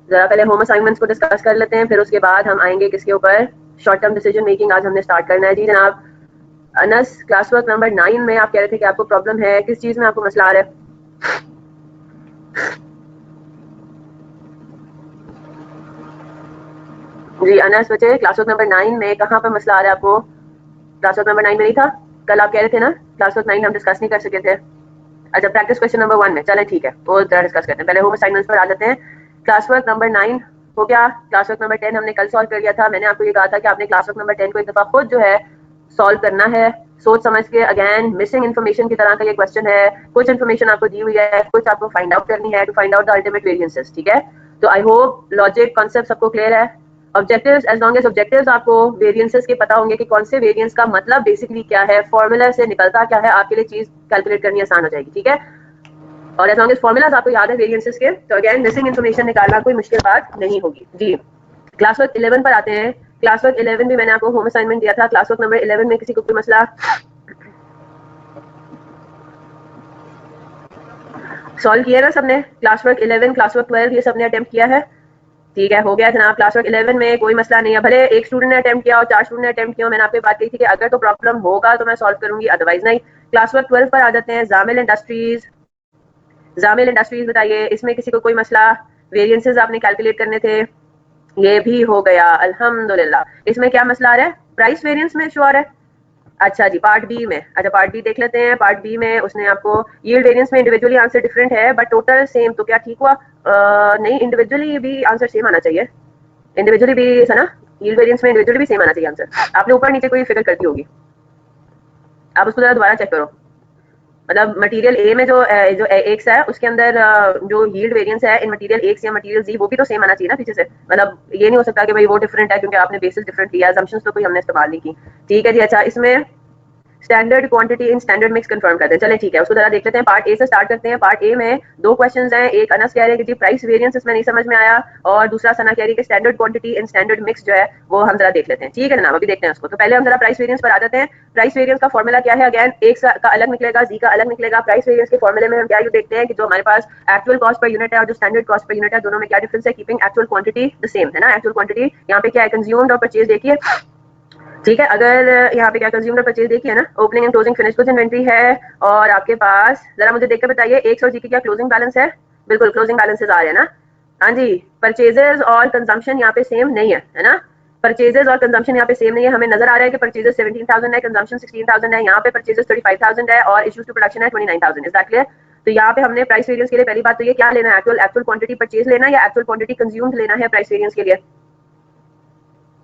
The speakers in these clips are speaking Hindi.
जरा पहले होम असाइनमेंट्स को डिस्कस कर लेते हैं, फिर उसके बाद हम आएंगे किसके ऊपर, शॉर्ट टर्म डिसीजन मेकिंग आज हमने स्टार्ट करना है। जी जनाब अनस, क्लास वर्क नंबर 9 में आप कह रहे थे कि आपको प्रॉब्लम है, किस चीज में आपको मसला आ रहा है? जी अनस बच्चे, क्लास वर्क नंबर 9 में कहाँ पर मसला आ रहा है आपको? क्लास वर्क नंबर 9 में नहीं था कल? आप कह रहे थे ना क्लास वर्क 9 हम डिस्कस नहीं कर सके थे। अच्छा, प्रैक्टिस क्वेश्चन नंबर 1 में, चलें ठीक है, वो जरा डिस्कस करते हैं। पहले होम असाइनमेंट्स पर आ जाते हैं। क्लास वर्क नंबर 9 हो गया। क्लास वर्क नंबर 10 हमने कल सॉल्व कर लिया था। मैंने आपको ये कहा था कि आपने क्लास वर्क नंबर 10 को एक दफा खुद जो है सॉल्व करना है, सोच समझ के। अगेन मिसिंग इन्फॉर्मेशन की तरह का ये क्वेश्चन है, कुछ इन्फॉर्मेशन आपको दी हुई है, कुछ आपको फाइंड आउट करनी है to find out the ultimate variances, ठीक है? तो आई होप लॉजिक कॉन्सेप्ट सबको क्लियर है। Objectives, as long as objectives आपको वेरिएंसेस के पता होंगे कि कौन से वेरिएंस का मतलब बेसिकली क्या है, फॉर्मूला से निकलता क्या है, आपके लिए चीज कैलकुलेट करनी आसान हो जाएगी, ठीक है? और एज लॉन्ग एज फॉर्मूलाज आपको याद है वेरिएंसेस के, तो अगेन मिसिंग इन्फॉर्मेशन निकालना कोई मुश्किल बात नहीं होगी। जी क्लास वर्क 11 पर आते हैं। क्लास वर्क 11 भी मैंने आपको होम असाइनमेंट दिया था। क्लास वर्क नंबर 11 में किसी को कोई मसला सॉल्व किया ना सबने? क्लास वर्क 11, क्लास वर्क 12 ये सबने अटेम्प्ट किया है? ठीक है, हो गया जनाब। क्लास वर्क 11 में कोई मसला नहीं है, भले एक स्टूडेंट ने अटेम्प्ट किया और 4 स्टूडेंट ने अटेम्प्ट किया। मैंने आपको बात की थी कि अगर तो प्रॉब्लम होगा तो मैं सॉल्व करूंगी, अदरवाइज नहीं। क्लास वर्क 12 पर आ जाते हैं। जामिल इंडस्ट्रीज, जामिल इंडस्ट्रीज बताइए, इसमें किसी को कोई मसला? वेरिएंसेस आपने कैलकुलेट करने थे, ये भी हो गया अल्हम्दुलिल्लाह। इसमें क्या मसला आ रहा है? प्राइस वेरिएंस में इशू आ रहा है। अच्छा जी, पार्ट बी में, अच्छा पार्ट बी देख लेते हैं। पार्ट बी में उसने आपको यील्ड वेरिएंस में इंडिविजुअली आंसर डिफरेंट है बट टोटल सेम, तो क्या ठीक हुआ? नहीं, इंडिविजुअली भी आंसर सेम आना चाहिए। इंडिविजुअली भी है ना, यील्ड वेरिएंस में इंडिविजुअली भी सेम आना चाहिए आंसर। आपने ऊपर नीचे कोई फिगर कर दी होगी, आप उसको जरा दोबारा चेक करो। मतलब मटेरियल ए में जो एक्स है उसके अंदर जो यील्ड वेरिएंस है इन मटेरियल एक्स या मटेरियल जी, वो भी तो सेम आना चाहिए ना पीछे से। मतलब ये नहीं हो सकता कि भाई वो डिफरेंट है क्योंकि आपने बेसिस डिफरेंट लिया, assumptions तो कोई हमने इस्तेमाल नहीं की। ठीक है जी। अच्छा, इसमें standard quantity in standard mix confirm करते हैं। चलें ठीक है, उसको जरा देख लेते हैं। पार्ट ए से स्टार्ट करते हैं। पार्ट ए में दो क्वेश्चंस हैं। एक अनस कह रहे हैं कि जी प्राइस वेरिएंस इसमें नहीं समझ में आया, और दूसरा सना कह रही है कि standard quantity in standard mix जो है वो हम जरा देख लेते हैं। ठीक है जनाब, अभी देखते हैं उसको। तो पहले हम जरा प्राइस वेरिएंस पर आ जाते हैं। प्राइस वेरिएंस का फॉर्मूला क्या है? अगेन एक का अलग निकलेगा, जी का अलग निकलेगा। प्राइस वेरिएंस के फॉर्मूले में हम क्या देखते हैं कि जो हमारे पास एक्चुअल कॉस्ट पर यूनिट है और जो स्टैंडर्ड कॉस्ट पर यूनिट है, दोनों में क्या डिफरेंस है? Keeping actual quantity the same, है ना? एक्चुअल क्वांटिटी यहाँ पे क्या है? कंज्यूम्ड और परचेज देखिए, ठीक है। अगर यहाँ पे क्या कंज्यूमर परचेज देखिए ना, opening and closing finish goods inventory है, और आपके पास जरा मुझे देखकर बताइए एक्स और जी की क्या क्लोजिंग बैलेंस है? बिल्कुल क्लोजिंग बैलेंसेस आ रहे हैं ना। हाँ जी, परचेजेस और कंजम्पशन यहाँ पे सेम नहीं है ना? परचेजेस और कंजम्पशन यहाँ पे सेम नहीं है। हमें नजर आ रहा है कि परचेजेस 17,000 है, कंजम्पशन 16,000 है। यहाँ पे परचेजेस 35,000 है और इश्यूज टू प्रोडक्शन है 29,000। Is that clear? तो यहाँ पे हमने प्राइस वेरिएंस के लिए पहली बात तो ये क्या लेना है? एक्चुअल एक्चुअल क्वांटिटी परचेज लेना है या एक्चुअल क्वांटिटी कंज्यूम्ड लेना है प्राइस वेरिएंस के लिए?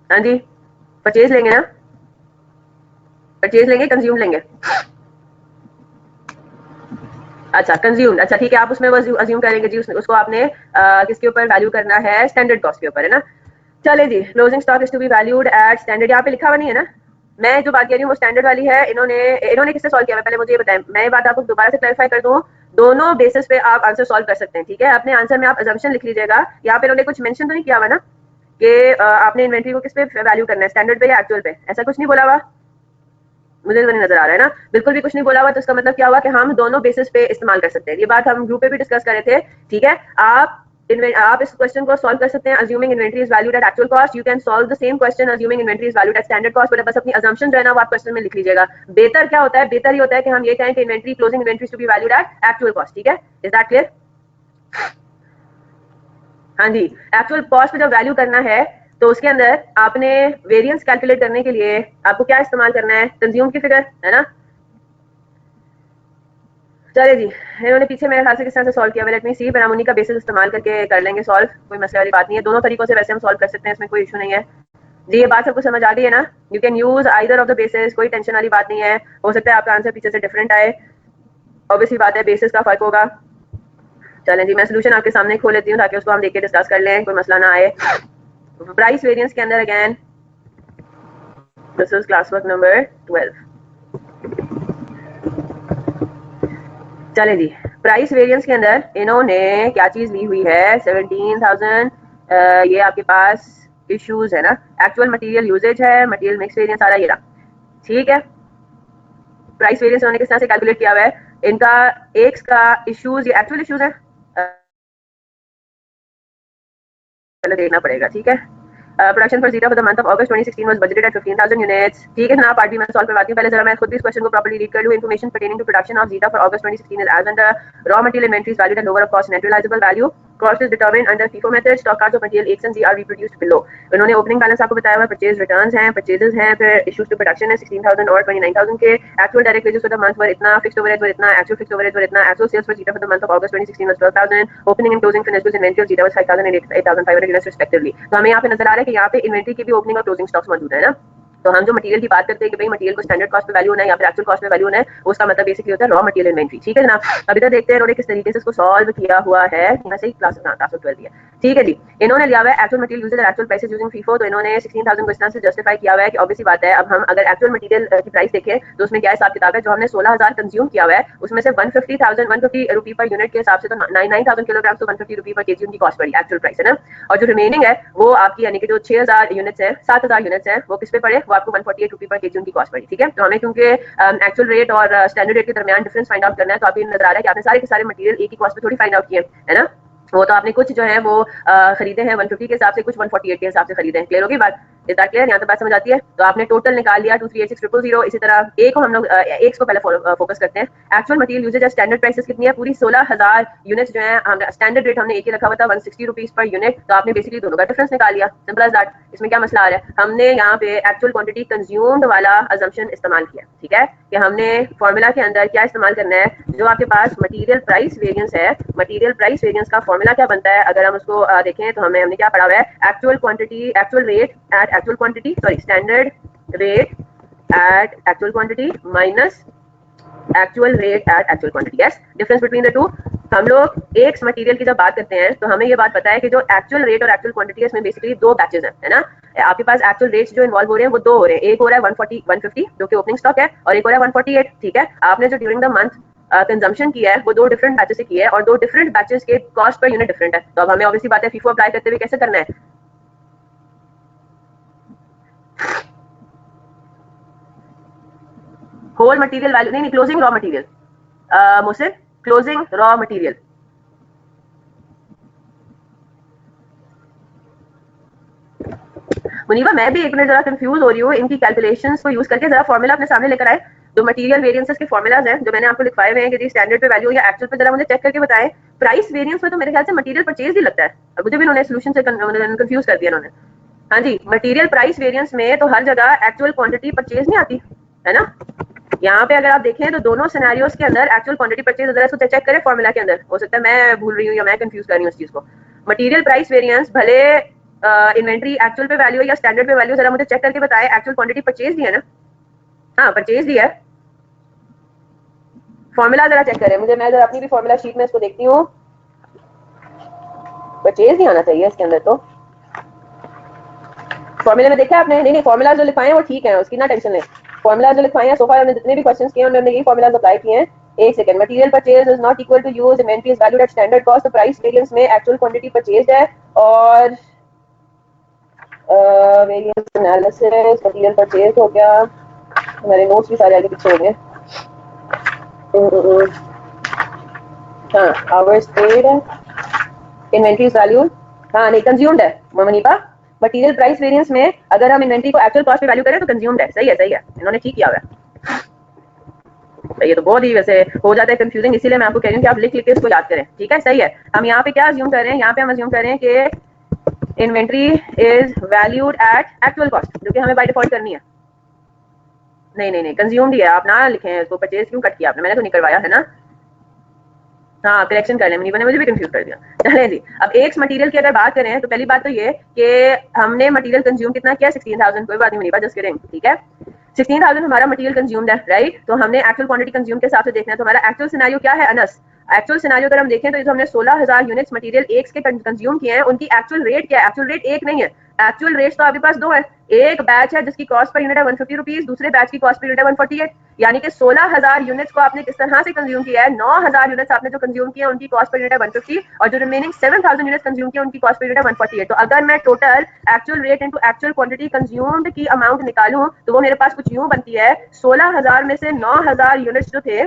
हाँ जी, परचेज लेंगे ना? परचेज लेंगे, कंज्यूम लेंगे? अच्छा कंज्यूम्ड, अच्छा ठीक है। आप उसमें अज्यूम करेंगे जी उसको आपने किसके ऊपर वैल्यू करना है? स्टैंडर्ड कॉस्ट के ऊपर, है ना? चले जी, closing stock is to be valued at standard, यहाँ पे लिखा हुआ नहीं है ना? मैं जो बात कह रही हूँ वो स्टैंडर्ड वाली है। इन्होंने इन्होंने किससे सॉल्व किया है पहले मुझे ये बताएं। मैं ये बात आपको दोबारा से क्लैरिफाई कर दूं, दोनों बेसिस पे आप आंसर सॉल्व कर सकते हैं, ठीक है? अपने आंसर में आप अजम्पशन लिख लीजिएगा। यहाँ पे इन्होंने कुछ मेंशन तो नहीं किया हुआ ना कि आपने इन्वेंट्री को किस पे वैल्यू करना है, स्टैंडर्ड पे या एक्चुअल पे? ऐसा कुछ नहीं बोला हुआ, मुझे तो नहीं नजर आ रहा है ना, बिल्कुल भी कुछ नहीं बोला हुआ। तो इसका मतलब क्या हुआ कि हम दोनों बेसिस पे इस्तेमाल कर सकते हैं। ये बात हम ग्रुप पे भी डिस्कस कर रहे थे, ठीक है? आप इस क्वेश्चन को सॉल्व कर सकते हैं assuming inventory is valued at actual cost. You can solve the same question assuming inventory is valued at standard cost, but बस अपनी अजम्पशन जो है ना वो आप क्वेश्चन में लिख लीजिएगा। बेहतर क्या होता है? बेहतर ये होता है कि हम ये कहें कि inventory closing inventory to be valued at actual cost, ठीक है? Is that clear? हाँ जी, एक्चुअल कॉस्ट पे जब वैल्यू करना है तो उसके अंदर आपने वेरिएंस कैलकुलेट करने के लिए आपको क्या इस्तेमाल करना है? कंज्यूम की फिगर, है ना? चलिए जी, इन्होंने पीछे मेरे ख्याल से किस तरह से सॉल्व किया, लेट मी सी। बेनामुनी का बेसिस इस्तेमाल करके कर लेंगे सॉल्व, कोई मसले वाली बात नहीं है। दोनों तरीकों से वैसे हम सॉल्व कर सकते हैं, इसमें कोई इशू नहीं है जी। ये बात सबको समझ आ गई है ना? You can use either of the basis, कोई टेंशन वाली बात नहीं है। हो सकता है आपका आंसर पीछे से डिफरेंट आए, ऑब्वियसली बात है, बेसिस का फर्क होगा। चलें जी, मैं सोल्यूशन आपके सामने खोल लेती हूँ ताकि उसको हम देख के डिस्कस कर लें, कोई मसला ना आए। प्राइस वेरिएंस के अंदर again this is class work number 12। चले जी, प्राइस वेरिएंस के अंदर इन्होंने क्या चीज ली हुई है? 17,000। ये आपके पास इश्यूज है ना, एक्चुअल मटेरियल यूजेज है, मटेरियल मिक्स वेरिएंस आ रहा है, ये रहा, ठीक है? प्राइस वेरिएंस इन्होंने किस तरह से कैलकुलेट किया हुआ है? इनका एक्स का इश्यूज, ये एक्चुअल इश्यूज है, पहले देखना पड़ेगा, ठीक है। Production for zeta for the month of August 2016 was budgeted at 15,000 units, ठीक है जनाब। पार्ट बी मैं सॉल्व करवाती हूँ। पहले जरा मैं खुद भी इस क्वेश्चन को प्रॉपर्ली रीड कर लूँ। Information pertaining to production of zeta for August 2016 is as under raw material inventories valued at lower of cost net realisable value cost is determined under FIFO method stock cards of material X and Z are reproduced below. उन्होंने ओपनिंग बैलेंस आपको बताया हुआ, परचेज रिटर्न्स हैं, परचेजेस हैं, फिर इश्यूज टू प्रोडक्शन है 16,000 और 29,000 के। Actual direct wages for the month were इतना, फिक्स्ड ओवरहेड वर इतना, एक्चुअल फिक्स्ड ओवरहेड वर इतना, actual sales for zeta for the month of August 2016 was 12,000, opening and closing finish goods inventory of zeta was 5,000 and 8,500 units respectively. तो हमें यहाँ पे नजर आ रहा है कि यहाँ पे इन्वेंटरी की भी ओपनिंग और क्लोजिंग स्टॉक्स मौजूद है ना। तो हम जो मटेरियल की बात करते हैं कि भाई मटेरियल को स्टैंडर्ड कॉस्ट पे वैल्यू होना है या फिर एक्चुअल कॉस्ट पे वैल्यू होना है, उसका मतलब बेसिकली होता है रॉ मटेरियल इन्वेंटरी, ठीक है जनाब। अभी तक देखते हैं इन्होंने किस तरीके से इसको सॉल्व किया हुआ है। यहाँ से क्लास 12 दिया, ठीक है जी। इन्होंने लिया हुआ है एक्चुअल मटेरियल यूजेज और एक्चुअल प्राइसेस यूजिंग FIFO। तो इन्होंने 16,000 को इस तरह से जस्टिफाई किया हुआ है कि ऑब्वियसली बात है, अब हम अगर एक्चुअल मटेरियल की प्राइस देखें तो उसमें क्या हिसाब किताब है। जो हमने 16,000 कंज्यूम किया हुआ है उसमें से 150 रुपी पर यूनिट के हिसाब से तो 9,000 किलोग्राम तो 150 रुपी पर केजी उनकी कॉस्ट पड़ी, एक्चुअल प्राइस है ना। और जो रिमेनिंग है वो आपकी यानी कि जो 6,000 यूनिट्स है, 7,000 यूनिट्स है, वो किस पे पड़े, वो आपको 148 रुपी पर केजी उनकी कॉस्ट पड़ी, ठीक है। तो हमें क्योंकि एक्चुअल रेट और स्टैंडर्ड रेट के दरमियान डिफरेंस फाइंड आउट करना है, तो आपको नजर आ रहा है कि आपने सारे के सारे मटेरियल एक ही कॉस्ट पे थोड़ी फाइंड आउट किए है ना। वो तो आपने कुछ जो है वो खरीदे हैं 150 के हिसाब से, कुछ 148 के हिसाब से खरीदे हैं। क्लियर होगी बात, इज दैट क्लियर? यहाँ तो बात समझ आती है। तो आपने टोटल निकाल लिया 2386000। इसी तरह ए को हम लोग एक्स को पहले फोकस करते हैं। Actual material usage standard prices कितनी है, पूरी 16,000 यूनिट्स जो है। स्टैंडर्ड रेट हमने एक ही रखा हुआ था 160 रुपीज पर यूनिट। तो आपने बेसिकली दोनों का डिफरेंस निकाल लिया, सिंपल एज दैट। इसमें क्या मसला आ रहा है, हमने यहाँ पे एक्चुअल क्वांटिटी कंज्यूम्ड वाला अजम्पशन इस्तेमाल किया, ठीक है। कि हमने फॉर्मूला के अंदर क्या इस्तेमाल करना है, जो आपके पास मटेरियल प्राइस वेरिएंस है, मटेरियल प्राइस वेरिएंस का फॉर्मूला क्या बनता है। अगर हम उसको देखें तो हमने क्या पढ़ा हुआ है, actual quantity, actual rate at actual quantity, sorry standard rate at actual quantity minus actual rate at actual quantity. Yes, difference between the two. हम लोग एक मटेरियल की जब बात करते हैं तो हमें ये बात पता है कि जो एक्चुअल रेट और एक्चुअल क्वांटिटी है, इसमें बेसिकली दो बैचेस हैं, है ना। आपके पास एक्चुअल रेट्स जो इन्वॉल्व हो रहे हैं वो दो हो रहे हैं। एक हो रहा है 150 जो कि ओपनिंग स्टॉक है, और एक हो रहा है 148, ठीक है। आपने जो ड्यूरिंग द मंथ कंजम्पशन किया है वो दो डिफरेंट बैचेस से किया है, और दो डिफरेंट बैचेस के कॉस्ट पर यूनिट डिफरेंट है। तो अब हमें ऑब्वियसली बात है FIFO अप्लाई करते हुए कैसे करना है। होल मटेरियल वैल्यू नहीं, क्लोजिंग रॉ मटेरियल मुझसे, क्लोजिंग रॉ मटेरियल। मुनीबा मैं भी एक मिनट जरा कंफ्यूज हो रही हूँ, इनकी कैलकुलेशंस को यूज करके जरा फॉर्मूला अपने सामने लेकर आए। जो मटेरियल वेरिएंसेस के फॉर्मुलाज हैं जो मैंने आपको लिखवाए हुए हैं कि जी स्टैंडर्ड पे वैल्यू या एक्चुअल पे, जरा मुझे चेक करके बताएं। प्राइस वेरिएंस में तो मेरे ख्याल से मटेरियल परचेज ही लगता है, अब मुझे भी उन्होंने सोल्यूशन से कंफ्यूज कर दिया उन्होंने। हाँ जी, मटेरियल प्राइस वेरिएंस में तो हर जगह एक्चुअल क्वांटिटी परचेज नहीं आती है ना। यहाँ पे अगर आप देखें तो दोनों सिनेरियोस के अंदर एक्चुअल क्वांटिटी परचेज, अगर इसको चेक करें फॉर्मूला के अंदर, हो सकता है मैं भूल रही हूँ या मैं कंफ्यूज कर रही हूँ इस चीज को। मटेरियल प्राइस वेरिएंस भले इन्वेंट्री एक्चुअल पे वैल्यू या स्टैंडर्ड पे वैल्यू, जरा मुझे चेक करके बताए। एक्चुअल क्वांटिटी परचेज दी है ना, हाँ परचेज दी है। फॉर्मूला जरा चेक करें मुझे, मैं जरा अपनी भी फॉर्मूला शीट में इसको देखती हूँ। परचेज नहीं आना चाहिए इसके अंदर, तो फॉर्मूले में देखा आपने? नहीं, फॉर्मूला जो लिखवाए हैं वो ठीक है, उसकी ना टेंशन लें। फॉर्मूला जो लिखवाए हैं सोफा, हमने जितने भी क्वेश्चंस किए उन्होंने यही फॉर्मूला अप्लाई किए हैं। एक second, material purchase is not equal to use inventory is valued at standard cost. Price variance में एक्चुअल क्वांटिटी परचेज्ड है, और वेरिएंस एनालिसिस मटेरियल परचेज हो गया। हमारे नोट्स भी सारे आगे पीछे हो गए। हाँ, आवर्स पेड है, इन्वेंटरी इज वैल्यूड, हाँ नहीं कंज्यूम्ड है मनीपा। मटेरियल प्राइस वेरिएंस में अगर हम इन्वेंटरी को एक्चुअल कॉस्ट पे वैल्यू करें तो कंज्यूम्ड है। सही है, सही है, इन्होंने ठीक किया हुआ है। ये तो बहुत ही वैसे हो जाता है कंफ्यूजिंग, इसीलिए मैं आपको कह रही हूँ कि आप लिख लिख के इसको याद करें, ठीक है। सही है, हम यहाँ पे क्या अज्यूम कर रहे हैं, यहाँ पे हम अज्यूम कर रहे हैं कि inventory is valued at actual cost, जो कि हमें बाय डिफॉल्ट करनी है। नहीं कंज्यूम्ड ही है, आप ना लिखें इसको। परचेज क्यों कट किया आपने, मैंने तो नहीं करवाया है ना। हाँ करेक्शन कर लें, मुनीबा ने मुझे भी कंफ्यूज कर दिया। चलें जी, अब एक मटेरियल की अगर बात करें तो पहली बात तो ये कि हमने मटेरियल कंज्यूम कितना किया, 16,000। कोई बात नहीं मुनीबा, जस्ट किडिंग, ठीक है। 16,000 हमारा मटेरियल कंज्यूम्ड है, राइट। तो हमने एक्चुअल क्वांटिटी कंज्यूम के हिसाब से देखना है। तो हमारा एक्चुअल सिनेरियो क्या है अनस, एक्चुअल सिनेरियो अगर हम देखें तो हमने 16,000 यूनिट्स मटेरियल एक के कंज्यूम किए हैं। उनकी एक्चुअल रेट क्या है, एक्चुअल रेट एक नहीं है, एक्चुअल रेट्स तो आपके पास दो है। एक बैच है जिसकी कॉस्ट पर यूनिट है 150 रुपीज, दूसरे बैच की कॉस्ट पर यूनिट है 148। यानी कि 16,000 यूनिट्स को आपने किस तरह से कंज्यूम किया है, 9,000 यूनिट्स आपने जो कंज्यूम किया उनकी कॉस्ट पर यूनिट है 150, और जो रिमेनिंग 7,000 यूनिट्स कंज्यूम किया उनकी कॉस्ट पर यूनिट है 148। तो अगर मैं total actual rate into actual quantity consumed की अमाउंट निकालूं तो वो मेरे पास कुछ यूं बनती है, 16,000 में से 9,000 यूनिट्स जो थे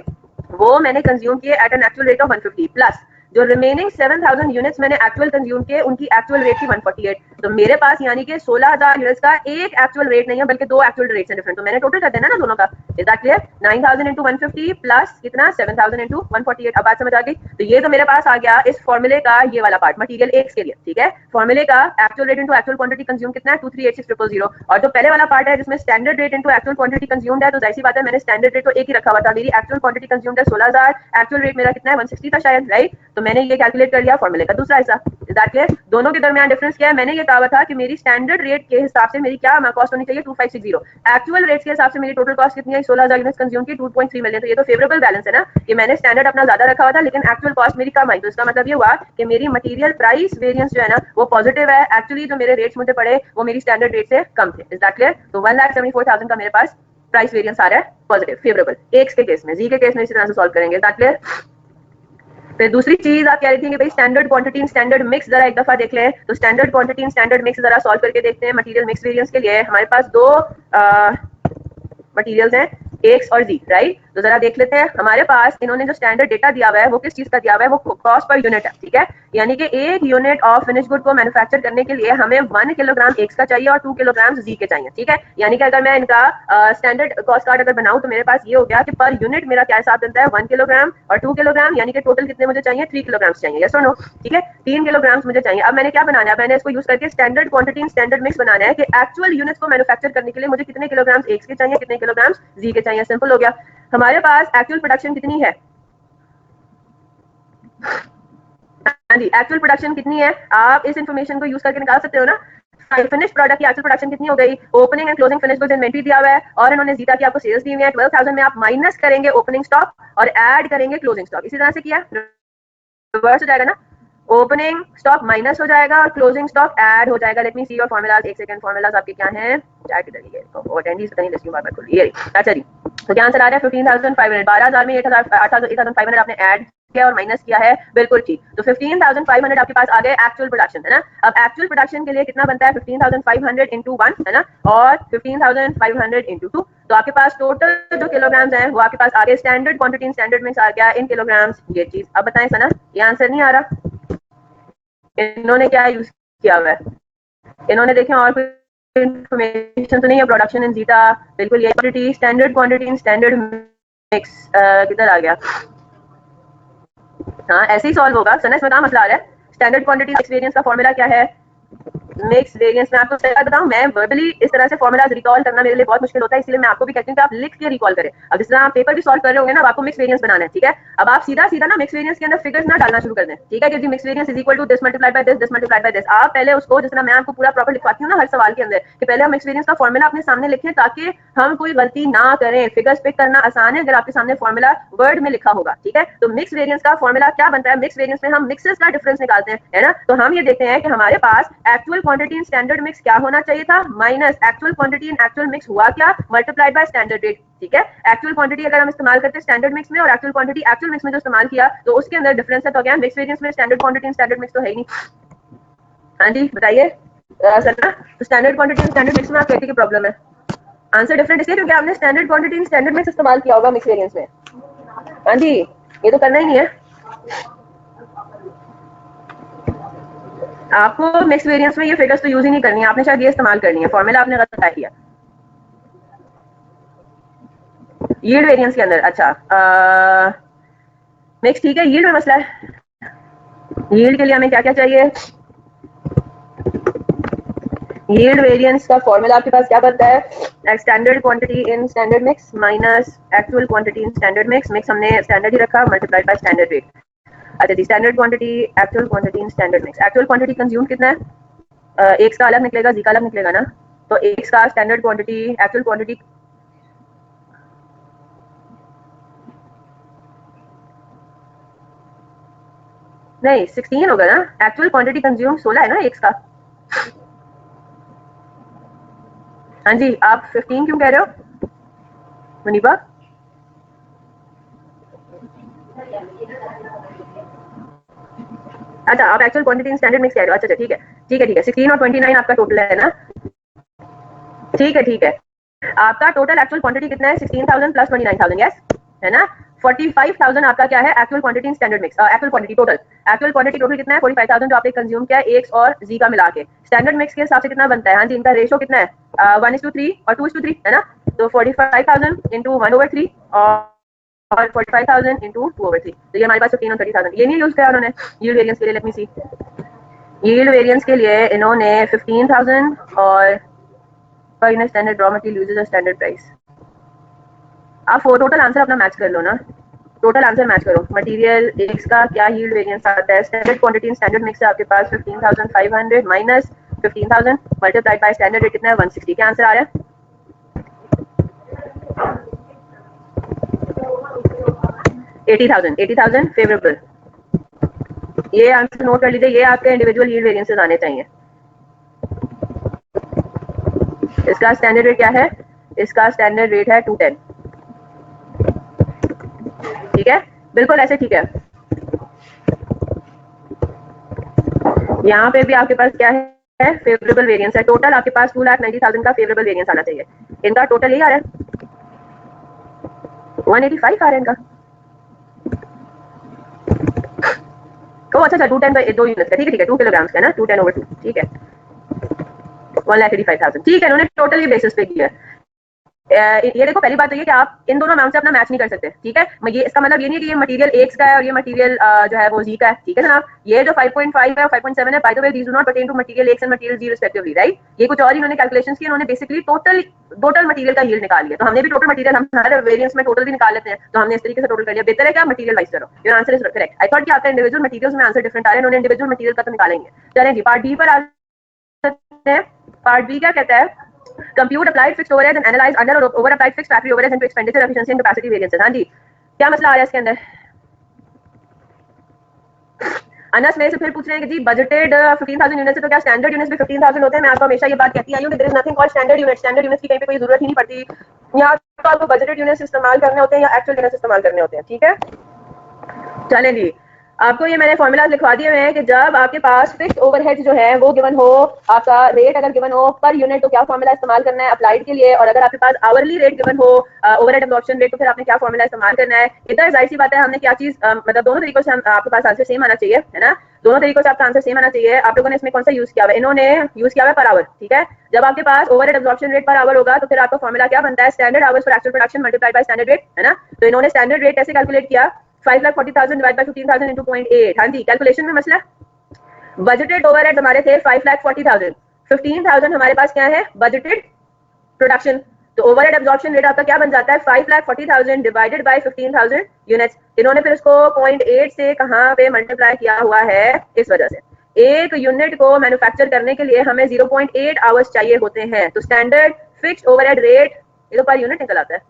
वो मैंने कंज्यूम किए at an actual rate of 150 plus जो रिमेनिंग 7000 यूनिट्स मैंने एक्चुअल कंज्यूम किए उनकी एक्चुअल रेट थी 148। तो मेरे पास यानी कि 16000 यूनिट्स का एक एक्चुअल रेट नहीं है बल्कि दो एक्चुअल रेट्स हैं डिफरेंट। तो मैंने टोटल कर देना ना दोनों का। Is that clear? 9000 into 150 plus कितना 7000 इंटू 148। अब बात समझ आ गई? तो ये तो मेरे पास आ गया इस फॉर्मूले का ये वाला पार्ट मटेरियल एक्स के लिए, ठीक है। फॉर्मूले का actual rate into actual quantity consume कितना है 2386000 और जो पहले वाला पार्ट है जिसमें standard rate into actual quantity consumed है तो जाहिर सी बात है मैंने स्टैंडर्ड रेट तो एक ही रखा हुआ था। मेरी एक्चुअल क्वांटिटी कंज्यूम्ड है 16000, एक्चुअल रेट मेरा कितना है 160 था शायद, राइट। तो मैंने ये कैलकुलेट कर लिया फॉर्मूले का दूसरा हिस्सा। Is that clear? दोनों के दरमियान डिफरेंस क्या है? मैंने ये कहा था कि मेरी स्टैंडर्ड रेट के हिसाब से मेरी क्या कॉस्ट होनी चाहिए 2560। एक्चुअल रेट के हिसाब से मेरी टोटल कॉस्ट कितनी है 16000 यूनिट्स कंज्यूम की 2.3 मिलियन। तो ये तो फेवरेबल बैलेंस है ना कि मैंने स्टैंडर्ड अपना ज्यादा रखा हुआ था लेकिन एक्चुअल कॉस्ट मेरी कम आई। तो इसका मतलब ये हुआ कि मेरी मटेरियल प्राइस वेरिएंस जो है ना वो पॉजिटिव है। एक्चुअली जो मेरे रेट्स मुझे पड़े वो मेरी स्टैंडर्ड रेट से कम थे। Is that clear? तो 1,74,000 का मेरे पास प्राइस वेरिएंस आ रहा है पॉजिटिव फेवरेबल एक्स के केस में। जी के केस में इसी तरह से सॉल्व करेंगे। Is that clear? फिर दूसरी चीज आप कह रही थी कि भाई स्टैंडर्ड क्वांटिटी स्टैंडर्ड मिक्स जरा एक दफा देख लें। तो स्टैंडर्ड क्वांटिटी स्टैंडर्ड मिक्स जरा सॉल्व करके देखते हैं। मटेरियल मिक्स वेरिएंस के लिए हमारे पास दो मटेरियल्स हैं एक्स और जी, राइट। तो जरा देख लेते हैं हमारे पास इन्होंने जो स्टैंडर्ड डेटा दिया हुआ है वो किस चीज का दिया हुआ है, वो कॉस्ट पर यूनिट है, ठीक है। यानी कि एक यूनिट ऑफ फिनिश गुड को मैन्युफैक्चर करने के लिए हमें 1 किलोग्राम एक्स का चाहिए और 2 किलोग्राम जी के चाहिए, ठीक है। यानी कि अगर मैं इनका स्टैंडर्ड कॉस्ट कार्ड अगर बनाऊं तो मेरे पास ये हो गया कि पर यूनिट मेरा क्या हिसाब बनता है 1 किलोग्राम और 2 किलोग्राम, यानी कि टोटल कितने मुझे चाहिए 3 किलोग्राम चाहिए, यस और नो, ठीक है। 3 किलोग्राम मुझे चाहिए। अब मैंने क्या बनाना है, मैंने इसको यूज करके स्टैंडर्ड क्वांटिटी स्टैंडर्ड मिक्स बनाना है कि एक्चुअल यूनिट्स को मैन्युफैक्चर करने के लिए मुझे कितने किलोग्राम एक्स के चाहिए कितने किलोग्राम जी के चाहिए। सिंपल हो गया। हमारे पास एक्चुअल प्रोडक्शन कितनी है? हाँ जी, एक्चुअल प्रोडक्शन कितनी है आप इस इंफॉर्मेशन को यूज करके निकाल सकते हो ना। फिनिश प्रोडक्ट की एक्चुअल प्रोडक्शन कितनी हो गई? Opening and closing finish goods inventory दिया हुआ है और इन्होंने जीता की आपको सेल्स दी हुई है 12000 में। आप माइनस करेंगे ओपनिंग स्टॉक और ऐड करेंगे क्लोजिंग स्टॉक। इसी तरह से किया रिवर्स हो जाएगा ना। ओपनिंग स्टॉक माइनस हो जाएगा और क्लोजिंग स्टॉक ऐड हो जाएगा। Let me see your formulas. एक सेकंड, फॉर्मूलाज आपके क्या हैं? चैट इधर ही है तो अटेंडीज पता नहीं लिस्ट में बार-बार खुल रही है। अच्छा जी, तो क्या आंसर आ रहा है 15500। 12000 में 8500 आपने ऐड किया और माइनस किया है, बिल्कुल ठीक। तो 15500 आपके पास आ गए एक्चुअल प्रोडक्शन, है ना। अब एक्चुअल प्रोडक्शन के लिए कितना बनता है 15500 इंटू 1, है ना, और 15500 इंटू 2। तो आपके पास टोटल जो किलोग्राम्स हैं वो आपके पास आ गए। स्टैंडर्ड क्वांटिटी स्टैंडर्ड मिक्स आ गया इन किलोग्राम्स, ये चीज। अब बताएं सना, ये आंसर नहीं आ रहा। इन्होंने क्या यूज किया हुआ है? इन्होंने देखें और कोई इंफॉर्मेशन तो नहीं है। प्रोडक्शन इन जीटा, बिल्कुल ये quantity standard quantity in standard mix किधर आ गया? हाँ ऐसे ही सॉल्व होगा सना। इसमें कहाँ मसला आ रहा है? स्टैंडर्ड क्वांटिटी मिक्स वेरिएंस का फॉर्मूला क्या है? मिक्स वेरिएंस में आपको सही बताऊं, मैं वर्बली इस तरह से फॉर्मूलाज रिकॉल करना मेरे लिए बहुत मुश्किल होता है, इसलिए मैं आपको भी कहती हूं कि आप लिख के रिकॉल करें। अब जिस तरह आप पेपर भी सॉल्व कर रहे होंगे ना, अब आपको मिक्स वेरिएंस बनाना है, ठीक है। अब आप सीधा सीधा ना मिक्स वेरिएंस के अंदर फिगर्स ना डालना शुरू कर दें, ठीक है, कि mix variance is equal to this multiplied by this multiplied by this. आप पहले उसको, जिस तरह मैं आपको पूरा प्रॉपर लिखवाती हूँ ना हर सवाल के अंदर, कि पहले हम मिक्स वेरिएंस का फॉर्मूला अपने सामने लिखें ताकि हम कोई गलती ना करें। फिगर्स पिक करना आसान है अगर आपके सामने फॉर्मूला वर्ड में लिखा होगा, ठीक है। तो मिक्स वेरिएंस का फॉर्मूला क्या बनता है? मिक्स वेरिएंस में हम मिक्सेस का डिफरेंस निकालते हैं, है ना। तो हम ये देखते हैं कि हमारे पास actual quantity in standard mix क्या होना चाहिए था minus actual quantity in actual mix हुआ क्या मल्टीप्लाइड बाय स्टैंडर्ड रेट, ठीक है। एक्चुअल क्वांटिटी अगर हम इस्तेमाल करते हैं स्टैंडर्ड मिक्स में और एक्चुअल क्वांटिटी एक्चुअल मिक्स में जो इस्तेमाल किया तो उसके अंदर डिफरेंस है। तो क्या मिक्स वेरिएंस में स्टैंडर्ड क्वांटिटी स्टैंडर्ड मिक्स तो है ही नहीं। हाँ जी बताइए सर ना। तो स्टैंडर्ड क्वांटिटी स्टैंडर्ड मिक्स में आप कहते हैं कि प्रॉब्लम है। आंसर डिफरेंट इसलिए क्योंकि आपने स्टैंडर्ड क्वांटिटी स्टैंडर्ड मिक्स इस्तेमाल किया होगा मिक्स वेरिएंस में। हाँ जी, ये तो करना ही नहीं है आपको। मिक्स वेरिएंस में ये फिगर्स तो यूज ही नहीं करनी है आपने, शायद ये इस्तेमाल करनी है। फॉर्मूला आपने गलत बताया किया यील्ड वेरिएंस के अंदर। अच्छा मिक्स ठीक है, यील्ड में मसला है। यील्ड के लिए हमें क्या क्या चाहिए? यील्ड वेरिएंस का फॉर्मूला आपके पास क्या बनता है? Standard quantity in standard mix minus actual quantity in standard mix. Mix हमने स्टैंडर्ड ही रखा मल्टीप्लाइड बाय स्टैंडर्ड रेट। अच्छा जी, standard quantity actual quantity in standard mix. Actual quantity consume कितना है? एक्स का अलग निकलेगा, जी का अलग निकलेगा ना। तो एक्स का स्टैंडर्ड क्वांटिटी एक्चुअल क्वांटिटी नहीं 16 होगा ना। एक्चुअल क्वांटिटी कंज्यूम 16 है ना एक्स का। हाँ जी, आप 15 क्यों कह रहे हो मुनीबा? अच्छा आप actual quantity in standard mix कह रहे हो। अच्छा ठीक है ठीक है ठीक है। 16 और 29 आपका टोटल है ना। ठीक है ठीक है। आपका टोटल एक्चुअल क्वांटिटी कितना है? 16,000 प्लस 29,000, यस। है ना। 45,000 आपका क्या है actual quantity in standard mix, actual quantity total, actual quantity total कितना है 45,000 जो आपने कंज्यूम किया है एक्स और जी का मिला के। स्टैंडर्ड मिक्स के हिसाब से कितना बनता है, हाँ जी इनका रेशो कितना है 1:3 और 2:3 है ना। तो 45,000 इंटू 1/3 और 45,000 इंटू 2/3, तो ये हमारे पास 15 और 30,000। ये नहीं यूज किया उन्होंने यील्ड वेरिएंस के लिए, लेट मी सी। यील्ड वेरिएंस के लिए इन्होंने 15,000 और पर in standard raw material usages और स्टैंडर्ड प्राइस। आप टोटल आंसर अपना मैच कर लो ना, टोटल आंसर मैच करो। मटेरियल एक्स का क्या यील्ड वेरिएंस आता है, standard quantity in standard mix है आपके पास 15,500 minus 15,000 multiplied by standard rate कितना है 160। क्या आंसर आ रहा है 80,000। 80,000 फेवरेबल। ये आंसर नोट कर लीजिए, ये आपके इंडिविजुअल यील्ड वेरिएंसेस आने चाहिए। इसका स्टैंडर्ड रेट क्या है, इसका स्टैंडर्ड रेट है 210। ठीक है बिल्कुल ऐसे ठीक है। यहाँ पे भी आपके पास क्या है फेवरेबल वेरिएंस है। टोटल आपके पास 2,90,000 का फेवरेबल वेरिएंस आना चाहिए। इनका टोटल यही आ रहा है 185 आ रहा है इनका। ओ अच्छा अच्छा 210 बाई 2 यूनिट्स का, ठीक है ठीक है 2 किलोग्राम्स का ना 210/2 ठीक है 1,85,000 ठीक है। इन्होंने टोटल ये बेसिस पे किया है। ये देखो पहली बात तो ये कि आप इन दोनों अमाउंट से अपना मैच नहीं कर सकते, ठीक है। ये इसका मतलब ये नहीं है कि ये मटेरियल एक्स का है और ये मटेरियल जो है वो जी का है, ठीक है जनाब। ये जो 5.5 है और 5.7 है, by the way these do not pertain to material X and material G respectively, right. ये कुछ और इन्होंने कैलकुलेशंस की, इन्होंने बेसिकली टोटल मटेरियल का यील्ड निकाल लिया। तो हमने भी टोटल मटेरियल, हम हर वेरिएंस में टोटल भी निकाल लेते हैं, तो हमने इस तरीके से टोटल कर लिया। बेहतर है कि आप मटेरियल वाइज करो। Your answer is correct. I thought कि आपका इंडिविजुअल मटेरियल्स में आंसर डिफरेंट आ रहे हैं, इन्होंने इंडिविजुअल मटेरियल का तो निकालेंगे। चलें जी पार्ट बी पर आ सकते हैं। पार्ट बी क्या कहता है, compute applied fixed overheads and analyze under or over applied fixed factory overheads into expenditure efficiency and capacity variances। हाँ जी क्या मसला आ रहा है इसके अंदर। अनस में से फिर पूछ रहे हैं कि जी बजटेड 15,000 यूनिट से तो क्या स्टैंडर्ड यूनिट्स भी 15,000 होते हैं। मैं आपको हमेशा ये बात कहती आई हूँ कि there is nothing called standard unit. Standard units की कहीं पे कोई जरूरत ही नहीं पड़ती। यहाँ तो आपको बजटेड यूनिट्स इस्तेमाल करने होते हैं या एक्चुअल यूनिट्स इस्तेमाल करने होते हैं, ठीक है। चलें जी आपको ये मैंने फॉर्मूला लिखवा दिए हुए हैं कि जब आपके पास फिक्स ओवरहेड जो है वो गिवन हो, आपका रेट अगर गिवन हो पर यूनिट, तो क्या फॉर्मूला इस्तेमाल करना है अप्लाइड के लिए। और अगर आपके पास आवरली रेट गिवन हो ओवरहेड एब्जॉर्प्शन रेट, तो फिर आपने क्या फॉर्मूला इस्तेमाल करना है। इधर जाहिर सी बात है हमने क्या चीज मतलब दोनों तरीकों से आपके पास आंसर सेम आना चाहिए, है ना। दोनों तरीकों से आपका आंसर सेम आना चाहिए। आप लोगों ने इसमें कौन सा यूज किया हुआ है, इन्होंने यूज किया हुआ है पर आवर, ठीक है। जब आपके पास overhead absorption rate per hour होगा तो फिर आपका फॉर्मूला क्या बनता है, standard hours for actual production multiplied by standard rate, है ना। तो इन्होंने स्टैंडर्ड रेट कैसे कैलकुलेट किया, 5,40,000 डिवाइड बाय 15,000 इंटू 0.8। हाँ जी कैलकुलेशन में मसला। बजटेड ओवरहेड हमारे थे 5,40,000, 15,000 हमारे पास क्या है बजटेड प्रोडक्शन। तो ओवरहेड एब्जॉर्प्शन रेट आपका क्या बन जाता है 5,40,000 डिवाइडेड बाय 15,000 यूनिट्स। इन्होंने फिर इसको 0.8 से कहाँ पे मल्टीप्लाई किया हुआ है, इस वजह से एक यूनिट को मैन्युफैक्चर करने के लिए हमें 0.8 आवर्स चाहिए होते हैं। तो स्टैंडर्ड फिक्स्ड ओवरहेड रेट ये तो पर यूनिट निकल आता है,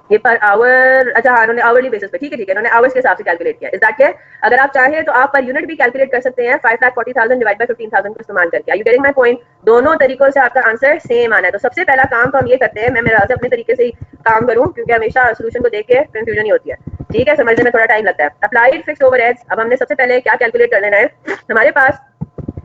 ये पर आवर, अच्छा हाँ उन्होंने आवरली बेसिस पे, ठीक है ठीक है उन्होंने आवर्स के हिसाब से कैलकुलेट किया। Is that clear. अगर आप चाहें तो आप पर यूनिट भी कैलकुलेट कर सकते हैं 5,40,000 डिवाइड बाय 15,000 को इस्तेमाल करके। Are you getting my point. दोनों तरीकों से आपका आंसर सेम आना है। तो सबसे पहला काम तो हम ये करते हैं, मैं मेरा अपने तरीके से ही काम करूँ क्योंकि हमेशा सोल्यूशन को देख के कंफ्यूजन ही होती है, ठीक है, समझने में थोड़ा टाइम लगता है। अप्लाइड फिक्स्ड ओवरहेड्स, अब हमने सबसे पहले क्या कैलकुलेट कर लेना है, हमारे पास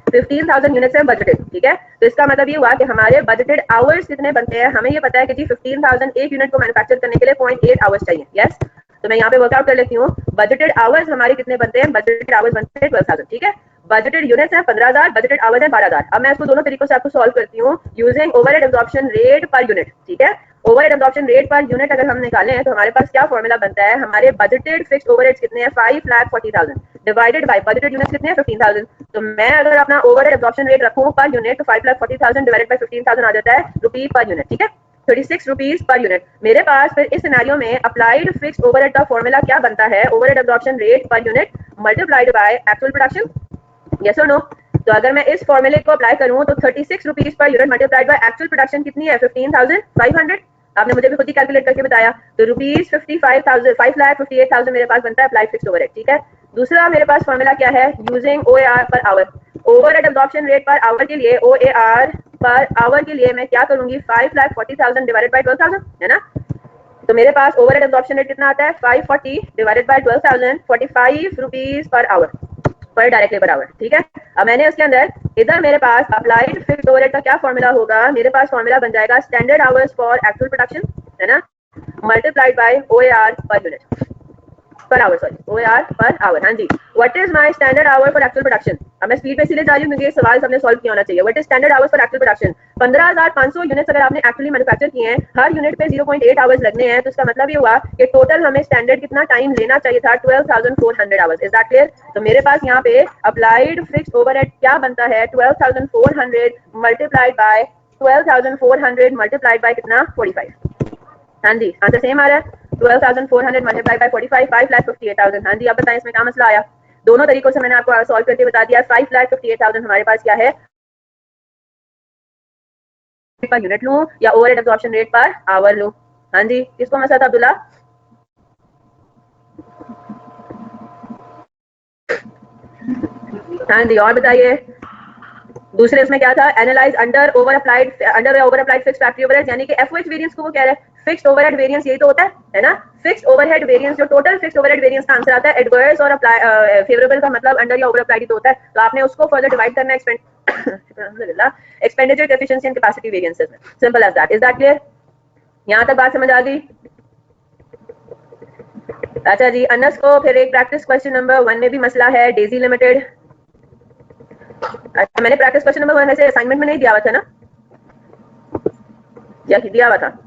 15,000 यूनिट्स है बजटेड, ठीक है। तो इसका मतलब ये हुआ कि हमारे बजटेड आवर्स कितने बनते हैं, हमें ये पता है कि जी 15,000 एक यूनिट को मैन्युफैक्चर करने के लिए 0.8 आवर्स चाहिए, यस। तो मैं यहाँ पे वर्कआउट कर लेती हूँ, बजटेड आवर्स हमारे कितने बनते हैं, बजटेड आवर्स बनते हैं 12,000, ठीक है। बजटेड यूनिट्स है 15,000, बजटेड आवर्स है 12,000। अब मैं इसको दोनों तरीकों से आपको सॉल्व करती हूँ using overhead absorption rate per unit, ठीक है। Overhead absorption rate per unit अगर हम निकालें तो हमारे पास क्या फॉर्मूला बनता है, हमारे बजटेड फिक्स्ड ओवरहेड्स कितने हैं 5,40,000 डिवाइडेड बाय बजटेड यूनिट्स कितने हैं 15,000। तो मैं अगर अपना ओवरहेड एब्जॉर्प्शन रेट रखूं पर यूनिट तो 5,40,000 डिवाइडेड बाय 15,000 आ जाता है रुपी पर यूनिट, ठीक है 36 रुपीज पर यूनिट। मेरे पास फिर इस सिनेरियो में अप्लाइड फिक्स्ड ओवरहेड का फॉर्मूला क्या बनता है, overhead absorption rate per unit multiplied by actual production, yes और नो। तो अगर मैं इस फॉर्मूले को अप्लाई करूं तो 36 rupees per unit multiplied by actual production कितनी है 15,500। आपने मुझे भी खुद ही कैलकुलेट करके बताया, तो रुपीज 5,58,000 मेरे पास बनता है अप्लाइड फिक्स्ड ओवरहेड, ठीक है। दूसरा मेरे पास फॉर्मूला क्या है, using OAR per hour, overhead absorption rate per hour के लिए ओएआर पर आवर के लिए मैं क्या करूंगी 5,40,000 डिवाइडेड बाय 12,000, है ना। तो मेरे पास ओवरहेड एब्जॉर्प्शन रेट कितना आता है 540 divided by 12,000, 45 rupees per hour पर डायरेक्ट लेबर आवर, ठीक है। अब मैंने इसके अंदर इधर मेरे पास अप्लाइड फिक्स्ड ओवरहेड का क्या फॉर्मूला होगा, मेरे पास फॉर्मूला बन जाएगा standard hours for actual production, है ना। Multiplied by OAR per unit per hour, sorry OAR per hour. हाँ जी, what is my standard hour for actual production. अब मैं स्पीड पे इसलिए जा रही हूँ क्योंकि ये सवाल सबने सॉल्व किया होना चाहिए। What is standard hours for actual production. 15,500 units अगर आपने एक्चुअली मैन्युफैक्चर किए हैं, हर यूनिट पे 0.8 आवर्स लगने हैं, तो इसका मतलब ये हुआ कि टोटल हमें स्टैंडर्ड कितना टाइम लेना चाहिए था, 12,400 आवर्स। Is that clear. तो मेरे पास यहाँ पे अप्लाइड फिक्स्ड ओवरहेड क्या बनता है, 12,400 मल्टीप्लाइड बाय 12,400 मल्टीप्लाइड बाय कितना, 45। हाँ जी, आंसर सेम आ रहा है, 12,400 मल्टीप्लाई बाय 45, 5,58,000। हाँ जी, अब बताएं इसमें क्या मसला आया। दोनों तरीकों से मैंने आपको सॉल्व करके बता दिया। 5,58,000 हमारे पास क्या है, पर यूनिट लूं या overhead absorption rate per our लूं। हाँ जी, किसको मसला था अब्दुल्ला। हाँ जी, और बताइए। दूसरे उसमें क्या था, analyse under over applied fixed factory overhead, यानी कि एफओएच वेरिएंस को वो कह रहे हैं फिक्स्ड ओवरहेड वेरिएंस, यही तो होता है ना। फिक्स्ड ओवरहेड वेरिएंस, जो टोटल फिक्स्ड ओवरहेड वेरिएंस का आंसर आता है। एडवर्स और फेवरेबल का मतलब अंडर या ओवर अप्लाइड तो होता है, तो आपने उसको फर्दर डिवाइड करना है expenditure efficiency and capacity variances में। Simple as that. Is that clear. यहाँ तक बात समझ आ गई। अच्छा जी, अनस को फिर एक प्रैक्टिस क्वेश्चन नंबर 1 में भी मसला है, डेजी लिमिटेड। अच्छा, मैंने प्रैक्टिस क्वेश्चन नंबर 1 में से असाइनमेंट में नहीं दिया हुआ था ना, या दिया हुआ था,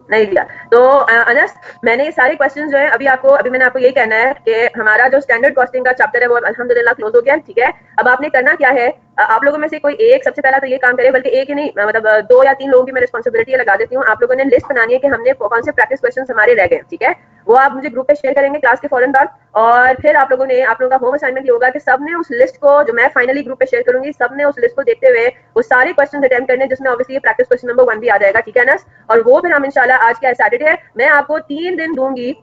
नहीं दिया। तो अनस, मैंने ये सारे क्वेश्चंस जो है अभी मैंने आपको यही कहना है कि हमारा जो स्टैंडर्ड कॉस्टिंग का चैप्टर है वो अल्हम्दुलिल्लाह क्लोज हो गया। ठीक है, अब आपने करना क्या है, आप लोगों में से कोई एक सबसे पहला तो ये काम करे, बल्कि एक ही नहीं, मतलब 2 या 3 लोगों की मैं रिस्पॉन्सिबिलिटी लगा देती हूँ। आप लोगों ने लिस्ट बनानी है कि हमने कौन से प्रैक्टिस क्वेश्चन हमारे रह गए। ठीक है, वो आप मुझे ग्रुप पे शेयर करेंगे क्लास के फौरन बाद, और फिर आप लोगों का होम असाइनमेंट ये होगा कि सबने उस लिस्ट को, जो मैं फाइनली ग्रुप पे शेयर करूंगी, सबने उस लिस्ट को देखते हुए वो सारे क्वेश्चन अटेम्प्ट करने, जिसमें ऑब्वियसली प्रैक्टिस क्वेश्चन नंबर 1 भी आ जाएगा। ठीक है ना, और वो फिर हम इंशाल्लाह, आज क्या सैटरडे है, मैं आपको 3 दिन दूंगी,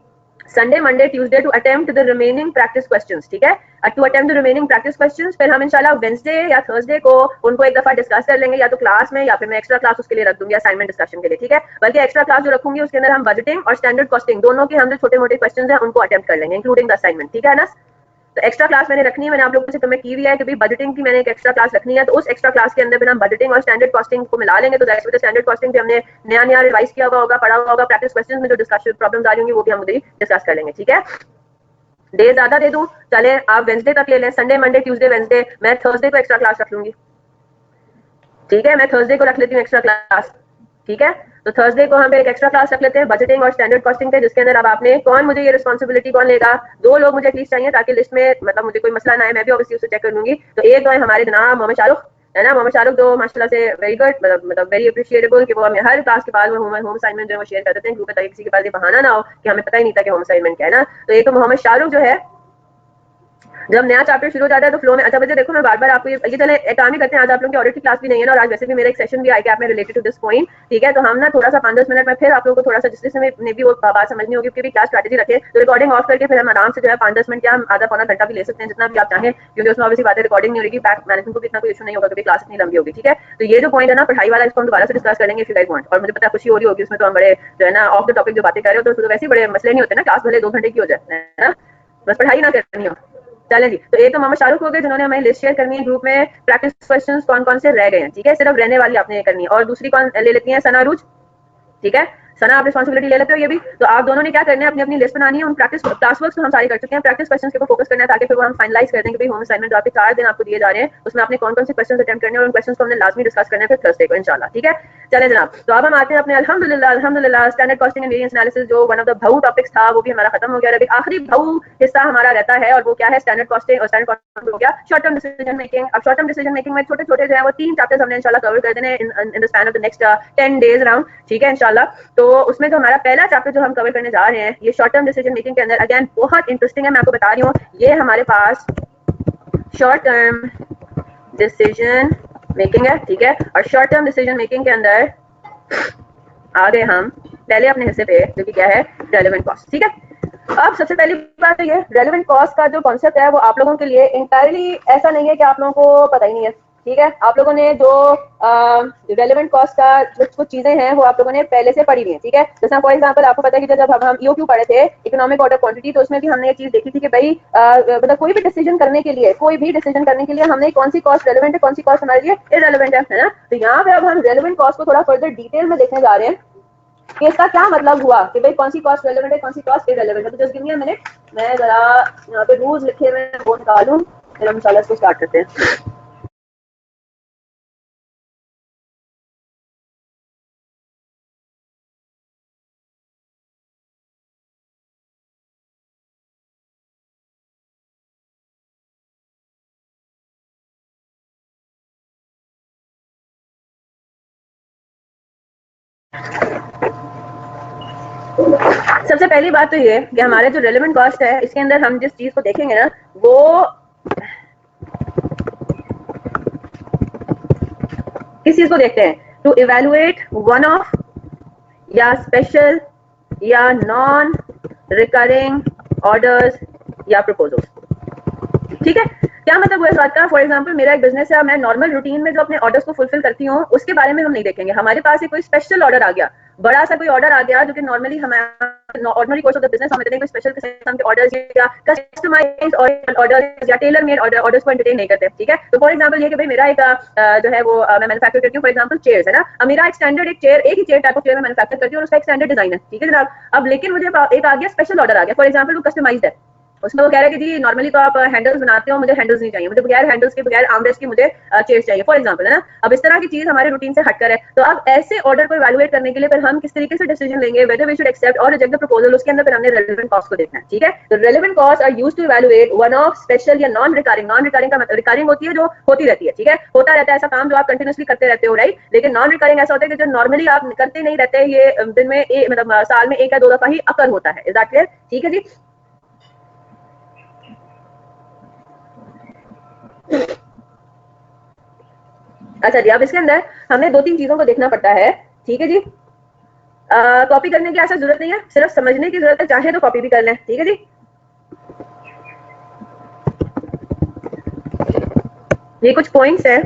Sunday Monday Tuesday, to attempt the remaining practice questions. ठीक है, to attempt the remaining practice questions. फिर हम इंशाल्लाह वेडनेसडे या थर्सडे को उनको एक दफा डिस्कस कर लेंगे, या तो क्लास में, या फिर मैं एक्स्ट्रा क्लास उसके लिए रख दूंगी असाइनमेंट डिस्कशन के लिए। ठीक है, बल्कि एक्स्ट्रा क्लास जो रखूंगी उसके अंदर हम बजटिंग और स्टैंडर्ड कॉस्टिंग दोनों के हम जो छोटे मोटे क्वेश्चन है उनको अटेम्प्ट कर लेंगे, इंक्लूडिंग द असाइनमेंट। ठीक है ना, तो एक्स्ट्रा क्लास मैंने रखनी है, मैंने आप लोगों से तुम्हें की हुई है कि भाई बजटिंग की मैंने एक एक्स्ट्रा क्लास रखनी है, तो उस एक्स्ट्रा क्लास के अंदर फिर हम बजटिंग और स्टैंडर्ड कॉस्टिंग को मिला लेंगे। तो स्टैंडर्ड कॉस्टिंग पे हमने नया नया रिवाइज किया हुआ होगा, पढ़ा हुआ होगा, प्रैक्टिस क्वेश्चन में जो डिस्कशन प्रॉब्लम आ रही होंगी वो भी हम डिस्कस कर लेंगे। ठीक है, डे ज्यादा दे दूं, चले आप वेंसडे तक ले लें, संडे मंडे ट्यूसडे वेंसडे, मैं थर्सडे को एक्स्ट्रा क्लास रख लूंगी। ठीक है, मैं थर्सडे को रख लेती हूँ एक्स्ट्रा क्लास। ठीक है, तो थर्सडे को हम एक एक्स्ट्रा क्लास रख लेते हैं बजटिंग और स्टैंडर्ड कॉस्टिंग पे, जिसके अंदर अब आपने कौन, मुझे ये रिस्पॉन्सिबिलिटी कौन लेगा, 2 लोग मुझे एटलीस्ट चाहिए, ताकि लिस्ट में मतलब मुझे कोई मसला ना आए, मैं भी ऑब्वियसली उसे चेक कर लूंगी। तो एक तो है हमारे जनाब मोहम्मद शाहरुख, है ना। मोहम्मद शाहरुख तो माशाल्लाह से वेरी गुड, मतलब वेरी अप्रिशिएटेबल कि वो हमें हर क्लास के बाद होम असाइनमेंट जो है वो शेयर कर देते हैं ग्रुप पे, ताकि किसी के पास ये बहाना ना हो कि हमें पता ही नहीं था कि होम असाइनमेंट क्या है ना। तो एक तो मोहम्मद शाहरुख जो है, जब नया चैप्टर शुरू हो जाता है तो फ्लो में, अच्छा मुझे देखो, मैं बार बार आपको ये चले एक काम ही करते हैं, आज आप लोगों की ऑडिट की क्लास भी नहीं है ना, और आज वैसे भी मेरा एक सेशन भी आएगा आप में रिलेटेड टू दिस पॉइंट। ठीक है, तो हम ना थोड़ा सा 5-10 मिनट में फिर आप लोगों को थोड़ा सा जिसमें भी वो बात समझनी होगी कि क्या स्ट्रैटेजी रखें, तो रिकॉर्डिंग ऑफ करके फिर हम आराम से जो है 5-10 मिनट, क्या हम आधा पौना घंटा भी ले सकते हैं, जितना भी आप चाहें, क्योंकि उसमें ऑब्वियसली बातें रिकॉर्डिंग नहीं होगी, बैक मैनेजमेंट को भी इतना कोई इशू नहीं होगा, क्योंकि क्लास इतनी लंबी होगी। ठीक है, तो ये जो पॉइंट है ना पढ़ाई वाला, इसको हम दोबारा से डिस्कस करेंगे इफ यू गाइस वांट। और मुझे पता है खुशी हो रही होगी, उसमें तो हम बड़े जो है ना ऑफ द टॉपिक जो बातें कर रहे हो, तो वैसे बड़े मसले नहीं होते ना, क्लास भले 2 घंटे की हो जाए, है ना, बस पढ़ाई ना करनी हो। चलें जी, तो एक तो मोहम्मद शाहरुख हो गए जिन्होंने हमें लिस्ट शेयर करनी है ग्रुप में, प्रैक्टिस क्वेश्चंस कौन कौन से रह गए हैं। ठीक है, सिर्फ रहने वाली आपने करनी है। और दूसरी कौन ले लेती है, सना रूज। ठीक है, सना आप रिस्पॉन्सिबिलिटी ले लेते हो ये भी, तो आप दोनों ने क्या करना है, अपनी अपनी लिस्ट बनानी है। उन प्रैक्टिस क्लास वर्क तो हम सारे कर चुके हैं, प्रैक्टिस क्वेश्चंस के ऊपर फोकस करना है, ताकि फिर वो हम फाइनलाइज कर दें कि भाई होम असाइनमेंट जो आपके 4 दिन आपको दिए जा रहे हैं, उसमें आपने कौन कौन से क्वेश्चंस अटेम्प्ट करने हैं, और उन क्वेश्चंस को हमने लाजमी डिस्कस करना है फिर थर्सडे को इंशाल्लाह। ठीक है, चले जनाब, तो अब हम आते हैं अपने अल्हम्दुलिल्लाह standard costing and variance analysis, जो वन ऑफ द भाऊ टॉपिक्स था, वो भी हमारा खत्म हो गया। अभी आखिरी भाऊ हिस्सा हमारा रहता है, और वो क्या है, स्टैंडर्ड कॉस्टिंग। और स्टैंडर्ड कॉस्टिंग हो गया शॉर्ट टर्म डिसीजन मेकिंग। अब शॉर्ट टर्म डिसीजन मेकिंग में छोटे छोटे जो है वो 3 चैप्टर्स हमने इंशाल्लाह कवर कर देने in the span of the next 10 days around. ठीक है इंशाल्लाह, तो उसमें जो हमारा पहला चैप्टर जो हम कवर करने जा रहे हैं, ये शॉर्ट टर्म डिसीजन मेकिंग के अंदर अगेन बहुत इंटरेस्टिंग है, मैं आपको बता रही हूँ। ये हमारे पास शॉर्ट टर्म डिसीजन मेकिंग है। ठीक है, और शॉर्ट टर्म डिसीजन मेकिंग के अंदर आगे हम पहले अपने हिस्से पे, जो कि क्या है, रेलेवेंट कॉस्ट। ठीक है, अब सबसे पहली बात तो ये रेलेवेंट कॉस्ट का जो कॉन्सेप्ट है वो आप लोगों के लिए इंटायरली ऐसा नहीं है कि आप लोगों को पता ही नहीं है। ठीक है, आप लोगों ने जो रेलेवेंट कॉस्ट का जो कुछ चीजें हैं वो आप लोगों ने पहले से पढ़ी हुई हैं। ठीक है, जैसे फॉर एग्जांपल आपको पता है कि जब हम ईओक्यू पढ़े थे, इकोनॉमिक ऑर्डर क्वांटिटी, तो उसमें भी हमने ये चीज देखी थी कि भाई मतलब कोई भी डिसीजन करने के लिए हमने कौन सी कॉस्ट रेलेवेंट है, कौन सी कॉस्ट हमारे लिए इररेलेवेंट है ना। तो यहाँ पे अब हम रेलेवेंट कॉस्ट को थोड़ा फर्दर डिटेल में देखने जा रहे हैं कि इसका क्या मतलब हुआ कि भाई कौन सी कॉस्ट रेलेवेंट है, कौन सी कॉस्ट इरेलेवेंट है। तो just give me a minute, मैं जरा यहाँ पे रूल्स लिखे हुए हैं वो निकालूं, फिर हम इंशाल्लाह इसको स्टार्ट करते हैं। सबसे पहली बात तो ये कि हमारे जो रेलेवेंट कॉस्ट है इसके अंदर हम जिस चीज को देखेंगे ना वो किस चीज को देखते हैं, टू इवेलुएट वन ऑफ या स्पेशल या नॉन रिकरिंग ऑर्डर्स या प्रपोजल्स। ठीक है, क्या मतलब हुआ इस बात का? फॉर एग्जाम्पल मेरा एक बिजनेस है, मैं नॉर्मल रूटीन में जो अपने ऑर्डर्स को फुलफिल करती हूँ उसके बारे में हम नहीं देखेंगे। हमारे पास एक कोई स्पेशल ऑर्डर आ गया, बड़ा सा कोई ऑर्डर आ गया जो कि नॉर्मली हमारा ordinary course of the business हम इतने कोई स्पेशल किस्म के ऑर्डर्स या कस्टमाइज्ड ऑर्डर्स या टेलर मेड ऑर्डर्स को एंटरटेन नहीं करते। ठीक है, तो फॉर एग्जाम्पल ये कि भाई मेरा एक जो है वो मैं मैन्युफैक्चर करती हूँ, फॉर एग्जाम्पल चेयर्स है ना। अब मेरा एक स्टैंडर्ड एक चेयर, एक ही चेयर टाइप ऑफ चेयर मैं मैन्युफैक्चर करती हूँ और उसका एक स्टैंडर्ड डिजाइन है। ठीक है जनाब, अब लेकिन मुझे एक आ गया स्पेशल ऑर्डर आ गया, फॉर एग्जाम्पल वो कस्टमाइज्ड है। उसमें वो कह रहे हैं कि जी नॉर्मली तो आप हैंडल्स बनाते हो, मुझे हैंडल्स नहीं चाहिए, मुझे बगैर हैंडल्स के बगैर आर्मरेस्ट की मुझे चेयर्स चाहिए, फॉर एग्जांपल है ना। अब इस तरह की चीज हमारे रूटीन से हटकर है, तो अब ऐसे ऑर्डर को इवैल्यूएट करने के लिए फिर हम किस तरीके से डिसीजन लेंगे वेदर वी शुड एक्सेप्ट और रिजेक्ट द प्रपोजल, उसके अंदर फिर हमने रेलेवेंट कॉस्ट को देखना है। ठीक है, तो relevant cost are used to evaluate one off special या नॉन रिकरिंग। नॉन रिकरिंग का मतलब रिकरिंग होती है जो होती रहती है, ठीक है, होता रहता है ऐसा काम जो आप कंटिन्यूअसली करते रहते हो, राइट। लेकिन नॉन रिकरिंग ऐसा होता है कि जो नॉर्मली आप करते नहीं रहते, ये दिन में मतलब साल में एक या दो दफा ही अकर होता है। Is that clear? ठीक है जी। अच्छा जी, अब इसके अंदर हमें दो तीन चीजों को देखना पड़ता है। ठीक है जी, कॉपी करने की ऐसा जरूरत नहीं है, सिर्फ समझने की जरूरत है, चाहे तो कॉपी भी कर लें। ठीक है जी, ये कुछ पॉइंट्स हैं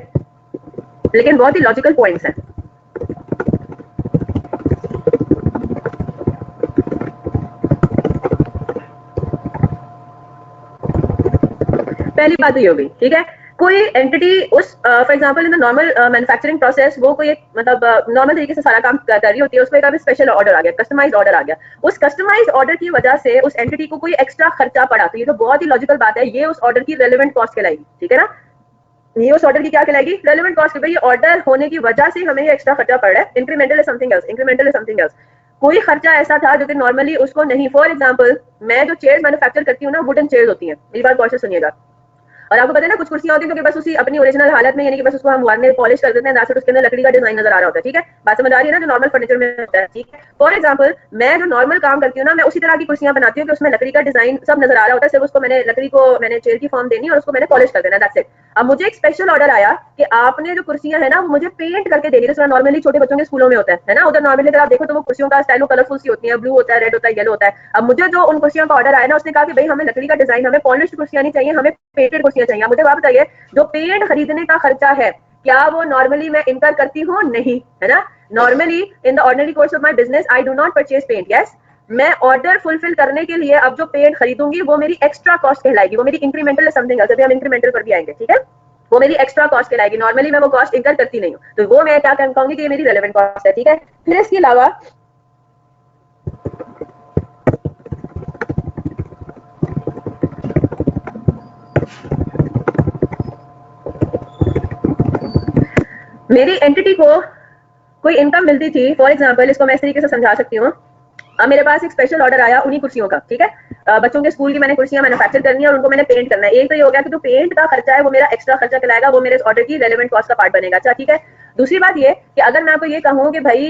लेकिन बहुत ही लॉजिकल पॉइंट्स हैं। पहली बात तो ये होगी, ठीक है, कोई एंटिटी उस for example in the normal manufacturing process वो कोई एक मतलब नॉर्मल तरीके से सारा काम कर रही होती है, उसको एक स्पेशल ऑर्डर आ गया, कस्टमाइज्ड ऑर्डर आ गया, उस कस्टमाइज्ड ऑर्डर की वजह से उस एंटिटी को कोई एक्स्ट्रा खर्चा पड़ा, तो ये तो बहुत ही लॉजिकल बात है, ये उस ऑर्डर की रेलेवेंट कॉस्ट कहलाएगी। ठीक है ना, ये उस ऑर्डर की क्या कहलाएगी? Relevant cost. भाई ये ऑर्डर होने की वजह से हमें ये एक्स्ट्रा खर्चा पड़ रहा है। Incremental is something else, incremental is something else. कोई खर्चा ऐसा था जो कि नॉर्मली उसको नहीं। फॉर एग्जांपल मैं जो चेयर्स मैन्युफैक्चर करती हूँ ना, वुडन चेयर्स होती हैं, मेरी बात गौर से सुनिएगा। और आपको पता है ना कुछ कुर्सियां होती हैं जो कि बस उसी अपनी ओरिजिनल हालत में, यानी कि बस उसको हम वार्निश पॉलिश कर देते हैं, दैट्स इट, उसके अंदर लकड़ी का डिजाइन नजर आ रहा होता है। ठीक है, बात समझ आ रही है ना, जो नॉर्मल फर्नीचर में होता है। ठीक है, फॉर एग्जांपल मैं जो नॉर्मल काम करती हूँ ना, मैं उसी तरह की कुर्सियां बनाती हूँ कि उसमें लकड़ी का डिजाइन सब नजर आ रहा होता है, सिर्फ उसको मैंने लकड़ी को मैंने चेयर की फॉर्म देनी और उसको मैंने पॉलिश कर देना, दैट्स इट। अब मुझे एक स्पेशल ऑर्डर आया कि आपने जो कुर्सियां है ना वो मुझे पेंट करके देनी, जैसे नॉर्मली छोटे बच्चों के स्कूलों में होता है ना, उधर नॉर्मली अगर आप देखो तो वो कुर्सियों का स्टाइल कलरफुल सी होती है, ब्लू होता है, रेड होता है, येलो होता है। अब मुझे जो उन कुर्सियों का ऑर्डर आया ना, उसने कहा कि भाई हमें लकड़ी का डिजाइन, हमें पॉलिश कुर्सियां नहीं चाहिए, हमें पेंटेड कुर्सियां चाहिए। मुझे बात बताइए, जो पेंट खरीदने का खर्चा है क्या वो नॉर्मली मैं इनकर करती हूँ? नहीं, है ना। Normally in the ordinary course of my business I do not purchase paint. Yes, मैं ऑर्डर फुलफिल करने के लिए अब जो पेंट खरीदूंगी वो मेरी एक्स्ट्रा कॉस्ट कहलाएगी, वो मेरी इंक्रीमेंटल समथिंग एल्स। अभी हम इंक्रीमेंटल पर भी आएंगे। ठीक है, वो मेरी एक्स्ट्रा कॉस्ट कहलाएगी, नॉर्मली मैं वो कॉस्ट इनकर करती नहीं हूँ, तो वो मैं क्या कहूंगी कि ये मेरी रेलेवेंट कॉस्ट है। ठीक है, फिर इसके अलावा मेरी एंटिटी को कोई इनकम मिलती थी, फॉर एग्जाम्पल इसको मैं इस तरीके से समझा सकती हूँ। अब मेरे पास एक स्पेशल ऑर्डर आया उन्हीं कुर्सियों का। ठीक है, बच्चों के स्कूल की मैंने कुर्सियां मैन्युफैक्चर करनी है और उनको मैंने पेंट करना है। एक तो ये हो गया कि जो पेंट का खर्चा है वो मेरा एक्स्ट्रा खर्चा कहलाएगा, वो मेरे ऑर्डर की रेलेवेंट कॉस्ट का पार्ट बनेगा। अच्छा ठीक है, दूसरी बात ये कि अगर मैं आपको ये कहूँ कि भाई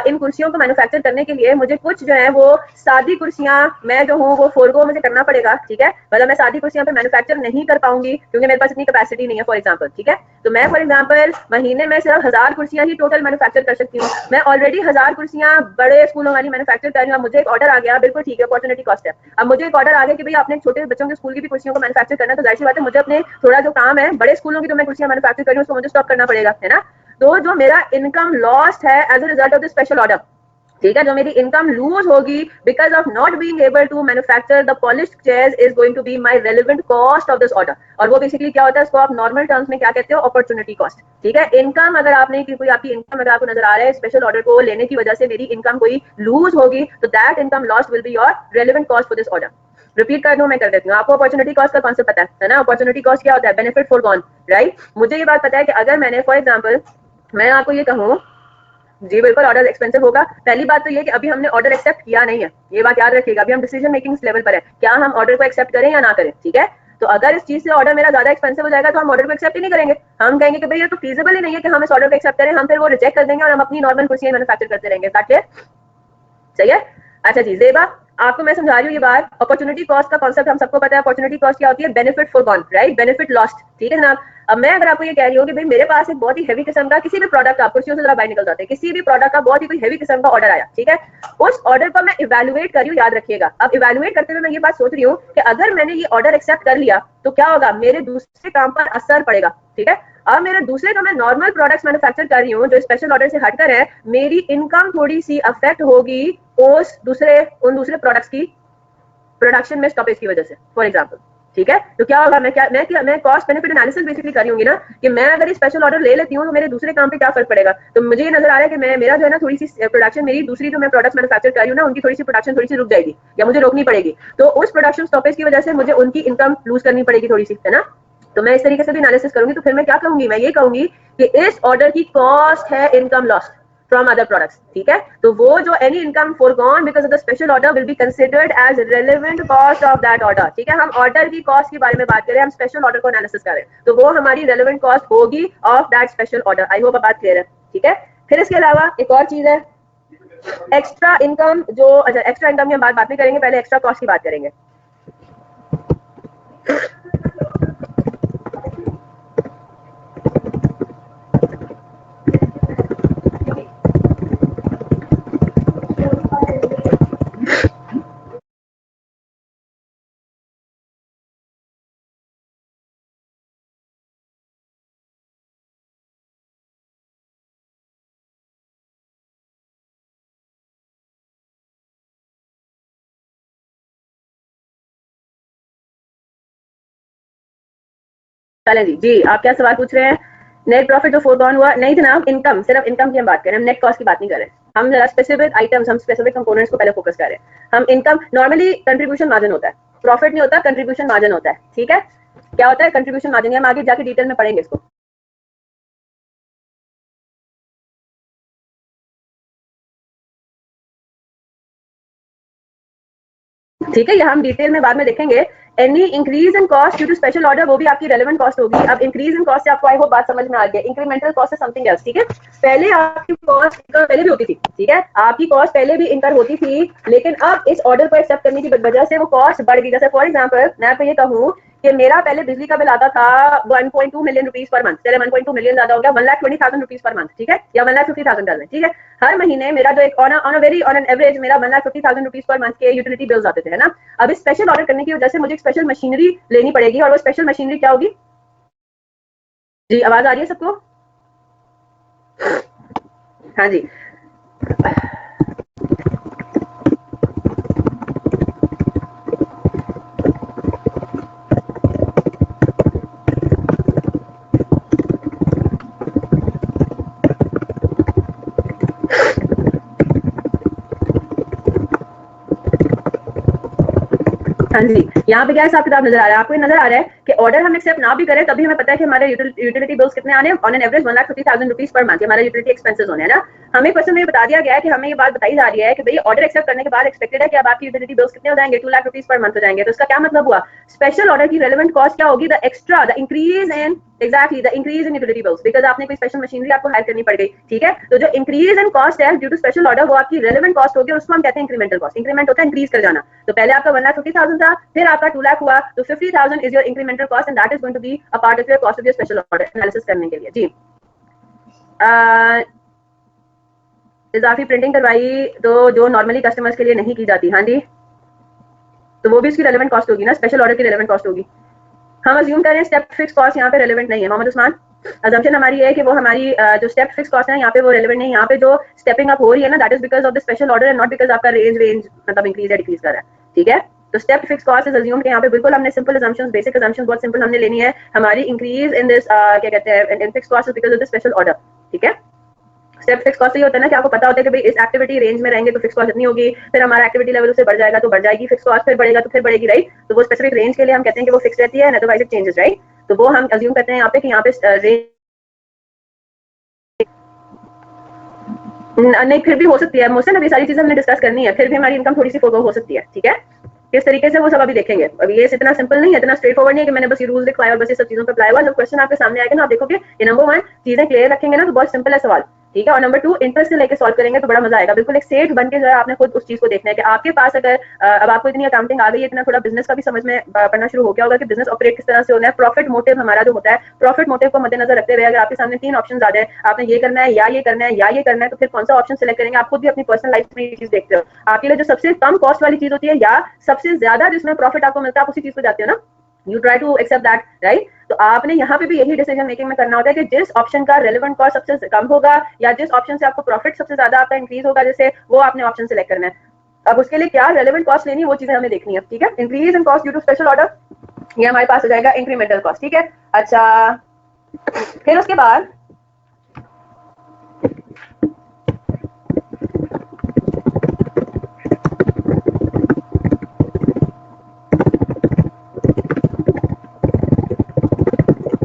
इन कुर्सियों को मैन्युफैक्चर करने के लिए मुझे कुछ जो है वो सादी कुर्सियां मैं जो हूँ वो फोरगो मुझे करना पड़ेगा। ठीक है, मतलब मैं सादी कुर्सियां पे मैन्युफैक्चर नहीं कर पाऊंगी क्योंकि मेरे पास इतनी कैपेसिटी नहीं है, फॉर एग्जाम्पल। ठीक है, तो मैं फॉर एग्जाम्पल महीने में सिर्फ 1000 कुर्सियां ही टोटल मैन्युफैक्चर कर सकती हूँ। मैं ऑलरेडी 1000 कुर्सियां बड़े स्कूलों वाली मैन्युफैक्चर कर रही हूँ। मुझे एक ऑर्डर आ गया, बिल्कुल ठीक है, अपॉर्चुनिटी कॉस्ट है। अब मुझे एक ऑर्डर आ गया कि भाई आपने छोटे बच्चों के स्कूल की भी कुर्सियों को मैन्युफैक्चर करना है, तो जाहिर सी बात है मुझे अपने थोड़ा जो काम है बड़े स्कूलों की जो मैं कुर्सियां मैन्युफैक्चर कर रही हूँ उसको मुझे स्टॉप करना पड़ेगा, है ना। तो जो मेरा इनकम लॉस्ट है as a result of the special order, ठीक है, जो मेरी इनकम लूज होगी because of not being able to manufacture the polished chairs is going to be my relevant cost of this order. और वो बेसिकली क्या होता है, इसको आप नॉर्मल टर्म्स में क्या कहते हो, अपॉर्चुनिटी कॉस्ट। ठीक है, इनकम अगर आपने कोई आपकी इनकम अगर आपको नजर आ रहा है स्पेशल ऑर्डर को लेने की वजह से मेरी इनकम कोई लूज होगी, तो that income lost will be your relevant cost for this order. Repeat कर दूं, मैं कर देती हूँ। आपको अपॉर्चुनिटी कॉस्ट का कॉन्सेप्ट पता है ना? अपॉर्चुनिटी कॉस्ट क्या होता है, बेनिफिट फॉर गॉन, राइट। मुझे ये बात पता है कि अगर मैंने फॉर एग्जाम्पल मैं आपको ये कहूँ, जी बिल्कुल ऑर्डर एक्सपेंसिव होगा। पहली बात तो ये कि अभी हमने ऑर्डर एक्सेप्ट किया नहीं है, ये बात याद रखिएगा। अभी हम डिसीजन मेकिंग लेवल पर है, क्या हम ऑर्डर को एक्सेप्ट करें या ना करें। ठीक है, तो अगर इस चीज से ऑर्डर मेरा ज्यादा एक्सपेंसिव हो जाएगा तो हम ऑर्डर को एक्सेप्ट ही नहीं करेंगे। हम कहेंगे कि भाई ये तो फीजिबल ही नहीं है कि हम इस ऑर्डर को एक्सेप्ट करें, हम फिर वो रिजेक्ट कर देंगे और हम अपनी नॉर्मल कुर्सियां मैन्युफैक्चर करते रहेंगे। सही है। अच्छा जी जेबा, आपको मैं समझा रही हूँ ये बात। अपॉर्चुनिटी कॉस्ट का कॉन्सेप्ट हम सबको पता है। अपॉर्चुनिटी कॉस्ट क्या होती है, benefit for gone, right, benefit lost. ठीक है जनाब। अब मैं अगर आपको ये कह रही हूँ कि भाई मेरे पास एक बहुत ही हैवी किस्म का किसी भी प्रोडक्ट का, कुर्सियों से जरा बाहर निकल जाते हैं, किसी भी प्रोडक्ट का बहुत ही कोई हैवी किस्म का ऑर्डर आया। ठीक है, उस ऑर्डर को मैं इवेल्युएट कर रही हूँ, याद रखिएगा। अब इवेल्युएट करते हुए मैं ये बात सोच रही हूँ कि अगर मैंने ये ऑर्डर एक्सेप्ट कर लिया तो क्या होगा, मेरे दूसरे काम पर असर पड़ेगा। ठीक है, अब मेरे दूसरे का मैं नॉर्मल प्रोडक्ट्स मैन्युफैक्चर कर रही हूँ जो स्पेशल ऑर्डर से हटकर है, मेरी इनकम थोड़ी सी अफेक्ट होगी उन दूसरे प्रोडक्ट्स की प्रोडक्शन में स्टॉपेज की वजह से, फॉर एग्जांपल। ठीक है, तो क्या होगा, मैं कॉस्ट बेनिफिट एनालिसिस बेसिकली कर रही हूँ ना, कि मैं अगर ये स्पेशल ऑर्डर ले लेती हूँ तो मेरे दूसरे काम पे क्या फर्क पड़ेगा। तो मुझे ये नजर आ रहा है कि मेरा जो है ना थोड़ी सी प्रोडक्शन, मेरी दूसरी जो मैं प्रोडक्ट्स मैन्युफैक्चर कर रही हूँ ना, उनकी थोड़ी सी प्रोडक्शन थोड़ी सी रुक जाएगी या मुझे रोकनी पड़ेगी। तो उस प्रोडक्शन स्टॉपेज की वजह से मुझे उनकी इनकम लूज करनी पड़ेगी थोड़ी सी, है ना। तो मैं इस तरीके से भी एनालिसिस करूंगी। तो फिर मैं क्या कहूंगी, मैं ये कहूंगी कि इस ऑर्डर की कॉस्ट है income lost from other products। ठीक है, तो वो जो any income foregone because of the special order will be considered as relevant cost of that order। ठीक है, हम ऑर्डर की कॉस्ट के बारे में बात करें, हम स्पेशल ऑर्डर को एनालिसिस करें, तो वो हमारी रेलेवेंट कॉस्ट होगी of that special order. I hope बात क्लियर है। ठीक है, फिर इसके अलावा एक और चीज है एक्स्ट्रा इनकम। जो अच्छा, एक्स्ट्रा इनकम की हम बात नहीं करेंगे, पहले एक्स्ट्रा कॉस्ट की बात करेंगे। चलें जी, आप क्या सवाल पूछ रहे हैं। नेट प्रॉफिट जो फोरगॉन हुआ, नहीं जनाब, इनकम, सिर्फ इनकम की हम बात करें, हम नेट कॉस्ट की बात नहीं कर रहे। हम जरा स्पेसिफिक आइटम्स, हम स्पेसिफिक कंपोनेंट्स को पहले फोकस कर रहे हैं। हम इनकम, नॉर्मली कंट्रीब्यूशन मार्जिन होता है, प्रॉफिट नहीं होता, कंट्रीब्यूशन मार्जिन होता है। ठीक है, क्या होता है कंट्रीब्यूशन मार्जिन, हम आगे जाके डिटेल में पढ़ेंगे इसको। ठीक है, ये हम डिटेल में बाद में देखेंगे। Any increase in cost due to special order, वो भी आपकी रेलेवेंट कॉस्ट होगी। अब इंक्रीज इन कॉस्ट से आपको आई होप बात समझ में आ गई। इंक्रीमेंटल कॉस्ट है समथिंग एल्स। ठीक है, पहले आपकी कॉस्ट पहले भी होती थी। ठीक है, आपकी कॉस्ट पहले भी इनकर होती थी, लेकिन अब इस ऑर्डर को एक्सेप्ट करने की वजह से वो कॉस्ट बढ़ गई। जैसे फॉर एग्जाम्पल मैं आपको ये कहूँ कि मेरा पहले बिजली का बिल आता था 1.2 मिलियन रुपीज पर मंथ, चले 1.2 मिलियन ज्यादा हो गया, 1,20,000 रुपीज पर मंथ। ठीक है, या 1,50,000 डॉलर। ठीक है, हर महीने मेरा जो एक ऑन एन एवरेज मेरा 1,50,000 रुपीज पर मंथ के यूटिलिटी बिल्स आते थे, है ना। अब इस स्पेशल ऑर्डर करने की वजह से मुझे एक स्पेशल मशीनरी लेनी पड़ेगी, और वो स्पेशल मशीनरी क्या होगी। जी आवाज आ रही है सबको। हाँ जी, हाँ जी, यहाँ पे क्या हिसाब किताब नजर आ रहा है आपको। नजर आ रहा है कि ऑर्डर हम एक्सेप्ट ना भी करें तभी हमें पता है कि हमारे यूटिलिटी बिल्स कितने आने, on an average 1,50,000 rupees per month हमारे यूटिलिटी एक्सपेंसेस होने, है ना। हमें क्वेश्चन में बता दिया गया है कि हमें ये बात बताई जा रही है कि भाई ऑर्डर एक्सेप्ट करने के बाद एक्सपेक्टेड है कि अब आपकी यूटिलिटी बिल्स कितने हो जाएंगे, 2 लाख रुपीज पर मंथ हो जाएंगे। तो इसका क्या मतलब हुआ, स्पेशल ऑर्डर की रेलेवेंट कॉस्ट क्या होगी, the extra, the increase in exactly the increase in utility bills, because आपने कोई स्पेशल मशीनरी आपको हायर करनी पड़ गई। ठीक है, तो जो इंक्रीज इन कॉस्ट है ड्यू टू स्पेशल ऑर्डर वो आपकी रेलेवेंट कॉस्ट होगी, और उसको हम कहते हैं इंक्रीमेंटल कॉस्ट। इंक्रीमेंट होता है इंक्रीज कर जाना। तो पहले आपका 1,50,000 था, फिर आपका 2 लाख हुआ, तो 50,000 is your incremental cost and that is going to be a part of your cost of your special order analysis करने के लिए। जी इजाफी प्रिंटिंग करवाई तो जो नॉर्मली कस्टमर्स के लिए नहीं की जाती, हाँ जी, तो वो भी उसकी रेलेवेंट कॉस्ट होगी ना, स्पेशल ऑर्डर की रेलेवेंट कॉस्ट होगी। हम अज्यूम करें स्टेप फिक्स कॉस्ट यहाँ पे रेलेवेंट नहीं है, मोहम्मद उस्मान। assumption हमारी है कि वो हमारी जो स्टेप फिक्स कॉस्ट है यहाँ पे वो रेलेवेंट नहीं, यहाँ पे जो स्टेपिंग अप हो रही है ना that is because of the special order and not because आपका रेंज मतलब इंक्रीज या डिक्रीज कर रहा है, ठीक है। तो step fix cost is assumed कि यहाँ पे बिल्कुल हमने सिंपल assumptions, बेसिक assumptions बहुत सिंपल हमने लेनी है। हमारी इंक्रीज इन दिस क्या कहते हैं in fix cost is because of the special order, ठीक है। स्टेप फिक्स कॉस्ट ये होता है ना कि आपको पता होता है कि भाई इस एक्टिविटी रेंज में रहेंगे तो फिक्स कॉस्ट इतनी होगी, फिर हमारा एक्टिविटी लेवल उससे बढ़ जाएगा तो बढ़ जाएगी फिक्स कॉस्ट, फिर बढ़ेगा तो फिर बढ़ेगी, राइट। तो वो स्पेसिफिक रेंज के लिए हम कहते हैं कि वो फिक्स रहती है, अदरवाइज इट चेंजेस, राइट। तो वो हम अज्यूम करते हैं यहाँ पे कि यहाँ पे रेंज नहीं, फिर भी हो सकती है मुझसे ना, ये सारी चीजें हमने डिस्कस करनी है, फिर भी हमारी इनकम थोड़ी सी फोगो हो सकती है, ठीक है। किस तरीके से वो सब अभी देखेंगे। अभी ये इतना सिंपल नहीं है, इतना स्ट्रेट फॉरवर्ड नहीं है कि मैंने बस ये रूल दिखवाया और बस ये सब चीजों पर अप्लाई हुआ। जब क्वेश्चन आपके सामने आएगा ना आप देखोगे कि नंबर 1 चीजें क्लियर रखेंगे ना तो बहुत सिंपल है सवाल, ठीक है। और नंबर 2 इंटरेस्ट से लेके सॉल्व करेंगे तो बड़ा मजा आएगा, बिल्कुल एक सेठ बन के जो है आपने खुद उस चीज को देखना है कि आपके पास अगर अब आपको इतनी अकाउंटिंग आ गई है, इतना थोड़ा बिजनेस का भी समझ में पढ़ना शुरू हो गया होगा कि बिजनेस ऑपरेट किस तरह से होना है, प्रॉफिट मोटिव हमारा जो होता है, प्रॉफिट मोटिव को मद्देनजर रखते हुए अगर आपके सामने 3 ऑप्शन आ जाए, आपने ये करना है या ये करना है या ये करना है, तो फिर कौन सा ऑप्शन सिलेक्ट करेंगे। आप खुद भी अपनी पर्सनल लाइफ में ये चीज देखते हो, आपके लिए जो सबसे कम कॉस्ट वाली चीज होती है या सबसे ज्यादा जिसमें प्रॉफिट आपको मिलता है आप उसी चीज को जाते हो ना, you try to accept that, right. तो आपने यहाँ पे भी यही डिसीजन मेकिंग में करना होता है कि जिस ऑप्शन का रेलेवेंट कॉस्ट सबसे कम होगा या जिस ऑप्शन से आपको प्रॉफिट सबसे ज्यादा आपका इंक्रीज होगा, जैसे वो आपने ऑप्शन सिलेक्ट करना है। अब उसके लिए क्या रेलेवेंट कॉस्ट लेनी है वो चीजें हमें देखनी है, ठीक है। Increase in cost due to special order, ये हमारे पास हो जाएगा इंक्रीमेंटल कॉस्ट, ठीक है। अच्छा, फिर उसके बाद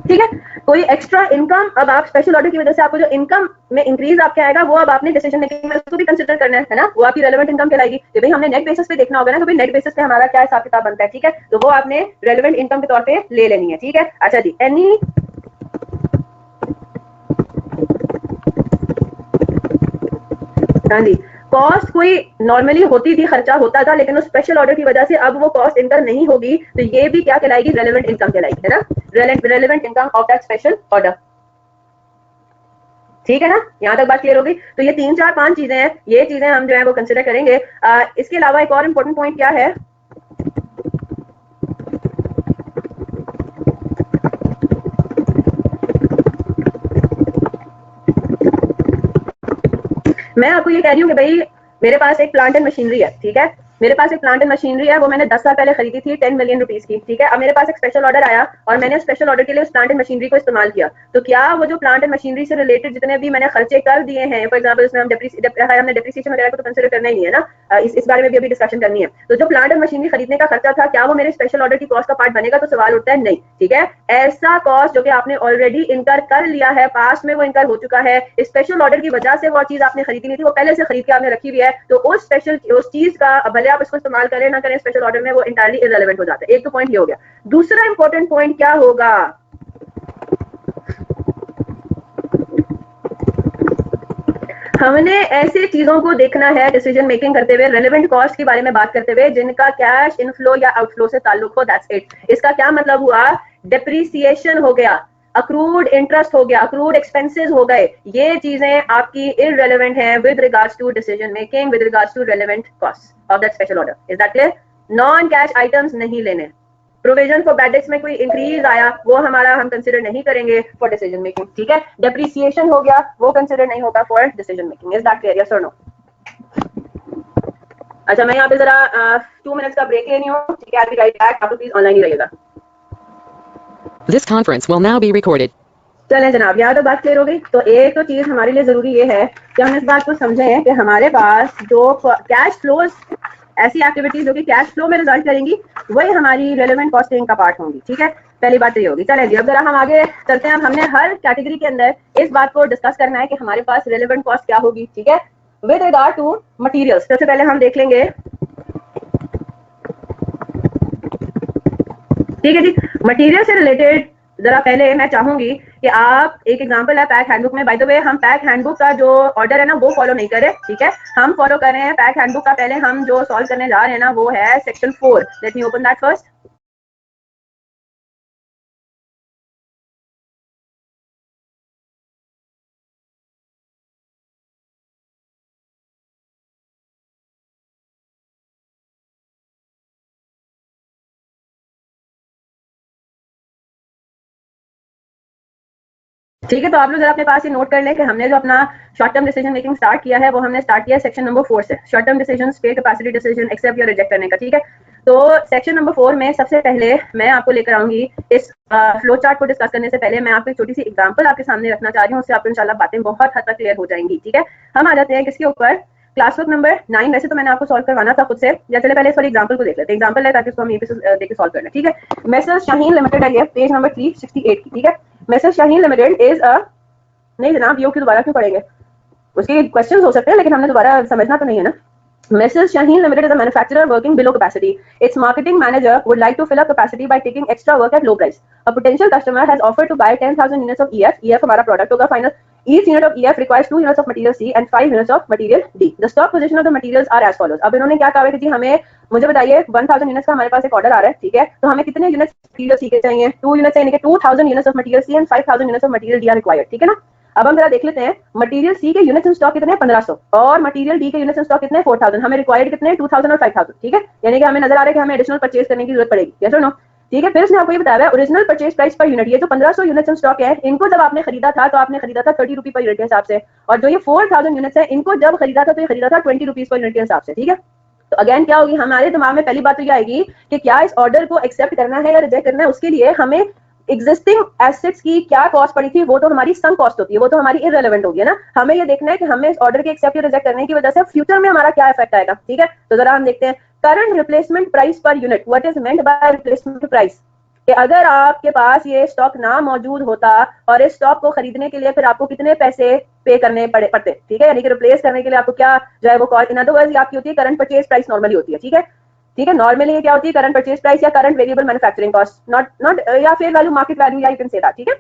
ठीक है, कोई एक्स्ट्रा इनकम, अब आप स्पेशल ऑर्डर की वजह से आपको जो इनकम में इंक्रीज आपके आएगा वो अब आपने डिसीजन मेकिंग में उसको भी कंसिडर करना है ना, वो आपकी रेलेवेंट इनकम कहलाएगी कि भाई हमने नेट बेसिस पे देखना होगा ना, तो भाई नेट बेसिस पे हमारा क्या हिसाब किताब बनता है, ठीक है। तो वो आपने रेलेवेंट इनकम के तौर पे ले लेनी है, ठीक है। अच्छा जी, एनी हाँ जी, कॉस्ट कोई नॉर्मली होती थी, खर्चा होता था, लेकिन उस स्पेशल ऑर्डर की वजह से अब वो कॉस्ट इनकम नहीं होगी, तो ये भी क्या कहलाएगी, रेलेवेंट इनकम कहलाएगी, है ना, relevant income of that special order, ठीक है ना। यहाँ तक बात क्लियर होगी। तो ये 3 4 5 चीजें हैं, ये चीजें हम जो है वो कंसिडर करेंगे। इसके अलावा एक और इम्पोर्टेंट पॉइंट क्या है, मैं आपको ये कह रही हूँ कि भाई मेरे पास एक प्लांट एंड मशीनरी है, ठीक है। मेरे पास एक प्लांट एंड मशीनरी है, वो मैंने 10 साल पहले खरीदी थी 10 मिलियन रुपीज की, ठीक है। अब मेरे पास एक स्पेशल ऑर्डर आया और मैंने स्पेशल ऑर्डर के लिए उस प्लांट एंड मशीनरी को इस्तेमाल किया, तो क्या वो जो प्लांट एंड मशीनरी से रिलेटेड जितने भी मैंने खर्चे कर दिए हैं, फॉर एग्जाम्पल इसमें हमने डेप्रिसिएशन वगैरह को तो कंसिडर करना ही नहीं है ना, इस बारे में भी अभी डिस्कशन करनी है। तो जो प्लांट एंड मशीनरी खरीदने का खर्चा था, क्या वो मेरे स्पेशल ऑर्डर की कॉस्ट का पार्ट बनेगा, तो सवाल उठता है नहीं, ठीक है। ऐसा कॉस्ट जो कि आपने ऑलरेडी इनकर कर लिया है, पास में वो इनकर हो चुका है, स्पेशल ऑर्डर की वजह से वो चीज आपने खरीदी नहीं थी, वो पहले से खरीद के आपने रखी हुई है, तो उस चीज का भले आप इसको इस्तेमाल करें ना करें स्पेशल ऑर्डर में, वो इंटायरली इररेलेवेंट हो जाता है। एक तो पॉइंट ये हो गया। दूसरा इंपॉर्टेंट पॉइंट क्या होगा, हमने ऐसे चीजों को देखना है डिसीजन मेकिंग करते हुए, रेलेवेंट कॉस्ट के बारे में बात करते हुए, जिनका कैश इनफ्लो या आउटफ्लो से ताल्लुक हो, दैट्स इट। इसका क्या मतलब हुआ, डिप्रिसिएशन हो गया, अक्रूड इंटरेस्ट हो गया, अक्रूड एक्सपेंसेस हो गए, ये चीजें आपकी इररेलेवेंट हैं with regards to decision making, with regards to relevant cost of that special order. Is that clear. Non cash items नहीं लेने, प्रोविजन फॉर बैड डेट्स में कोई इंक्रीज आया वो हमारा हम कंसिडर नहीं करेंगे फॉर डिसीजन मेकिंग, ठीक है। डेप्रिसिएशन हो गया वो कंसिडर नहीं होगा for decision making. Is that clear, yes और नो। अच्छा, मैं यहाँ पे जरा 2 मिनट्स का ब्रेक लेनी हूँ, ठीक है। I will be right back, आप लोग प्लीज ऑनलाइन ही रहिएगा। This conference will now be recorded. चलें जनाब, यहाँ तो बात क्लियर हो गई। तो एक तो चीज हमारे लिए जरूरी ये है कि हम इस बात को समझें कि हमारे पास जो कैश फ्लोज, ऐसी एक्टिविटीज जो कि कैश फ्लो में रिजल्ट करेंगी, वही हमारी रेलेवेंट कॉस्टिंग का पार्ट होंगी, ठीक है। पहली बात तो ये होगी। चलें जी, अब जरा हम आगे चलते हैं। अब हमने हर कैटेगरी के अंदर इस बात को डिस्कस करना है कि हमारे पास रेलेवेंट कॉस्ट क्या होगी, ठीक है। विद रिगार्ड टू मटीरियल्स, सबसे पहले हम देख लेंगे, ठीक है जी, मटेरियल से रिलेटेड जरा पहले मैं चाहूंगी कि आप, एक एग्जांपल है पैक हैंडबुक में, बाय द वे हम पैक हैंडबुक का जो ऑर्डर है ना वो फॉलो नहीं करें, ठीक है। हम फॉलो कर रहे हैं पैक हैंडबुक का, पहले हम जो सॉल्व करने जा रहे हैं ना वो है section 4। Let me open that first. ठीक है, तो आप लोग जरा अपने पास ये नोट कर लें कि हमने जो अपना short term decision making start किया है वो हमने स्टार्ट किया है सेक्शन नंबर 4 से, शॉर्ट टर्म डिसीजन, पे कैपेसिटी डिसीजन, एक्सेप्ट या रिजेक्ट करने का। ठीक है, तो सेक्शन नंबर 4 में सबसे पहले मैं आपको लेकर आऊंगी इस फ्लो चार्ट को डिस्कस करने से पहले मैं आपको एक छोटी सी एग्जांपल आपके सामने रखना चाह रही हूँ, उससे आपको इंशाल्लाह बातें बहुत हद तक क्लियर हो जाएंगी। ठीक है, हम आ जाते हैं किसके ऊपर, क्लास वर्क नंबर 9। वैसे तो मैंने आपको सॉल्व करवाना था खुद से, या चले पहले इस वाली एग्जांपल को देख लेते हैं, एग्जांपल है ताकि इसको हम यहीं पे देख के सॉल्व कर लें। ठीक है, मेसर्स शाहीन लिमिटेड है ये, पेज नंबर 368 की। ठीक है, messrs Shaheen limited is a, नहीं जनाब ये दोबारा क्यों पढ़ेंगे, उसके क्वेश्चंस हो सकते हैं लेकिन हमने दोबारा समझना तो नहीं है ना। Messrs. Shaheen Limited is a manufacturer working below capacity. Its marketing manager would like to fill up capacity by taking extra work at low price. A potential customer has offered to buy 10,000 units of EF. EF हमारा product होगा final. Each unit of EF requires 2 units of material C and 5 units of material D. The stock position of the materials are as follows. अब इन्होंने क्या कहा है कि हमें, मुझे बताइए 1000 यूनिट्स का हमारे पास एक ऑर्डर आ रहा है। ठीक है, तो हमें कितने यूनिट्स मटेरियल सी के चाहिए, 2 यूनिट्स यानी कि 2000 units of material C and 5000 units of material D are required. ठीक है ना, अब हम जरा देख लेते हैं मटेरियल सी के यूनिट्स इन स्टॉक कितने हैं, 1500, और मटेरियल डी के यूनिट्स इन स्टॉक कितने हैं, 4000। हमें रिक्वायर्ड कितने हैं, 2000 और 5000। ठीक है, यानी कि हमें नजर आ रहा है कि हमें एडिशनल परचेज करने की जरूरत पड़ेगी, यस और नो। ठीक है, फिर इसने आपको ये बताया है original purchase price per unit, ये जो 1500 यूनिट्स इन स्टॉक है इनको जब आपने खरीदा था तो आपने खरीदा था 30 रुपए पर यूनिट के हिसाब से, और जो ये 4000 यूनिट्स है इनको जब खरीदा था तो ये खरीदा था 20 रुपीज पर यूनिट के हिसाब से। ठीक है, तो अगेन क्या होगी, हमारे दिमाग में पहली बात तो ये आएगी कि क्या इस ऑर्डर को एक्सेप्ट करना है या रिजेक्ट करना है, उसके लिए हमें एग्जिस्टिंग एसेट्स की क्या कॉस्ट पड़ी थी, वो तो हमारी संक कॉस्ट होती है, वो तो हमारी इररिलेवेंट होगी है ना। हमें ये देखना है कि हमें इस ऑर्डर के एक्सेप्ट या रिजेक्ट करने की वजह से फ्यूचर में हमारा क्या इफेक्ट आएगा। ठीक है, तो जरा हम देखते हैं current replacement price per unit, what is meant by replacement price, कि अगर आपके पास ये स्टॉक ना मौजूद होता और इस स्टॉक को खरीदने के लिए फिर आपको कितने पैसे पे करने पड़ते। ठीक है, यानी कि रिप्लेस करने के लिए आपको क्या जो है वो कॉस्ट, इन अदर वर्ड्स आपकी होती है करंट परचेज प्राइस नॉर्मली होती है। ठीक है, ठीक है, नॉर्मली ये क्या होती है, करंट परचेज प्राइस या current variable manufacturing cost, not या फेयर वैल्यू मार्केट वैल्यू, या यू कैन से दैट। ठीक है,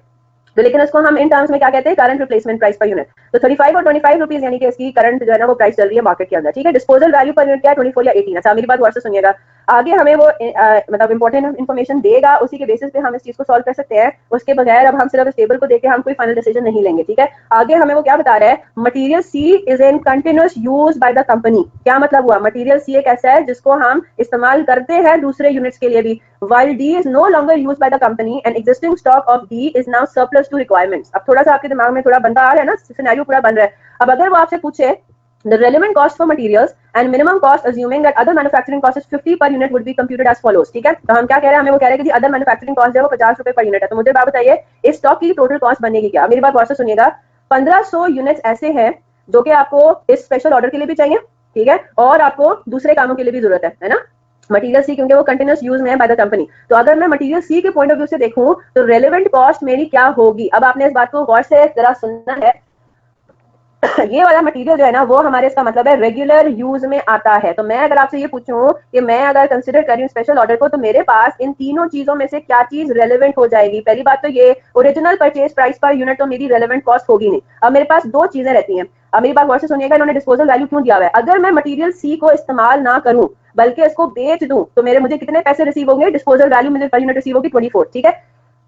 तो लेकिन इसको हम इन टर्म्स में क्या कहते हैं, current replacement price per unit. तो 35 और 25 रुपीज यानी कि इसकी करंट जो है ना वो प्राइस चल रही है मार्केट के अंदर। ठीक है, डिस्पोजल वैल्यू पर यूनिट क्या है, 24 या 18। अच्छा मेरी बात गौर से सुनिएगा, आगे हमें वो मतलब इंपॉर्टेंट इन्फॉर्मेशन देगा, उसी के बेसिस पे हम इस चीज को सॉल्व कर सकते हैं, उसके बगैर अब हम सिर्फ इस टेबल को देके हम कोई फाइनल डिसीजन नहीं लेंगे। ठीक है, आगे हमें वो क्या बता रहा है, material C is in continuous use by the company. क्या मतलब हुआ, मटेरियल सी एक ऐसा है जिसको हम इस्तेमाल करते हैं दूसरे यूनिट्स के लिए भी, while D is no longer used by the company and existing stock of D is now surplus to requirements। अब थोड़ा सा आपके दिमाग में थोड़ा बनता आ रहा है ना, सिनेरियो पूरा बन रहा है। अब अगर वो आपसे पूछे the relevant cost for materials and minimum cost assuming that other manufacturing cost is 50 per unit would be computed as follows। ठीक है, तो हम क्या कह रहे हैं, हमें वो कह रहे हैं कि अदर मैन्युफैक्चरिंग कॉस्ट है वो 50 रुपए पर यूनिट है, तो मुझे बात बताइए इस स्टॉक की टोटल कॉस्ट बनेगी क्या। मेरी बात गौर से सुनिएगा, 1500 यूनिट्स ऐसे हैं जो कि आपको इस स्पेशल ऑर्डर के लिए भी चाहिए, ठीक है, और आपको दूसरे कामों के लिए भी जरूरत है ना, मटेरियल सी क्योंकि वो कंटिन्यूअस यूज में है बाय द कंपनी। तो अगर मैं मटेरियल सी के पॉइंट ऑफ व्यू से देखूं तो रेलेवेंट कॉस्ट मेरी क्या होगी। अब आपने इस बात को गौर से जरा सुनना है, ये वाला मटेरियल जो है ना वो हमारे, इसका मतलब है रेगुलर यूज में आता है। तो मैं अगर आपसे ये पूछूं कि मैं अगर कंसिडर कर रही हूँ स्पेशल ऑर्डर को, तो मेरे पास इन तीनों चीजों में से क्या चीज रेलेवेंट हो जाएगी। पहली बात तो ये original purchase price per unit तो मेरी रेलेवेंट कॉस्ट होगी नहीं। अब मेरे पास दो चीजें रहती हैं, अब मेरी बात गौर से सुनिएगा, इन्होंने डिस्पोजल वैल्यू क्यों दिया हुआ है। अगर मैं मटेरियल सी को इस्तेमाल ना करूं बल्कि इसको बेच दूं तो मुझे कितने पैसे रिसीव होंगे, डिस्पोजल वैल्यू मुझे पर यूनिट रिसीव होगी 24। ठीक है,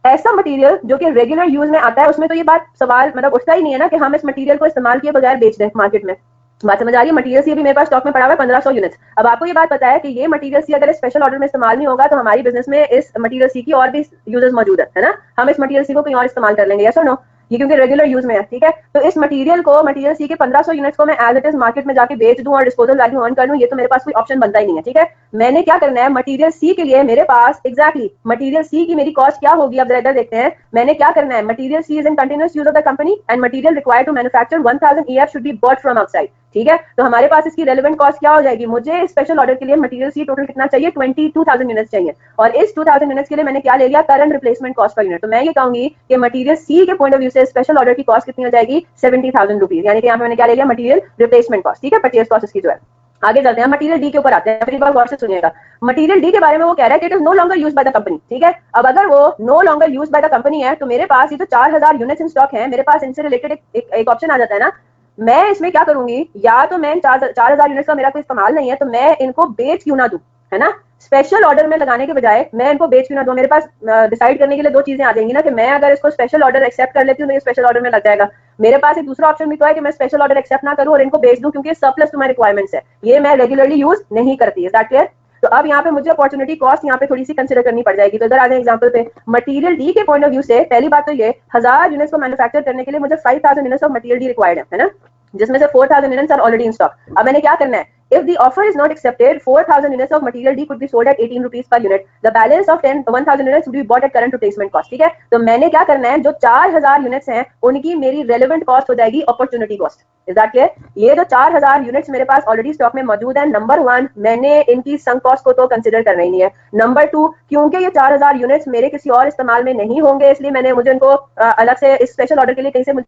ऐसा मटेरियल जो कि रेगुलर यूज में आता है उसमें तो ये बात सवाल मतलब उठता ही नहीं है ना कि हम इस मटेरियल को इस्तेमाल किए बगैर बेच दें मार्केट में। बात समझ आ रही है, मटेरियल सी भी मेरे पास स्टॉक में पड़ा हुआ है 1500 यूनिट्स। अब आपको ये बात पता है कि ये मटेरियल सी अगर स्पेशल ऑर्डर में इस्तेमाल नहीं होगा तो हमारी बिजनेस में इस मटेरियल सी की और भी यूजेस मौजूद है ना, हम इस मटेरियल सी को कहीं और इस्तेमाल कर लेंगे, यस और नो, ये क्योंकि रेगुलर यूज में है। ठीक है, तो इस मटेरियल को, मटेरियल सी के 1500 यूनिट्स को मैं एज इट इज मार्केट में जाके बेच दूं और डिस्पोजल वैल्यू अर्न कर लूं, ये तो मेरे पास कोई ऑप्शन बनता ही नहीं है। ठीक है, मैंने क्या करना है, मटेरियल सी के लिए मेरे पास एग्जैक्टली मटेरियल सी की मेरी कॉस्ट क्या होगी। अब जरा इधर देखते हैं, मैंने क्या करना है, material C is in continuous use of the company and material required to manufacture 1000 EF should be bought from outside. ठीक है, तो हमारे पास इसकी रेलेवेंट कॉस्ट क्या हो जाएगी, मुझे स्पेशल ऑर्डर के लिए मटेरियल सी टोटल कितना चाहिए, 22,000 यूनिट्स चाहिए, और इस 2000 यूनिट्स के लिए मैंने क्या ले लिया, current replacement cost per unit. तो मैं ये कहूंगी कि मटेरियल सी के पॉइंट ऑफ व्यू से स्पेशल ऑर्डर की कॉस्ट कितनी हो जाएगी, 70,000 रुपीज, यानी कि यहाँ पे मैंने क्या ले लिया, मटेरियल रिप्लेसमेंट कॉस्ट। ठीक है, परचेज कॉस्ट इसकी जो है। आगे चलते हैं, मटेरियल डी के ऊपर आते हैं, फिर बार गौर से सुनिएगा। मटेरियल डी के बारे में वो कह रहा है कि it is no longer used by the company. ठीक है, अब अगर वो no longer used by the company है तो मेरे पास ये जो 4000 यूनिट्स इन स्टॉक है, मेरे पास इनसे रिलेटेड एक ऑप्शन आ जाता है ना, मैं इसमें क्या करूंगी, या तो मैं 4000 यूनिट्स का मेरा कोई इस्तेमाल नहीं है तो मैं इनको बेच क्यों ना दूं, है ना, स्पेशल ऑर्डर में लगाने के बजाय मैं इनको बेच क्यों ना दूं। मेरे पास डिसाइड करने के लिए दो चीजें आ जाएंगी ना, कि मैं अगर इसको स्पेशल ऑर्डर एक्सेप्ट कर लेती हूँ तो ये स्पेशल ऑर्डर में लग जाएगा। मेरे पास एक दूसरा ऑप्शन भी तो है कि मैं स्पेशल ऑर्डर एक्सेप्ट ना करूं और इनको बेच दूं क्योंकि सरप्लस टू माय रिक्वायरमेंट्स है, ये मैं रेगुलरली यूज नहीं करती है। That clear. तो अब यहाँ पे मुझे अपॉर्चुनिटी कॉस्ट यहाँ पे थोड़ी सी कंसिडर करनी पड़ जाएगी। तो इधर आ जाए एग्जांपल पे, मटेरियल डी के पॉइंट ऑफ व्यू से पहली बात तो ये 1000 यूनिट्स को मैन्युफैक्चर करने के लिए मुझे 5000 units of material D required है ना, जिसमें से 4000 units are already in stock. अब मैंने क्या करना है, if the offer is not accepted, 4000 units of material D could be sold at 18 rupees per unit. The balance of 1000 units would be bought at current replacement cost. ठीक है, तो मैंने क्या करना है, जो 4000 यूनिट्स हैं उनकी मेरी रेलेवेंट कॉस्ट हो जाएगी opportunity cost. Is that clear? ये जो 4000 यूनिट्स मेरे पास ऑलरेडी स्टॉक में मौजूद है, नंबर 1 मैंने इनकी संक कॉस्ट को तो कंसिडर करना ही नहीं है। नंबर 2, क्योंकि ये 4000 यूनिट्स मेरे किसी और इस्तेमाल में नहीं होंगे, इसलिए मुझे इनको अलग से इस स्पेशल ऑर्डर के लिए कहीं से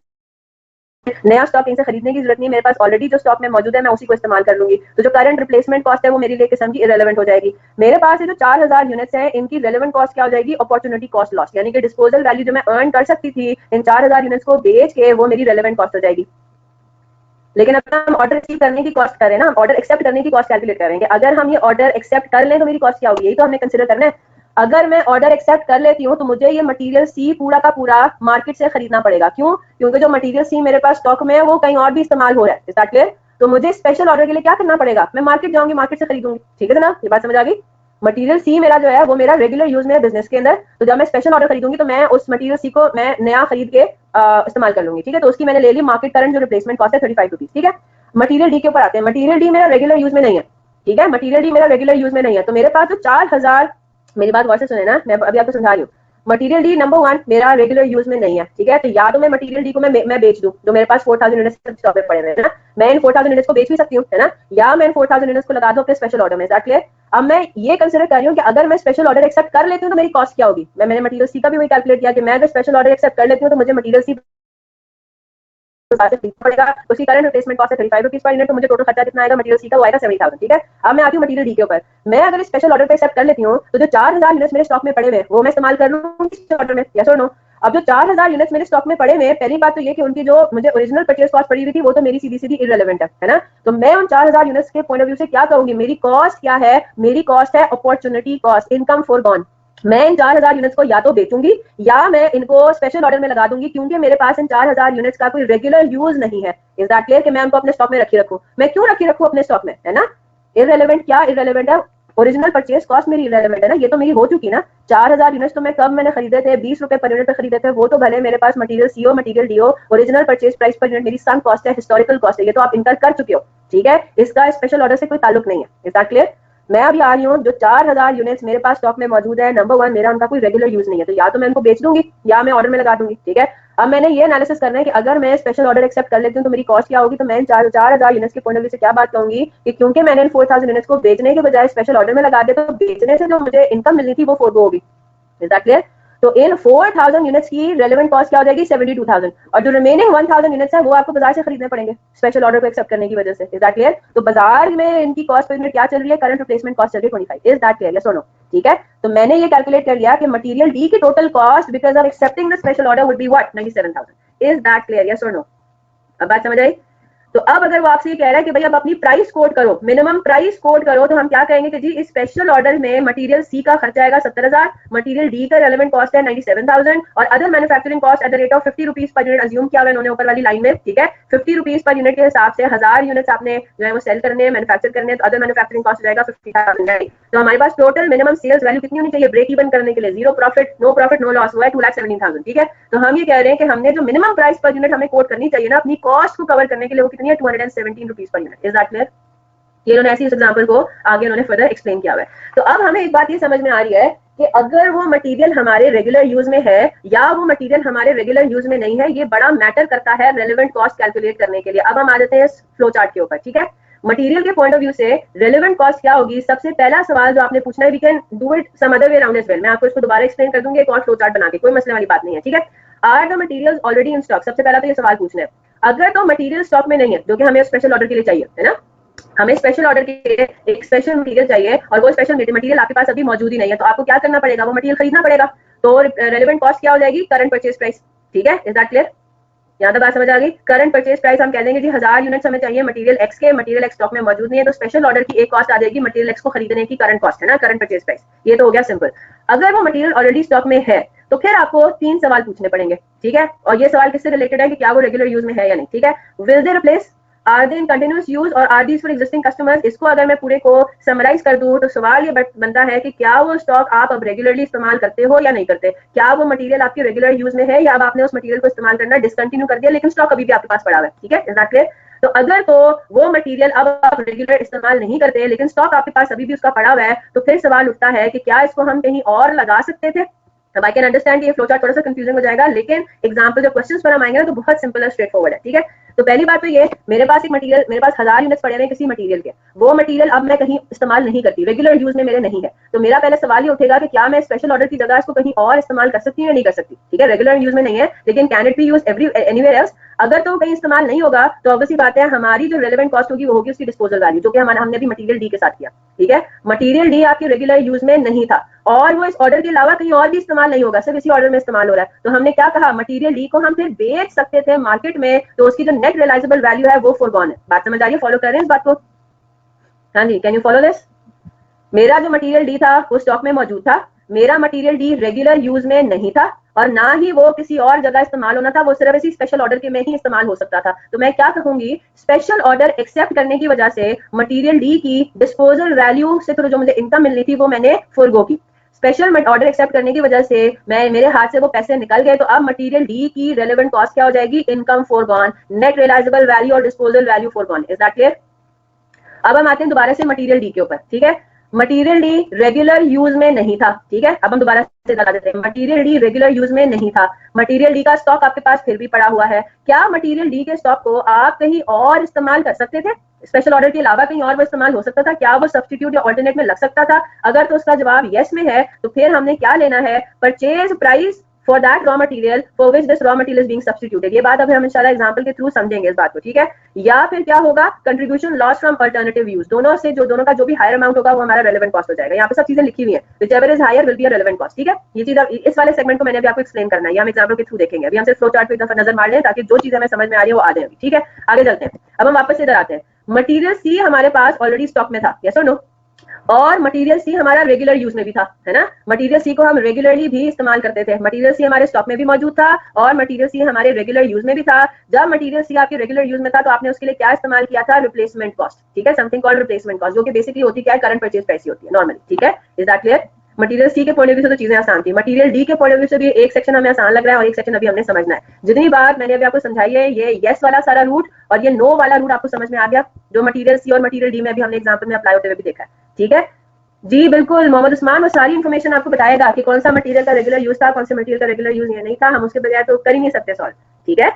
नया स्टॉक कहीं से खरीदने की जरूरत नहीं, मेरे पास ऑलरेडी जो स्टॉक में मौजूद है मैं उसी को इस्तेमाल कर लूंगी। तो जो करंट रिप्लेसमेंट कॉस्ट है वो मेरे लिए किस्म की इरेलेवेंट हो जाएगी। मेरे पास ये जो 4000 यूनिट्स हैं इनकी रेलेवेंट कॉस्ट क्या हो जाएगी, अपॉर्चुनिटी कॉस्ट लॉस, यानी कि डिस्पोजल वैल्यू जो मैं अर्न कर सकती थी इन 4000 यूनिट्स को बेच के, वो मेरी रेलेवेंट कॉस्ट हो जाएगी। लेकिन अगर हम ऑर्डर रिसीव करने की कॉस्ट करें ना, ऑर्डर एक्सेप्ट करने की कॉस्ट कैलकुलेट करेंगे, अगर हम ये ऑर्डर एक्सेप्ट कर लें तो मेरी कॉस्ट क्या होगी, यही तो हमने कंसिडर करना है। अगर मैं ऑर्डर एक्सेप्ट कर लेती हूँ तो मुझे ये मटेरियल सी पूरा का पूरा मार्केट से खरीदना पड़ेगा। क्यों? क्योंकि जो मटेरियल सी मेरे पास स्टॉक में है वो कहीं और भी इस्तेमाल हो रहा है। Is that clear? तो मुझे स्पेशल ऑर्डर के लिए क्या करना पड़ेगा, मैं मार्केट जाऊंगी, मार्केट से खरीदूंगी। ठीक है ना, ये बात समझ आ गई? मटेरियल सी मेरा जो है वो मेरा रेगुलर यूज में है बिजनेस के अंदर, तो जब मैं स्पेशल ऑर्डर खरीदूंगी तो मैं उस मटेरियल सी को मैं नया खरीद के इस्तेमाल कर लूंगी। ठीक है, तो उसकी मैंने ले ली मार्केट करंट जो रिप्लेसमेंट कॉस्ट है 35 रुपीज। ठीक है, मटेरियल डी के ऊपर आते हैं। मटेरियल डी मेरा रेगुलर यूज में नहीं है। ठीक है, मटेरियल डी मेरा रेगुलर यूज में नहीं है, तो मेरे पास जो 4000, मेरी बात गौर से सुने ना, मैं अभी आपको समझा रही हूँ। मटेरियल डी नंबर 1 मेरा रेगुलर यूज में नहीं है। ठीक है, तो या तो मैं मटेरियल डी को मैं बेच दूं, जो मेरे पास 4000 यूनिट्स स्टॉक में पड़े हुए हैं ना, मैं इन 4000 यूनिट्स को बेच भी सकती हूँ, है ना, या मैं इन 4000 यूनिट्स को लगा दूं अपने स्पेशल ऑर्डर में। That clear? अब मैं ये कंसिडर कर रही हूँ कि अगर मैं स्पेशल ऑर्डर एक्सेप्ट कर लेती हूँ तो मेरी कॉस्ट क्या होगी। मैंने मटेरियल सी का भी वही कैलकुलेट किया कि मैं अगर स्पेशल ऑर्डर एक्सेप्ट कर लेती हूँ तो मुझे मटेरियल सी पड़ेगा, उसकी करंट रिप्लेसमेंट कॉस्ट है 35 रुपीज पर यूनिट, तो मुझे टोटल खर्चा कितना आएगा मटेरियल सी का, वो आएगा 70,000। ठीक है, अब मैं आती हूँ मटेरियल डी के ऊपर। मैं अगर स्पेशल ऑर्डर पे एक्सेप्ट कर लेती हूँ तो जो 4000 यूनिट्स मेरे स्टॉक में पड़े हुए वो मैं इस्तेमाल कर लूंगी ऑर्डर में, यस और नो? अब जो 4000 यूनिट्स मेरे स्टॉक में पड़े हुए, पहली बात तो ये कि उनकी जो मुझे ओरिजिनल परचेज कॉस्ट पड़ी हुई थी वो तो मेरी सीधी सीधी इररिलेवेंट है ना। तो मैं उन 4000 यूनिट्स के पॉइंट ऑफ व्यू से क्या कहूंगी, मेरी कॉस्ट क्या है, मेरी कॉस्ट है अपॉर्चुनिटी कॉस्ट, इनकम फोरगॉन। मैं इन 4000 यूनिट्स को या तो बेचूंगी या मैं इनको स्पेशल ऑर्डर में लगा दूंगी, क्योंकि मेरे पास इन 4000 यूनिट्स का कोई रेगुलर यूज नहीं है। Is that clear? कि मैं उनको अपने स्टॉक में रखी रखूं। मैं क्यों रखी रखूं अपने स्टॉक में, है ना? इररिलेवेंट, क्या इररिलेवेंट है? ओरिजिनल परचेज कॉस्ट मेरी इररिलेवेंट है ना, ये तो मेरी हो चुकी ना। 4000 यूनिट्स तो मैं कब मैंने खरीदे थे, 20 रुपए पर यूनिट पे खरीदे थे, वो तो भले मेरे पास material CO material DO original purchase price per unit मेरी संक कॉस्ट है, हिस्टोरिकल कॉस्ट है, ये तो आप इनकर कर चुके हो। ठीक है, इसका स्पेशल ऑर्डर से कोई ताल्लुक नहीं है। Is that clear? मैं अभी आ रही हूँ, जो 4000 यूनिट्स मेरे पास स्टॉक में मौजूद है, नंबर 1 मेरा उनका कोई रेगुलर यूज नहीं है, तो या तो मैं उनको बेच दूंगी या मैं ऑर्डर में लगा दूंगी। ठीक है, अब मैंने ये एनालिसिस करना है कि अगर मैं स्पेशल ऑर्डर एक्सेप्ट कर लेती हूँ तो मेरी कॉस्ट क्या होगी। तो मैं 4000 यूनिट्स के पॉइंट ऑफ व्यू से क्या बात कहूंगी कि क्योंकि मैंने 4000 यूनिट्स को बेचने के बजाय स्पेशल ऑर्डर में लगा दिया, तो बेचने से जो मुझे इनकम मिलनी थी वो फोरगो होगी। Is that clear? तो इन 4000 यूनिट्स की रेलेवेंट कॉस्ट क्या हो जाएगी, 72,000, और जो रिमेनिंग 1000 यूनिट्स है वो आपको बाजार से खरीदने पड़ेंगे स्पेशल ऑर्डर को एक्सेप्ट करने की वजह से। Is that clear? तो बाजार में इनकी कॉस्ट पर यूनिट क्या चल रही है, करंट रिप्लेसमेंट कॉस्ट चल रही है 25। इज दैट क्लियर, यस और नो? ठीक है, तो मैंने ये कैलकुलेट कर लिया कि मटेरियल डी की total cost because of accepting the special order would be what, 97,000। Is that clear, yes और नो? अब बात समझ आई? तो अब अगर वो आपसे ये कह रहा है कि भाई अब अपनी प्राइस कोड करो, मिनिमम प्राइस कोड करो, तो हम क्या कहेंगे कि जी इस स्पेशल ऑर्डर में मटेरियल सी का खर्चा आएगा 70,000, मटेरियल डी का रेलेवेंट कॉस्ट है 97,000, और other manufacturing cost at the rate of 50 rupees per unit assume किया हुआ इन्होंने ऊपर वाली लाइन में। ठीक है, 50 रुपीज पर यूनिट के हिसाब से 1000 यूनिट्स आपने जो है वो सेल करने, मैन्युफैक्चर करने, तो अदर मैन्युफैक्चरिंग कॉस्ट हो जाएगा 50,000। तो हमारे पास टोटल मिनिमम सेल्स वैल्यू कितनी होनी चाहिए ब्रेक इवन करने के लिए, जीरो प्रॉफिट नो लॉस, वो है 2,17,000। ठीक है, तो हम ये कह रहे हैं कि हमने जो मिनिमम प्राइस पर यूनिट हमें कोट करनी चाहिए ना अपनी कॉस्ट को कवर करने के लिए, वो कितनी है, 217 rupees per unit. Is that clear? ये उन्होंने ऐसी इस एग्जांपल को आगे उन्होंने फर्दर एक्सप्लेन किया हुआ है। तो अब हमें एक बात ये समझ में आ रही है कि अगर वो मटेरियल हमारे रेगुलर यूज में है या वो मटेरियल हमारे रेगुलर यूज में नहीं है, ये बड़ा मैटर करता है रेलेवेंट कॉस्ट कैलकुलेट करने के लिए। अब हम आ जाते हैं फ्लो चार्ट के ऊपर। ठीक है, मटेरियल के पॉइंट ऑफ व्यू से रेलेवेंट कॉस्ट क्या होगी। सबसे पहला सवाल जो आपने पूछना है, we can do it some other way around as well, मैं आपको इसको दोबारा एक्सप्लेन कर दूंगी एक और फ्लो चार्ट बना के, कोई मसले वाली बात नहीं है। ठीक है, are the materials already in stock, सबसे पहला तो ये सवाल पूछना है। अगर तो मटेरियल स्टॉक में नहीं है, जो कि हमें स्पेशल ऑर्डर के लिए चाहिए, है ना, हमें स्पेशल ऑर्डर के लिए एक स्पेशल मटेरियल चाहिए और वो स्पेशल मटेरियल आपके पास अभी मौजूद ही नहीं है, तो आपको क्या करना पड़ेगा, वो मटेरियल खरीदना पड़ेगा। तो रेलेवेंट कॉस्ट क्या हो जाएगी, करंट परचेज प्राइस। ठीक है, इज दैट क्लियर? यहाँ तक बात समझ आ गई? करंट परचेज प्राइस हम कह देंगे जी 1000 यूनिट्स हमें चाहिए मटेरियल एक्स के, मटेरियल एक्स स्टॉक में मौजूद नहीं है, तो स्पेशल ऑर्डर की एक कॉस्ट आ जाएगी मटेरियल एक्स को खरीदने की, करंट कॉस्ट है ना, करंट परचेज प्राइस। ये तो हो गया सिंपल। अगर वो मटेरियल ऑलरेडी स्टॉक में है तो फिर आपको 3 सवाल पूछने पड़ेंगे। ठीक है, और ये सवाल किससे रिलेटेड है कि क्या वो रेगुलर यूज में है या नहीं। ठीक है, will they replace, are they in continuous use और are these for existing customers. इसको अगर मैं पूरे को समराइज कर दूं तो सवाल ये बनता है कि क्या वो स्टॉक आप अब रेगुलरली इस्तेमाल करते हो या नहीं करते, क्या वो मटेरियल आपके रेगुलर यूज में है या अब आपने उस मटेरियल को इस्तेमाल करना डिसकंटिन्यू कर दिया लेकिन स्टॉक अभी भी आपके पास पड़ा हुआ है। ठीक है, इज दैट क्लियर? तो अगर तो वो मटेरियल अब आप रेगुलर इस्तेमाल नहीं करते लेकिन स्टॉक आपके पास अभी भी उसका पड़ा हुआ है, तो फिर सवाल उठता है कि क्या इसको हम कहीं और लगा सकते थे। अब आई कैन अंडरस्टैंड ये फ्लो चार्ट थोड़ा सा कंफ्यूजन हो जाएगा, लेकिन एग्जांपल जो क्वेश्चंस पर हम आएंगे ना तो बहुत सिंपल और स्ट्रेट फॉरवर्ड है। ठीक है, तो पहली बात तो ये, मेरे पास एक मटेरियल, मेरे पास 1000 यूनिट्स पड़े हुए किसी मटेरियल के, वो मटेरियल अब मैं कहीं इस्तेमाल नहीं करती, रेगुलर यूज में मेरे नहीं है, तो मेरा पहले सवाल ये उठेगा कि क्या मैं स्पेशल ऑर्डर की जगह इसको कहीं और इस्तेमाल कर सकती हूँ या नहीं कर सकती। ठीक है, रेगुलर यूज में नहीं है लेकिन can it be use anywhere else. अगर तो कहीं इस्तेमाल नहीं होगा तो ऑब्वियसली बात है हमारी जो रेलेवेंट कॉस्ट होगी वो होगी उसकी डिस्पोजल वैल्यू, जो कि हमने अभी मटेरियल डी के साथ किया। ठीक है, मटेरियल डी आपके रेगुलर यूज में नहीं था और वो इस ऑर्डर के अलावा कहीं और भी इस्तेमाल नहीं होगा, सिर्फ इसी ऑर्डर में इस्तेमाल हो रहा है, तो हमने क्या कहा, मटेरियल डी को हम फिर बेच सकते थे मार्केट में, तो उसकी जो नेट रियलाइजेबल वैल्यू है वो फोरगॉन है। बात समझ आ रही है? फॉलो कर रहे हैं इस बात को? हाँ जी, कैन यू फॉलो दिस? मेरा जो मटेरियल डी था वो स्टॉक में मौजूद था, मेरा मटेरियल डी रेगुलर यूज में नहीं था और ना ही वो किसी और जगह इस्तेमाल होना था, वो सिर्फ इसी स्पेशल ऑर्डर के में ही इस्तेमाल हो सकता था। तो मैं क्या कहूंगी, स्पेशल ऑर्डर एक्सेप्ट करने की वजह से मटेरियल डी की डिस्पोजल वैल्यू से जो मुझे इनकम मिलनी थी वो मैंने फॉरगो की। स्पेशल ऑर्डर एक्सेप्ट करने की वजह से मेरे हाथ से वो पैसे निकल गए, तो अब मटेरियल डी की रेलेवेंट कॉस्ट क्या हो जाएगी, income forgone, net realisable value और disposal value forgone. Is that clear? अब हम आते हैं दोबारा से मटेरियल डी के ऊपर। ठीक है, मटेरियल डी रेगुलर यूज में नहीं था। ठीक है, अब हम दोबारा से लगा देते हैं, मटेरियल डी रेगुलर यूज में नहीं था, मटेरियल डी का स्टॉक आपके पास फिर भी पड़ा हुआ है, क्या मटेरियल डी के स्टॉक को आप कहीं और इस्तेमाल कर सकते थे, स्पेशल ऑर्डर के अलावा कहीं और वो इस्तेमाल हो सकता था, क्या वो सब्स्टिट्यूट या ऑल्टरनेट में लग सकता था? अगर तो उसका जवाब यस में है तो फिर हमने क्या लेना है, purchase price for that raw material for which this raw material is being substituted। ये बात अब हम इंशाल्लाह एग्जांपल के थ्रू समझेंगे इस बात को। ठीक है, या फिर क्या होगा, contribution loss from alternative use, दोनों से जो दोनों का जो भी हायर अमाउंट होगा वो हमारा रेलेवेंट कॉस्ट हो जाएगा। यहाँ पे सब चीजें लिखी हुई है, whichever is higher will be a relevant cost. ठीक है, ये चीज इस वाले सेगमेंट को मैंने अभी आपको एक्सप्लेन करना है, ये हम एग्जांपल के थ्रू देखेंगे। अभी हम सिर्फ फ्लो चार्ट पे एक दफा नजर मार लें ताकि जो चीजें हमें समझ में आ रही है वो आ जाए। ठीक है, आगे चलते हैं। अब हम वापस इधर आते हैं, मटेरियल सी हमारे पास ऑलरेडी स्टॉक में था, यस और नो, और मटेरियल सी हमारा रेगुलर यूज में भी था, है ना, मटेरियल सी को हम रेगुलरली भी इस्तेमाल करते थे, मटेरियल सी हमारे स्टॉक में भी मौजूद था और मटेरियल सी हमारे रेगुलर यूज में भी था। जब मटेरियल सी आपके रेगुलर यूज में था तो आपने उसके लिए क्या इस्तेमाल किया था, रिप्लेसमेंट कॉस्ट। ठीक है, समथिंग कॉल्ड रिप्लेसमेंट कॉस्ट, जो कि बेसिकली होती क्या है, करंट परचेज प्राइस होती है नॉर्मली। ठीक है, इज दैट क्लियर? मटेरियल सी के पॉइंट ऑफ व्यू से तो चीजें आसान थी, मटेरियल डी के पॉइंट ऑफ व्यू से भी एक सेक्शन हमें आसान लग रहा है और एक सेक्शन अभी हमने समझना है। जितनी बात मैंने अभी आपको समझाई है, ये यस वाला सारा रूट और ये नो वाला रूट आपको समझ में आ गया, जो मटेरियल सी और मटेरियल डी में भी हमने एग्जांपल में अप्लाई होते हुए भी देखा है। ठीक है जी, बिल्कुल मोहम्मद उस्मान वो सारी इन्फॉर्मेशन आपको बताएगा कि कौन सा मटेरियल का रेगुलर यूज था, कौन से मटेरियल का रेगुलर यूज नहीं था, हम उसके बगैर तो कर ही नहीं सकते सॉल्व। ठीक है,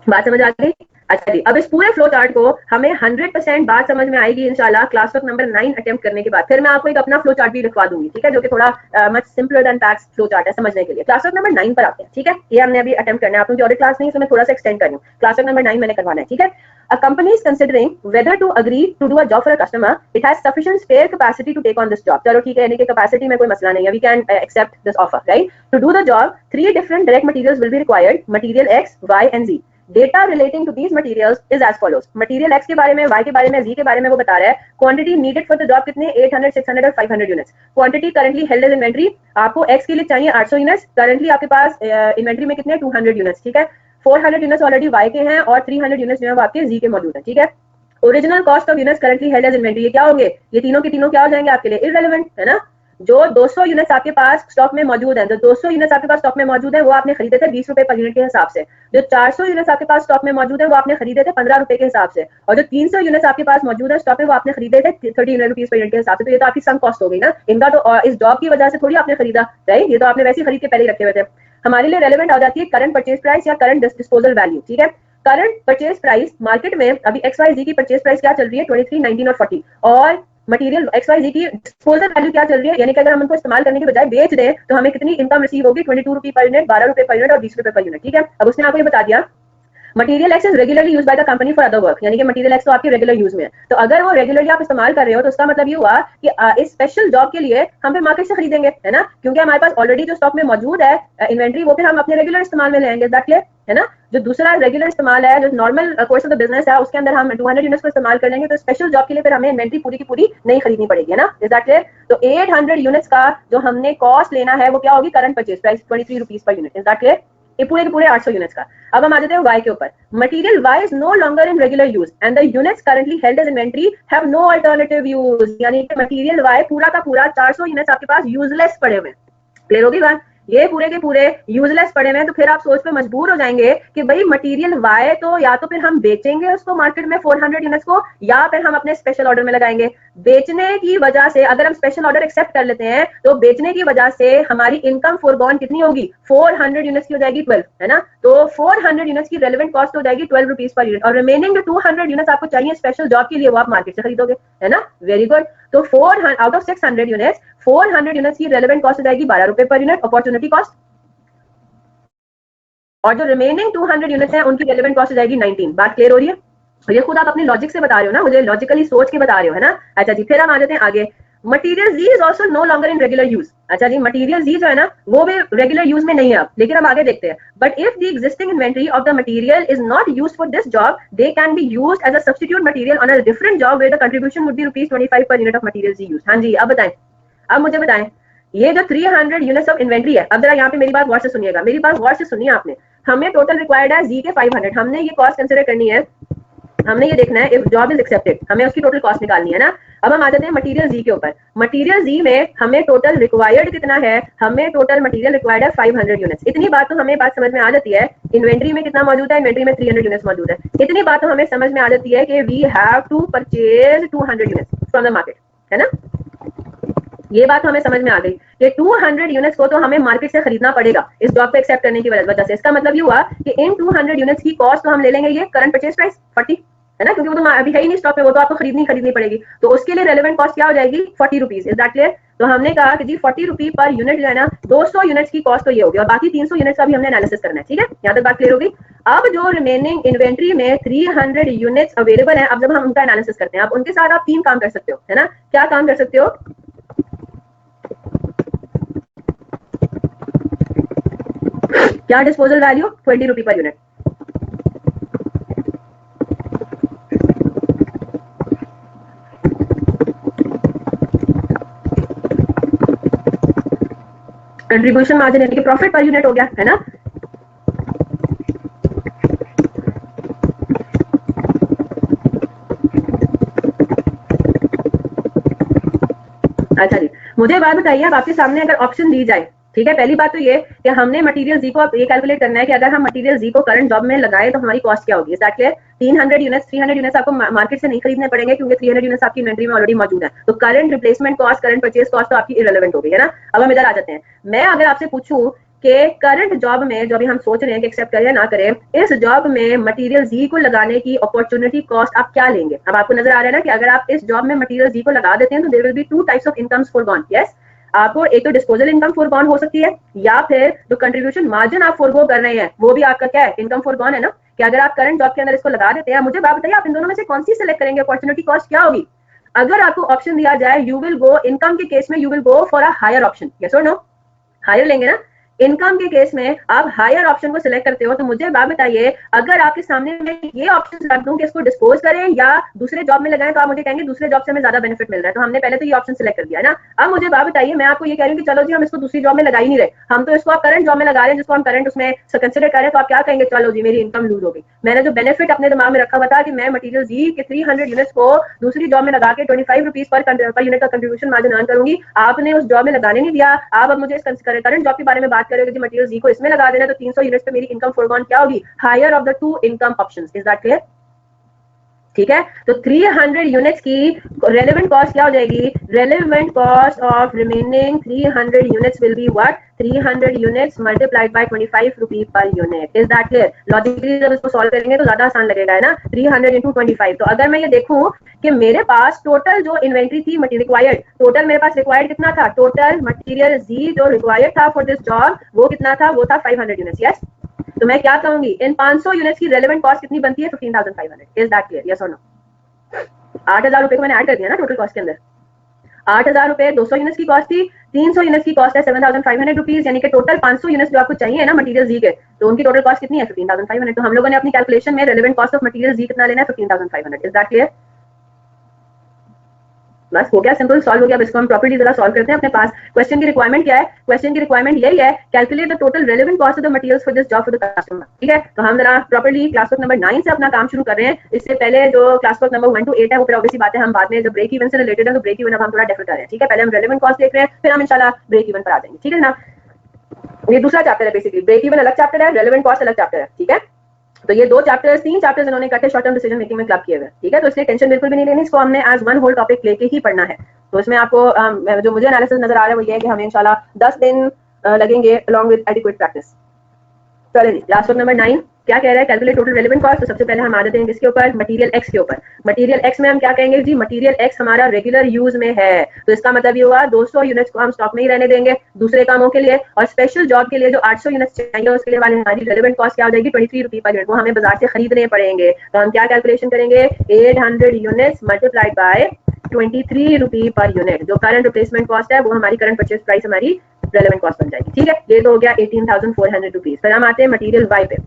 बात समझ आ गई? अच्छा जी, अब इस पूरे फ्लो चार्ट को हमें 100% बात समझ में आएगी इंशाल्लाह क्लास वर्क नंबर 9 अटेम्प्ट करने के बाद। फिर मैं आपको एक अपना फ्लो चार्ट भी लिखवा दूंगी, ठीक है, जो कि थोड़ा मच सिंपलर देन पैक्स फ्लो चार्ट है समझने के लिए। क्लास वर्क नंबर 9 पर आते हैं। ठीक है, ये हमने अभी अटेम्प्ट करना है, आप लोगों की ऑडिट क्लास नहीं, तो मैं थोड़ा सा एक्सटेंड कर रही हूँ। क्लास वर्क नंबर 9 मैंने करवाना है। ठीक है, A company is considering whether to agree to do a job for a customer. It has sufficient spare capacity to take on this job. चलो ठीक है, यानी कि capacity में कोई मसला नहीं है. We can accept this offer, right? To do the job, 3 different direct materials will be required. Material X, Y, and Z. Data relating to these materials is as follows. Material X के बारे में, Y के बारे में, Z के बारे में वो बता रहा है. Quantity needed for the job कितने? 800, 600 और 500 units. Quantity currently held as inventory. आपको X के लिए चाहिए 800 units. Currently आपके पास inventory में कितने? 200 units. ठीक है. 400 यूनिट्स ऑलरेडी वाई के हैं और 300 यूनिट्स जो है वो आपके जी के मौजूद है। ठीक है, original cost of units currently held as inventory, ये क्या होंगे? ये तीनों के तीनों क्या हो जाएंगे आपके लिए? इररेलेवेंट, है ना। जो 200 यूनिट्स आपके पास स्टॉक में मौजूद है, जो 200 यूनिट्स आपके पास स्टॉक में मौजूद है वो आपने खरीदे थे 20 रुपए पर यूनिट के हिसाब से। जो 400 यूनिट्स आपके पास स्टॉक में मौजूद है वो आपने खरीदे थे 15 रुपए के हिसाब से, और जो 300 यूनिट्स आपके पास मौजूद है स्टॉक में वो आपने खरीदे थे 1300 रुपीज पर यूनिट के हिसाब से। तो ये तो आपकी सम कॉस्ट हो गई ना, इनका तो इस जॉब की वजह से थोड़ी आपने खरीदा, राइट, ये तो आपने वैसे ही खरीद के पहले रखे हुए थे। हमारे लिए रेलेवेंट हो जाती है करंट परचेज प्राइस या करंट डिस्पोजल वैल्यू। ठीक है, करंट परचेज प्राइस मार्केट में अभी XYZ की परचेज प्राइस क्या चल रही है? 23, 19 और 40, और मटेरियल XYZ की डिस्पोजल वैल्यू क्या चल रही है? यानी कि अगर हम उनको इस्तेमाल करने के बजाय बेच दें तो हमें कितनी इनकम रिसीव होगी? 22 रुपए पर यूनिट, 12 रुपए पर यूनिट और 20 रुपए पर यूनिट। ठीक है, अब उसने आपको ये बता दिया material x is regularly used by the company for other work, यानी कि मटेरियल एक्स तो आपके रेगुलर यूज में है। तो अगर वो रेगुलरली आप इस्तेमाल कर रहे हो तो उसका मतलब ये हुआ कि इस स्पेशल जॉब के लिए हम फिर मार्केट से खरीदेंगे, है ना, क्योंकि हमारे पास ऑलरेडी जो स्टॉक में मौजूद है इन्वेंट्री वो फिर हम अपने रेगुलर इस्तेमाल में लेंगे। दैट क्लियर है ना। जो दूसरा रेगुलर इस्तेमाल है, जो normal course of the business है, उसके अंदर हम 200 यूनिट्स को इस्तेमाल कर लेंगे, तो स्पेशल जॉब के लिए फिर हमें इन्वेंट्री पूरी की पूरी नहीं खरीदनी पड़ेगी, है ना। Is that clear? तो 800 यूनिट्स का जो हमने कॉस्ट लेना है वो क्या होगी? Current purchase price 23 rupees per unit. Is that clear? ये पूरे के पूरे 800 यूनिट्स का। अब हम आ जाते हैं वाई के ऊपर। Material Y is no longer in regular use and the units currently held as inventory have no alternative use, यानी कि मटेरियल वाई पूरा का पूरा 400 यूनिट्स आपके पास यूजलेस पड़े हुए हैं। क्लियर होगी बात? ये पूरे के पूरे यूजलेस पड़े हुए हैं, तो फिर आप सोच पे मजबूर हो जाएंगे कि भाई मटेरियल वाई तो या तो फिर हम बेचेंगे उसको मार्केट में 400 यूनिट्स को, या फिर हम अपने स्पेशल ऑर्डर में लगाएंगे। बेचने की वजह से अगर हम स्पेशल ऑर्डर एक्सेप्ट कर लेते हैं तो बेचने की वजह से हमारी इनकम फोरगॉन कितनी होगी, 400 यूनिट्स की हो जाएगी 12, है ना। तो 400 यूनिट्स की रेलेवेंट कॉस्ट हो जाएगी 12 रुपीज पर यूनिट, और रिमेनिंग जो 200 यूनिट्स आपको चाहिए स्पेशल जॉब के लिए वो आप मार्केट से खरीदोगे, है ना। Very good. तो 400 आउट ऑफ 600 यूनिट्स 400 यूनिट्स की रेलेवेंट कॉस्ट हो जाएगी 12 रुपए पर यूनिट अपॉर्चुनिटी कॉस्ट, और जो रिमेनिंग 200 यूनिट्स हैं उनकी रेलेवेंट कॉस्ट हो जाएगी 19। बात क्लियर हो रही है? तो ये खुद आप अपनी लॉजिक से बता रहे हो ना, मुझे लॉजिकली सोच के बता रहे हो, है ना। अच्छा जी, फिर हम आ जाते हैं आगे। Material G is also no longer in regular use. अच्छा जी, मटेरियल जी जो है ना वो भी रेगुलर यूज में नहीं है अब, लेकिन हम आगे देखते हैं। But if the existing inventory of the material is not used for this job they can be used as a substitute material on a different job where the contribution would be ₹25 per unit of material G use. हाँ जी, अब बताएं, अब मुझे बताएं, ये जो 300 यूनिट्स ऑफ इन्वेंट्री है, अब जरा यहाँ पे मेरी बात गौर से सुनिएगा, मेरी बात गौर से सुनिए आपने। हमें टोटल रिक्वायर्ड है जी के 500, हमने ये कॉस्ट कंसिडर करनी है, हमने ये देखना है इफ जॉब इज एक्सेप्टेड, हमें उसकी टोटल कॉस्ट निकालनी है ना। अब हम आ जाते हैं मटेरियल जी के ऊपर। मटेरियल जी में हमें टोटल रिक्वायर्ड कितना है, हमें टोटल मटेरियल रिक्वायर्ड है 500 यूनिट्स। इतनी बात तो हमें बात समझ में आ जाती है, इन्वेंट्री में कितना मौजूद है, इन्वेंट्री में 300 यूनिट्स मौजूद है। इतनी बात तो हमें समझ में आ जाती है कि we have to purchase 200 units from the market, है ना। ये बात तो हमें समझ में आ गई कि 200 यूनिट्स को तो हमें मार्केट से खरीदना पड़ेगा इस जॉब पे एक्सेप्ट करने की वजह से। इसका मतलब ये हुआ कि इन 200 यूनिट्स की कॉस्ट तो हम ले लेंगे ये करंट परचेज प्राइस 40, है ना, क्योंकि वो तो अभी है ही नहीं स्टॉक में, वो तो आपको खरीदनी पड़ेगी। तो उसके लिए रेलेवेंट कॉस्ट क्या हो जाएगी, 40 रुपीज। Is that clear? तो हमने कहा कि जी 40 रुपी पर यूनिट जो है ना, 200 यूनिट्स की कॉस्ट तो ये होगी, और बाकी 300 यूनिट्स का भी हमने एनालिसिस करना है। ठीक है, यहाँ तक बात क्लियर होगी। अब जो रिमेनिंग इन्वेंट्री में 300 यूनिट्स अवेलेबल है, अब जब हम उनका एनालिसिस करते हैं, अब उनके साथ आप 3 काम कर सकते हो, है ना। क्या काम कर सकते हो? क्या डिस्पोजल वैल्यू, 20 रुपी पर यूनिट। कंट्रीब्यूशन मार्जिन यानी कि प्रॉफिट पर यूनिट हो गया, है ना। अच्छा जी, मुझे बात बताइए, अब आपके सामने अगर ऑप्शन दी जाए, ठीक है, पहली बात तो ये कि हमने मटेरियल जी को अब ये कैलकुलेट करना है कि अगर हम मटेरियल जी को करंट जॉब में लगाएं तो हमारी कॉस्ट क्या होगी। Is that clear? 300 यूनिट्स आपको मार्केट से नहीं खरीदने पड़ेंगे क्योंकि 300 यूनिट्स आपकी इन्वेंट्री में ऑलरेडी मौजूद है, तो current replacement cost, current purchase cost तो आपकी इररिलेवेंट हो गई, है ना। अब हम इधर आ जाते हैं। मैं अगर आपसे पूछूं कि करंट जॉब में जो भी हम सोच रहे हैं कि एक्सेप्ट करें या ना करें, इस जॉब में मटेरियल जी को लगाने की अपॉर्चुनिटी कॉस्ट आप क्या लेंगे। अब आपको नजर आ रहा है ना कि अगर आप इस जॉब में मटेरियल जी को लगा देते हैं तो there will be 2 types of incomes forgone. Yes, आपको एक तो डिस्पोजल इनकम फॉरगॉन हो सकती है, या फिर जो कंट्रीब्यूशन मार्जिन आप फॉरगो कर रहे हैं वो भी आपका क्या है, इनकम फॉरगॉन है ना। कि अगर आप करंट जॉब के अंदर इसको लगा देते हैं, मुझे बात बताइए आप इन दोनों में से कौन सी सिलेक्ट करेंगे, अपॉर्चुनिटी कॉस्ट क्या होगी। अगर आपको ऑप्शन दिया जाए, यू विल गो इनकम के केस में you will go for a higher option, yes और नो, हायर लेंगे ना। इनकम के केस में आप हायर ऑप्शन को सिलेक्ट करते हो, तो मुझे बात बताइए, अगर आपके सामने मैं ये ऑप्शन रख दूं कि इसको डिस्पोज करें या दूसरे जॉब में लगाएं, तो आप मुझे कहेंगे दूसरे जॉब से हमें ज्यादा बेनिफिट मिल रहा है, तो हमने पहले तो ये ऑप्शन सिलेक्ट कर दिया है ना। अब मुझे बात बताइए, मैं आपको ये कह रही हूँ कि चलो जी हम इसको दूसरी जॉब में लगा ही नहीं रहे, हम तो इसको आप करंट जॉब में लगा रहे हैं, जिसको हम करंट उसमें कंसिडर कर रहे हैं, तो आप क्या कहेंगे, चलो जी मेरी इनकम लूज हो गई। मैंने जो बेनिफिट अपने दिमाग में रखा हुआ था कि मैं मटेरियल जी के 300 यूनिट्स को दूसरी जॉब में लगा के 25 रुपीज पर यूनिट का कंट्रीब्यूशन मार्जिन अर्न करूंगी, आपने उस जॉब में लगाने नहीं दिया। आप अब मुझे इस करंट जॉब के बारे में बात करेंगे, मटेरियल जी को इसमें लगा देना, तो 300 यूनिट्स पे मेरी इनकम फॉरगॉन क्या होगी, higher of the 2 income options. Is that clear? ठीक है, तो 300 यूनिट्स की रेलेवेंट कॉस्ट क्या हो जाएगी, relevant cost of remaining 300 units will be what, 300 units multiplied by 25 rupee per unit. Is that clear? Logically जब इसको सॉल्व करेंगे तो ज्यादा आसान लगेगा, है ना। 300 इंटू 25, तो अगर मैं ये देखूं कि मेरे पास टोटल जो इन्वेंट्री थी रिक्वायर्ड, टोटल मेरे पास रिक्वायर्ड कितना था, टोटल मटेरियल जी जो रिक्वायर्ड था फॉर दिस जॉब वो कितना था, वो था 500 यूनिट्स। यस, तो मैं क्या कहूंगी, इन 500 यूनिट्स की रेलेवेंट कॉस्ट कितनी बनती है, 15,500। Is that clear? यस और नो? 8,000 रुपए को मैंने ऐड कर दिया ना टोटल कॉस्ट के अंदर। 8,000 रुपए 200 यूनिट्स की कॉस्ट थी, 300 यूनिट्स की कॉस्ट है 7,500 रुपीज, यानी कि टोटल 500 यूनिट्स जो आपको चाहिए ना मटेरियल जी के, तो उनकी टोटल कॉस्ट कितनी है, 15,500। तो हम लोगों ने अपनी कैलकुलेशन में रेलेवेंट कॉस्ट ऑफ मटेरियल जी कितना लेना है, 15,500। Is that clear? बस हो गया, सिंपल सॉल्व हो गया। अब इसको हम प्रॉपर्ली जरा सॉल्व करते हैं अपने पास। क्वेश्चन की रिक्वायरमेंट क्या है? क्वेश्चन की रिक्वायरमेंट यही है, calculate the total relevant cost of the materials for this job for the customer. ठीक है, तो हम जरा प्रॉपर्ली क्लास वर्क नंबर 9 से अपना काम शुरू कर रहे हैं। इससे पहले जो क्लास वर्क नंबर 1 to 8 है वो फिर ऑब्वियसली बात है, हम बाद में जब ब्रेक इवन से रिलेटेड है तो ब्रेक इवन अब हम थोड़ा डिफर कर रहे हैं। ठीक है, पहले हम रेलेवेंट कॉस्ट देख रहे हैं, फिर हम इंशाल्लाह ब्रेक इवन पर आ जाएंगे। ठीक है ना, ये दूसरा चैप्टर है बेसिकली, ब्रेक इवन अलग चैप्टर है, रेलेवेंट कॉस्ट अलग चैप्टर है। ठीक है, तो ये दो चैप्टर्स, 3 चैप्टर्स इन्होंने इकट्ठे शॉर्ट टर्म डिसीजन मेकिंग में क्लब किए हुए हैं। ठीक है, तो इसलिए टेंशन बिल्कुल भी नहीं लेनी, इसको हमने एज वन होल टॉपिक लेके ही पढ़ना है। तो इसमें आपको जो मुझे एनालिसिस नजर आ रहा है वो ये है कि हमें इंशाल्लाह 10 दिन लगेंगे अलॉन्ग विद एडिक्वेट प्रैक्टिस। चलिए जी, लास्ट वर्क नंबर 9 क्या कह रहा है? Calculate total relevant cost. तो सबसे पहले हम आ जाते हैं किसके ऊपर? मटेरियल एक्स के ऊपर। मटेरियल एक्स में हम क्या कहेंगे जी? मटेरियल एक्स हमारा रेगुलर यूज में है, तो इसका मतलब ये हुआ 200 यूनिट्स को हम स्टॉक में ही रहने देंगे दूसरे कामों के लिए, और स्पेशल जॉब के लिए जो 800 यूनिट्स चाहिए उसके लिए वाली हमारी रेलेवेंट कॉस्ट क्या हो जाएगी? 23 रुपये पर यूनिट। वो हमें बाजार से खरीदने पड़ेंगे, तो हम क्या कैलकुलेशन करेंगे? 800 यूनिट्स मल्टीप्लाइड बाय 23 रुपये पर यूनिट। जो करंट रिप्लेसमेंट कॉस्ट है वो हमारी करंट परचेज प्राइस हमारी रेलेवेंट कॉस्ट बन जाएगी। ठीक है, ये तो हो गया 18,400 रुपीज। फिर हम आते हैं मटेरियल वाई पे।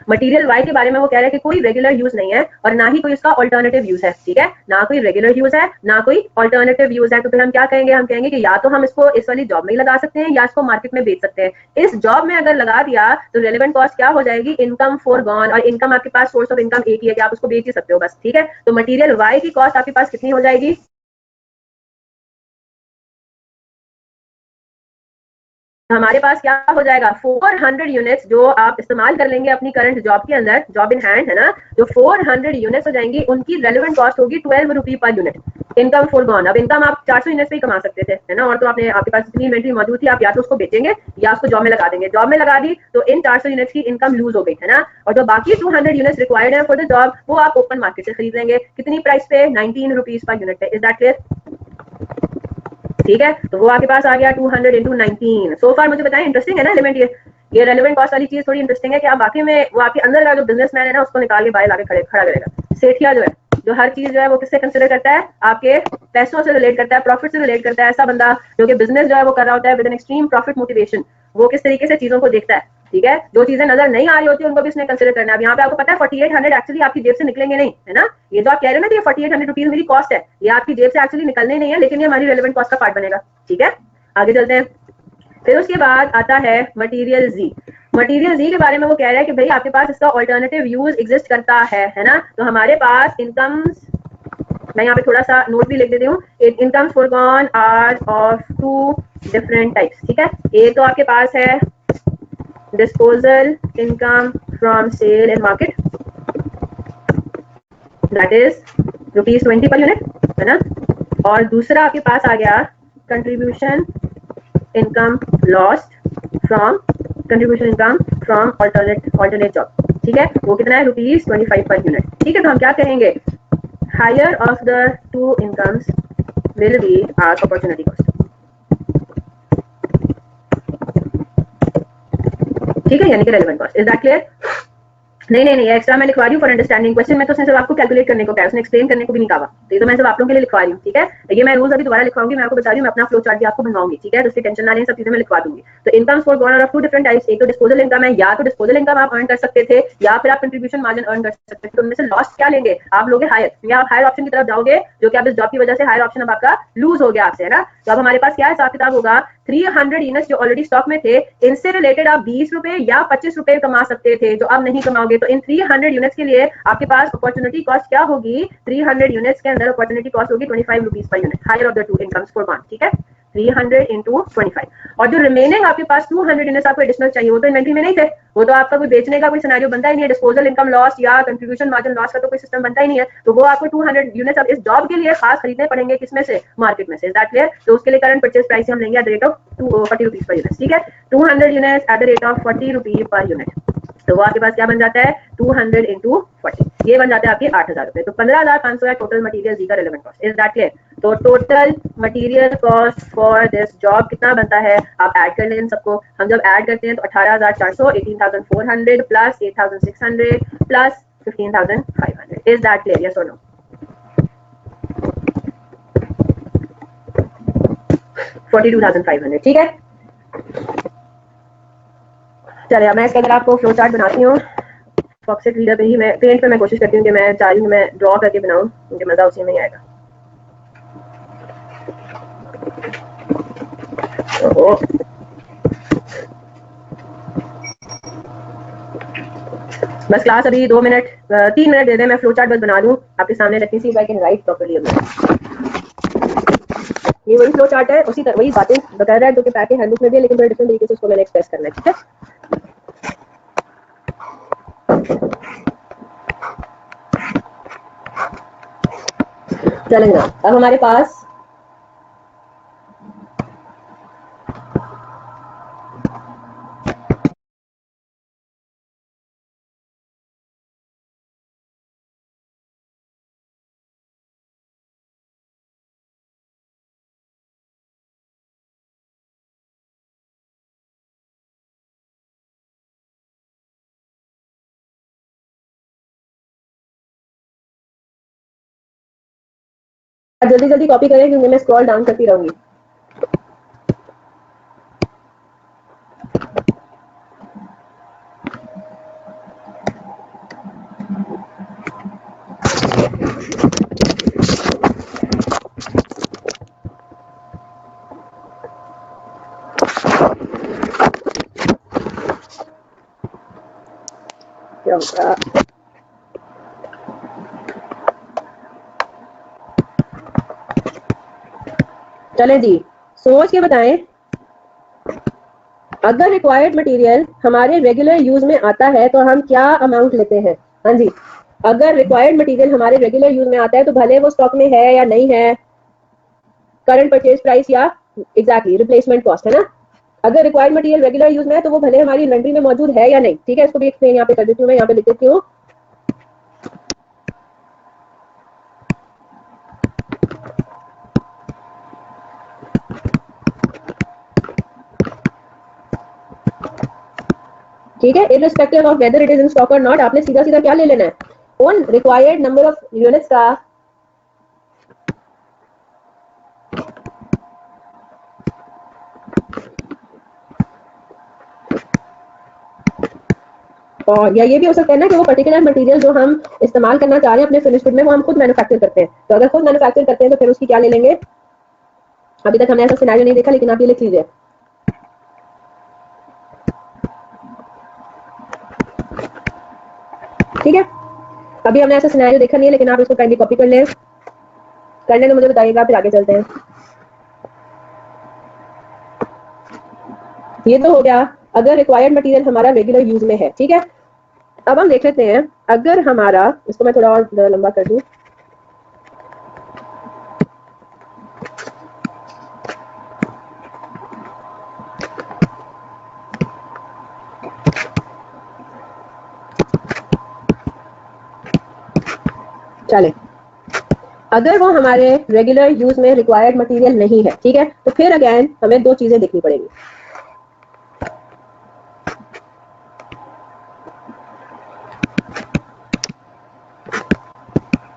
मटेरियल वाई के बारे में वो कह रहा है कि कोई रेगुलर यूज नहीं है और ना ही कोई इसका ऑल्टरनेटिव यूज है। ठीक है, ना कोई रेगुलर यूज है ना कोई ऑल्टरनेटिव यूज है, तो फिर हम क्या कहेंगे? हम कहेंगे कि या तो हम इसको इस वाली जॉब में ही लगा सकते हैं या इसको मार्केट में बेच सकते हैं। इस जॉब में अगर लगा दिया तो रेलेवेंट कॉस्ट क्या हो जाएगी? इनकम फॉर गॉन, और इनकम आपके पास सोर्स ऑफ इनकम एक ही है कि आप उसको बेच ही सकते हो बस। ठीक है, तो मटेरियल वाई की कॉस्ट आपके पास कितनी हो जाएगी? हमारे पास क्या हो जाएगा? 400 यूनिट्स जो आप इस्तेमाल कर लेंगे अपनी करंट जॉब के अंदर, जॉब इन हैंड है ना, जो 400 यूनिट्स हो जाएंगी उनकी रेलेवेंट कॉस्ट होगी 12 रुपये per unit. Income for gone, अब इनकम आप 400 यूनिट्स पे ही कमा सकते थे, है ना, और तो आपने आपके पास इतनी इन्वेंट्री मौजूद थी, आप या तो उसको बेचेंगे या उसको जॉब में लगा देंगे। जॉब में लगा दी तो इन 400 यूनिट्स की इनकम लूज हो गई, है ना, और जो बाकी 200 यूनिट्स रिक्वायर्ड है फॉर द जॉब वो आप ओपन मार्केट से खरीद लेंगे। कितनी प्राइस पे? 19 रुपीज पर यूनिट पे। Is that clear? ठीक है, तो वो आपके पास आ गया 200 इंटू 19। सो फार मुझे बताएं, इंटरेस्टिंग है ना एलिमेंट ये रेलेवेंट कॉस्ट वाली चीज थोड़ी इंटरेस्टिंग है कि आप वाकई में वो आपके अंदर का जो बिजनेसमैन है ना उसको निकाल के बाहर लाके खड़ा करेगा। सेठिया जो है, जो हर चीज जो है वो किससे कंसिडर करता है? आपके पैसों से रिलेट करता है, प्रॉफिट से रिलेट करता है। ऐसा बंदा जो कि बिजनेस जो है वो कर रहा होता है with an extreme profit motivation, वो किस तरीके से चीजों को देखता है। ठीक है, जो चीजें नजर नहीं आ रही होती उनको भी इसने कंसिडर करना है। अब यहाँ पे आपको पता है 4800 एक्चुअली आपकी जेब से निकलेंगे नहीं, है ना, ये जो आप कह रहे हो ना कि 4800 रुपीज मेरी कॉस्ट है, ये आपकी जेब से एक्चुअली निकलने नहीं है, लेकिन ये हमारी रेलेवेंट कॉस्ट का पार्ट बनेगा। ठीक है, आगे चलते हैं। फिर उसके बाद आता है मटेरियल जी। मटेरियल जी के बारे में वो कह रहा है कि भाई आपके पास इसका ऑल्टरनेटिव यूज एग्जिस्ट करता है ना, तो हमारे पास इनकम्स, मैं यहाँ पे थोड़ा सा नोट भी लिख देती हूँ, incomes forgone are of 2 different types. ठीक है, एक तो आपके पास है disposal income from sale in market, that is ₹20 per unit, है ना, और दूसरा आपके पास आ गया contribution income lost from alternate job. ठीक है, वो कितना है? ₹25 पर यूनिट। ठीक है, तो हम क्या कहेंगे? Higher of the two incomes will be our opportunity cost. ठीक है, यानी कि relevant cost. Is that clear? नहीं, एक्स्ट्रा मैं लिखवा रही हूँ फॉर अंडरस्टैंडिंग। क्वेश्चन में तो उसने सिर्फ आपको कैलकुलेट करने को कहा, उसने एक्सप्लेन करने को भी नहीं कहा। तो ये तो मैं सिर्फ आप लोगों के लिए लिखवा रही हूँ। ठीक है, ये मैं रूल्स अभी दोबारा लिखवाऊंगी, मैं आपको बता रही हूँ, मैं अपना फ्लो चार्ट भी आपको बनवाऊंगी। ठीक है, तो इसकी टेंशन ना लें, सब चीजें मैं लिखवा दूंगी। तो income for gone of 2 different types, एक तो डिस्पोजल इनकम है, या तो डिस्पोजल इनकम आप अर्न कर सकते थे या फिर आप कंट्रीब्यूशन मार्जिन अर्न कर सकते थे। तो उनमें से लॉस्ट क्या लेंगे? आप लोगे हायर, या आप हायर ऑप्शन की तरफ जाओगे, जो कि आप इस जॉब की वजह से हायर ऑप्शन अब आपका लूज हो गया आपसे, है ना। तो अब हमारे पास क्या हिसाब किताब होगा? 300 यूनिट्स जो ऑलरेडी स्टॉक में थे, इनसे रिलेटेड आप 20 रुपए या 25 रुपए कमा सकते थे, जो अब नहीं कमाओगे। तो इन 300 यूनिट्स के लिए आपके पास अपॉर्चुनिटी कॉस्ट क्या होगी? 300 यूनिट्स के अंदर अपॉर्चुनिटी कॉस्ट होगी 25 rupees per unit, higher of the two incomes for one. ठीक है, 300 इंटू 25, और जो रिमेनिंग आपके पास 200 यूनिट्स आपको एडिशनल चाहिए, वो तो इन्वेंट्री में नहीं थे, वो तो आपका कोई बेचने का कोई सिनेरियो बनता ही नहीं है, डिस्पोजल इनकम लॉस या कंट्रीब्यूशन मार्जिन लॉस का तो कोई सिस्टम बनता ही नहीं है। तो वो आपको 200 यूनिट्स अब इस जॉब के लिए खास खरीदने पड़ेंगे, किसमें से? मार्केट में से। Is that clear? तो उसके लिए करंट परचेज प्राइस हम लेंगे at the rate of 40 rupees per unit. ठीक है, 200 units at the rate of 40 rupees per unit, तो वो आपके पास क्या बन जाता है? 200 इंटू 40, ये बन जाते हैं आपके 8000 रुपए। तो 15,500 है टोटल मटेरियल जी का relevant cost. Is that clear? तो total material cost for this job कितना बनता है? आप ऐड कर लें इन सबको। हम जब ऐड करते हैं तो 18,400, 18,400 plus 8,600 plus 15,500। Is that clear? Yes और नो? 42,500। ठीक है, चलिए मैं इसके अंदर आपको फ्लो चार्ट बनाती हूँ। फॉक्सेट रीडर पे ही मैं, पेंट पे मैं कोशिश करती हूँ कि मैं चाह रही हूँ मैं ड्रॉ करके बनाऊँ, मुझे मजा उसी में ही आएगा। ओहो। बस क्लास अभी 2 मिनट 3 मिनट दे दें, मैं फ्लो चार्ट बस बना दूं आपके सामने। Let me see if I can write properly. ये वही फ्लो चार्ट है, उसी वही बातें बता रहा है जो कि पैके हैंडबुक में भी है, लेकिन थोड़ा डिफरेंट तरीके से उसको मैंने एक्सप्रेस करना है, ठीक है। चलेंगे ना, अब हमारे पास जल्दी जल्दी कॉपी करें क्योंकि मैं स्क्रॉल डाउन करती रहूंगी। क्या होगा? चले जी, सोच के बताएं, अगर रिक्वायर्ड मटेरियल हमारे रेगुलर यूज में आता है तो हम क्या अमाउंट लेते हैं? हाँ जी, अगर रिक्वायर्ड मटेरियल हमारे रेगुलर यूज में आता है तो भले वो स्टॉक में है या नहीं है, करंट परचेज प्राइस या एग्जैक्टली रिप्लेसमेंट कॉस्ट, है ना। अगर रिक्वायर्ड मटेरियल रेगुलर यूज में है तो वो भले हमारी इन्वेंटरी में मौजूद है या नहीं, ठीक है। इसको भी एक्सप्लेन यहाँ पे कर देती हूँ, मैं यहाँ पे लिख देती हूँ। ठीक है, irrespective of whether it is in stock और नॉट, आपने सीधा सीधा क्या ले लेना है, on required number of units का और या ये भी हो सकता है ना कि वो पर्टिकुलर मटेरियल जो हम इस्तेमाल करना चाह रहे हैं अपने फिनिश गुड में, वो हम खुद मैन्युफैक्चर करते हैं। तो अगर खुद मैन्युफैक्चर करते हैं तो फिर उसकी क्या ले लेंगे। अभी तक हमने ऐसा सिनेरियो नहीं देखा, लेकिन आप ये लिख लीजिए। ठीक है, अभी हमने ऐसा सिनेरियो देखा नहीं है, लेकिन आप इसको काइंडली कॉपी कर लें। करने तो मुझे बताइएगा, फिर आगे चलते हैं। ये तो हो गया अगर रिक्वायर्ड मटेरियल हमारा रेगुलर यूज में है, ठीक है। अब हम देख लेते हैं अगर हमारा, इसको मैं थोड़ा और लंबा कर दूं, चले, अगर वो हमारे रेगुलर यूज में रिक्वायर्ड मटेरियल नहीं है, ठीक है, तो फिर अगेन हमें दो चीजें देखनी पड़ेगी।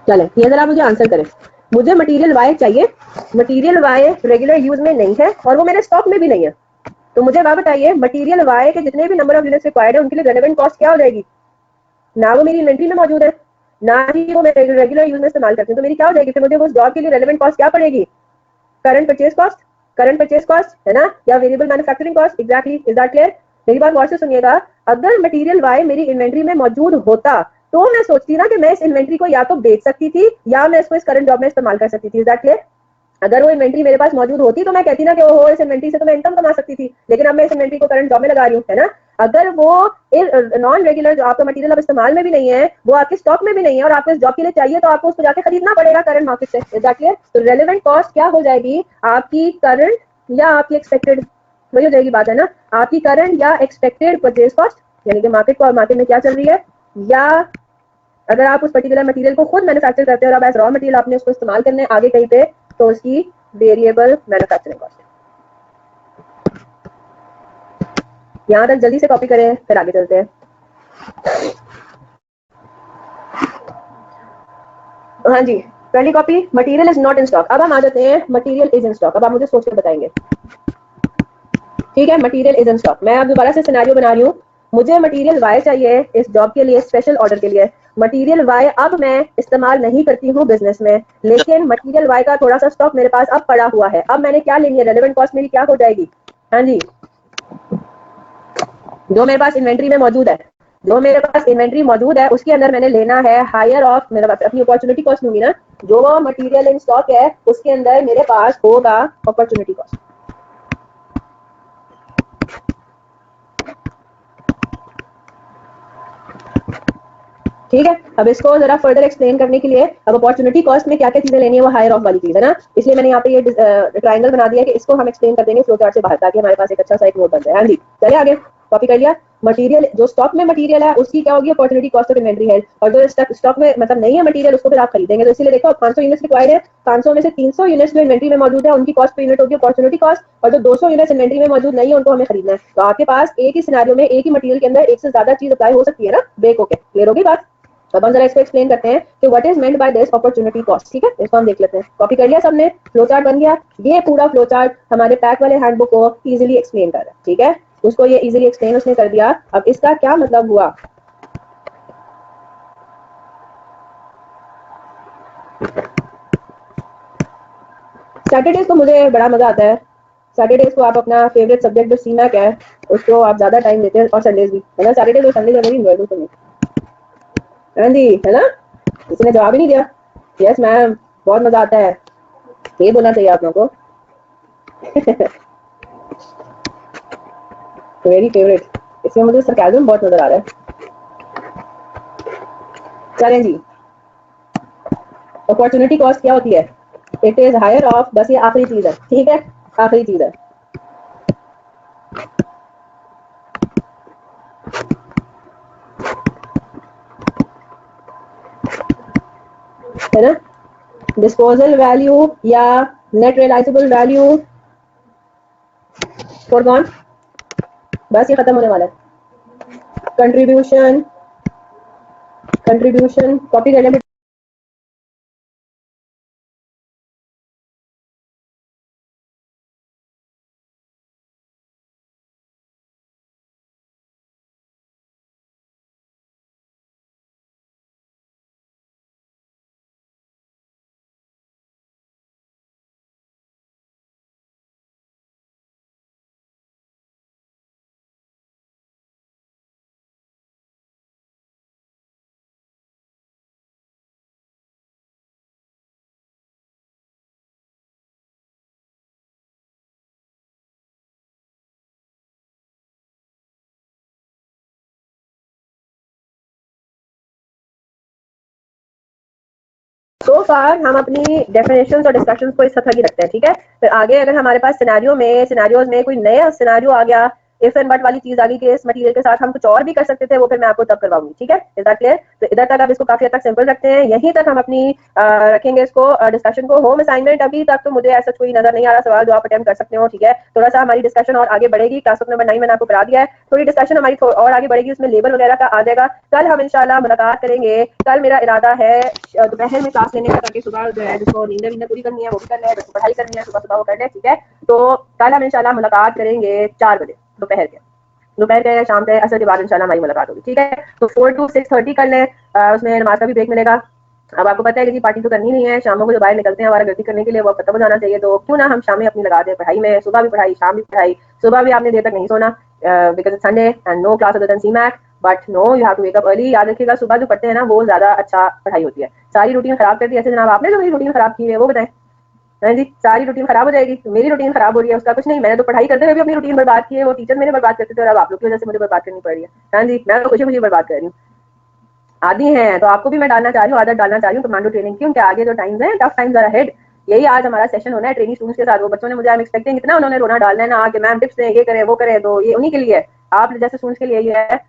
चले, ये जरा मुझे आंसर करें। मुझे मटेरियल वाई चाहिए, मटेरियल वाई रेगुलर यूज में नहीं है और वो मेरे स्टॉक में भी नहीं है, तो मुझे वह बताइए मटेरियल वाई के जितने भी नंबर ऑफ यूनिट्स रिक्वायर्ड है उनके लिए रेलेवेंट कॉस्ट क्या हो जाएगी। ना वो मेरी इन्वेंट्री में मौजूद है, ना ही वो मैं रेगुलर यूज में इस्तेमाल करती हूँ, तो मेरी क्या हो जाएगी फिर, मुझे उस जॉब के लिए रेलेवेंट कॉस्ट क्या पड़ेगी, current purchase cost, current purchase cost, है ना, या variable manufacturing cost. Exactly, is that clear. मेरी बात गौर से सुनिएगा, अगर मटेरियल वाई मेरी इन्वेंट्री में मौजूद होता तो मैं सोचती ना कि मैं इस इन्वेंट्री को या तो बेच सकती थी या मैं इसको इस करंट जॉब में इस्तेमाल कर सकती थी। Is that clear. अगर वो इन्वेंट्री मेरे पास मौजूद होती तो मैं कहती ना कि ओहो इस इन्वेंट्री से तो मैं इनकम कमा सकती थी, लेकिन अब मैं इस इन्वेंट्री को करंट जॉब में लगा रही हूँ, है ना। अगर वो नॉन रेगुलर जो आपका मटेरियल अब इस्तेमाल में भी नहीं है, वो आपके स्टॉक में भी नहीं है और आपको इस जॉब के लिए चाहिए, तो आपको उसको जाके खरीदना पड़ेगा करंट मार्केट से। Is that clear. तो रेलेवेंट कॉस्ट क्या हो जाएगी, आपकी करंट या आपकी एक्सपेक्टेड, वही हो जाएगी बात, है ना, आपकी करंट या एक्सपेक्टेड परचेज कॉस्ट, यानी कि मार्केट को और मार्केट में क्या चल रही है, या अगर आप उस पर्टिकुलर मटेरियल को खुद मैन्युफैक्चर करते हैं और अब एज रॉ मटेरियल आपने उसको इस्तेमाल करने आगे कहीं पे, तो उसकी वेरिएबल मैन्युफैक्चरिंग कॉस्ट। यहां तक जल्दी से कॉपी करें, फिर आगे चलते हैं। हाँ जी, पहली copy, material is not in stock. अब हम आ जाते हैं मटेरियल इज इन स्टॉक। अब आप मुझे सोच कर बताएंगे, ठीक है, मटेरियल इज इन स्टॉक। मैं अब दोबारा से सिनेरियो बना रही हूँ, मुझे मटेरियल वाई चाहिए इस जॉब के लिए, स्पेशल ऑर्डर के लिए, मटेरियल वाई अब मैं इस्तेमाल नहीं करती हूँ बिजनेस में, लेकिन मटेरियल वाई का थोड़ा सा स्टॉक मेरे पास अब पड़ा हुआ है, अब मैंने क्या लेनी है, रेलेवेंट कॉस्ट मेरी क्या हो जाएगी, हाँ जी, जो मेरे पास इन्वेंट्री में मौजूद है, जो मेरे पास इन्वेंट्री मौजूद है उसके अंदर मैंने लेना है हायर ऑफ, मेरे पास अपनी अपॉर्चुनिटी कॉस्ट लूंगी ना, जो मटेरियल इन स्टॉक है उसके अंदर मेरे पास होगा अपॉर्चुनिटी कॉस्ट। ठीक है, अब इसको जरा फर्दर एक्सप्लेन करने के लिए, अब अपॉर्चुनिटी कॉस्ट में क्या क्या चीजें लेनी है वो हायर ऑफ वाली चीज है ना, इसलिए मैंने यहाँ पे ये ट्रायंगल बना दिया कि इसको हम एक्सप्लेन कर देंगे फ्लो चार्ट से बाहर, ताकि हमारे पास एक अच्छा सा एक नोट बन जाए। हाँ जी, चलिए आगे, कॉपी कर लिया। मटेरियल, जो स्टॉक में मटेरियल है उसकी क्या होगी, अपॉर्चुनिटी कॉस्ट ऑफ इन्वेंट्री है, और जो स्टॉक में मतलब नहीं है मटेरियल उसको फिर आप खरीदेंगे, तो इसीलिए देखो 500 यूनिट्स रिक्वायर्ड है, 500 में से 300 यूनिट्स जो इन्वेंट्री में मौजूद है उनकी कॉस्ट पर यूनिट होगी अपॉर्चुनिटी कॉस्ट, और जो 200 यूनिट्स इन्वेंट्री में मौजूद नहीं है उनको हमें खरीदना है। तो आपके पास एक ही सिनेरियो में एक ही मटेरियल के अंदर एक से ज्यादा चीज अप्लाई हो सकती है ना, ब्रेक होके, क्लियर होगी बात। अब हम जरा इसको एक्सप्लेन करते हैं कि what is meant by this opportunity cost. ठीक है, इसको हम देख लेते हैं, कॉपी कर लिया सबने, फ्लो चार्ट बन गया, ये पूरा फ्लो चार्ट हमारे पैक वाले हैंडबुक को इजीली एक्सप्लेन कर रहा है। ठीक है, उसको ये इजीली एक्सप्लेन उसने कर दिया। अब इसका क्या मतलब हुआ, सैटरडेज को मुझे बड़ा मजा आता है, सैटरडेज को आप अपना फेवरेट सब्जेक्ट जो सीमैक है उसको आप ज्यादा टाइम देते हैं, और संडेज भी है ना, सैटरडेज और Sunday very enjoyable for me, हाँ जी, है ना, किसी ने जवाब ही नहीं दिया, यस मैम, बहुत मजा आता है, ये बोलना चाहिए आप लोगों को। वेरी फेवरेट, इसमें मुझे सरकाज़म बहुत नजर आ रहा है। चलें जी, अपॉर्चुनिटी कॉस्ट क्या होती है, इट इज हायर ऑफ, बस ये आखिरी चीज है, ठीक है, आखिरी चीज है ना, डिस्पोजल वैल्यू या नेट रियलाइजेबल वैल्यू फॉर कौन, बस ये खत्म होने वाला है, कंट्रीब्यूशन, कंट्रीब्यूशन कॉपी कर लें, सो फार हम अपनी डेफिनेशंस और डिस्कशंस को इस तरह की रखते हैं। ठीक है, फिर आगे अगर हमारे पास सिनेरियोज में कोई नया सिनेरियो आ गया, इफ एंड बट वाली चीज आ गई कि इस मटेरियल के साथ हम कुछ और भी कर सकते थे, वो फिर मैं आपको तब करवाऊंगी। ठीक है, इज दैट क्लियर। तो इधर तक आप इसको काफी हद तक सिंपल रखते हैं, यहीं तक हम अपनी रखेंगे इसको डिस्कशन को। होम असाइनमेंट अभी तक तो मुझे ऐसा कोई नजर नहीं आ रहा सवाल जो आप अटेम्प्ट कर सकते हो। ठीक है, थोड़ा सा हमारी डिस्कशन और आगे बढ़ेगी, क्लास नंबर 9 मैंने आपको करा दिया है, थोड़ी डिस्कशन हमारी और आगे बढ़ेगी, उसमें लेबल वगैरह का आ जाएगा। कल हम इंशाल्लाह मुलाकात करेंगे, कल मेरा इरादा है दोपहर में क्लास लेने का, ताकि सुबह जो है जिसको नींद वींद पूरी करनी है वो भी कर ले, जिसको पढ़ाई करनी है सुबह सुबह वो कर ले। ठीक है, तो कल हम इंशाल्लाह मुलाकात करेंगे 4 बजे दोपहर के, दोपहर के या शाम के असर के बाद इंशाल्लाह हमारी मुलाकात होगी। ठीक है, तो 4 to 6:30 कर लें, उसमें नमाज का भी ब्रेक मिलेगा। अब आपको पता है कि जी पार्टी तो करनी नहीं है, शामों को जो बाहर निकलते हैं हमारा गलती करने के लिए, वो खत्म हो जाना चाहिए, तो क्यों ना हम शाम में अपनी लगा दें पढ़ाई में, सुबह भी पढ़ाई शाम भी पढ़ाई। सुबह भी आपने देर तक नहीं सोना, because it's Sunday and no class other than CMAC, but no you have to wake up early. याद रखिएगा, सुबह जो पढ़ते हैं ना वो ज्यादा अच्छा पढ़ाई होती है। सारी रूटीन खराब कर दी ऐसे जनाब आपने, जो मेरी रूटीन खराब की है वो बताएं, हाँ जी, सारी रूटीन खराब हो जाएगी। मेरी रूटीन खराब हो रही है उसका कुछ नहीं, मैंने तो पढ़ाई करते हुए भी अपनी रूटीन बर्बाद की है, वो टीचर मेरे बर्बाद करते थे और अब आप लोग की वजह से मुझे बर्बाद करनी पड़ रही है। हाँ जी, मैं तो खुशी खुशी बर्बाद कर रही हूँ, आदि हैं तो आपको भी मैं डालना चाह रही हूँ, आदत डालना चाह रही हूँ कमांडो ट्रेनिंग की, उनके आगे जो टाइम्स हैं टफ टाइम्स आर अहेड। यही आज हमारा सेशन होना है ट्रेनिंग स्टूडेंट्स के साथ। वो बच्चों ने मुझे, आई एम एक्सपेक्टिंग, इतना उन्होंने रोना डालना है ना आगे, मैम टिप्स दें, ये करें वो करें, तो ये उन्हीं के लिए, आप जैसे स्टूडेंट्स के लिए ये है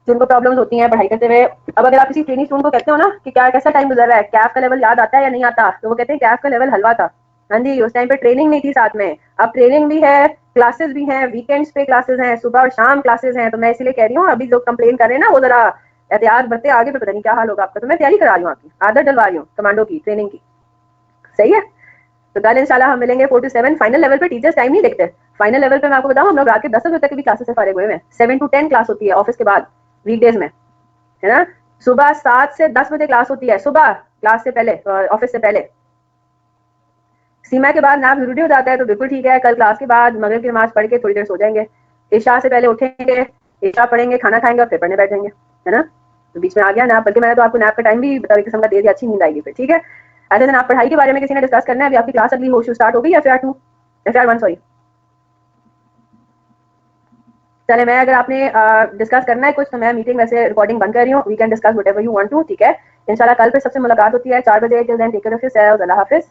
जिनको प्रॉब्लम्स होती हैं पढ़ाई करते हुए। अब अगर आप किसी ट्रेनिंग स्टूडेंट को कहते हो ना कि क्या कैसा टाइम गुजर रहा है, कैफ का लेवल याद आता है या नहीं आता, तो वो कहते हैं कैफ का लेवल हलवा था। हाँ जी, उस टाइम पे ट्रेनिंग नहीं थी साथ में, अब ट्रेनिंग भी है, क्लासेस भी हैं, वीकेंड्स पे क्लासेस हैं, सुबह और शाम क्लासेस हैं। तो मैं इसलिए कह रही हूँ, अभी लोग कंप्लेन कर रहे हैं ना वो जरा एहतियात बरते, आगे पे पता नहीं क्या हाल होगा आपका। तो मैं तैयारी करा रही हूँ, आपकी आदत डलवा रही हूँ कमांडो की ट्रेनिंग की, सही है। तो कल इंशाल्लाह हम मिलेंगे 4 to 7। फाइनल लेवल पे टीचर्स टाइम नहीं देखते, फाइनल लेवल पे मैं आपको बताऊं हम लोग रात के 10 बजे तक की भी क्लासेस से फारिग हुए हैं, 7 to 10 क्लास होती है ऑफिस के बाद वीकडेज में, है ना। सुबह 7 से 10 बजे क्लास होती है, सुबह क्लास से पहले, ऑफिस से पहले। सीमा के बाद नाम जरूरी हो जाता है तो बिल्कुल ठीक है, कल क्लास के बाद मगरिब की नमाज पढ़ के थोड़ी देर सो जाएंगे, इशा से पहले उठेंगे, इशा पढ़ेंगे, खाना खाएंगे और फिर पढ़ने बैठ जाएंगे, है ना। तो बीच में आ गया नैप, बल्कि मैंने तो आपको नैप का टाइम भी एक किस्म का दे दिया, अच्छी नींद आएगी फिर, ठीक है। ऐसे दिन आप पढ़ाई के बारे में किसी ने डिस्कस करना है, अभी आपकी क्लास अगली होशू स्टार्ट हो गई, FR2 FR1 सॉरी। चले, मैं अगर आपने डिस्कस करना है कुछ तो मैं मीटिंग वैसे रिकॉर्डिंग बंद कर रही हूँ, we can discuss whatever you want to, ठीक है। इंशाल्लाह कल फिर सबसे मुलाकात होती है 4 बजे। Till then take care of yourself, अल्लाह हाफिज।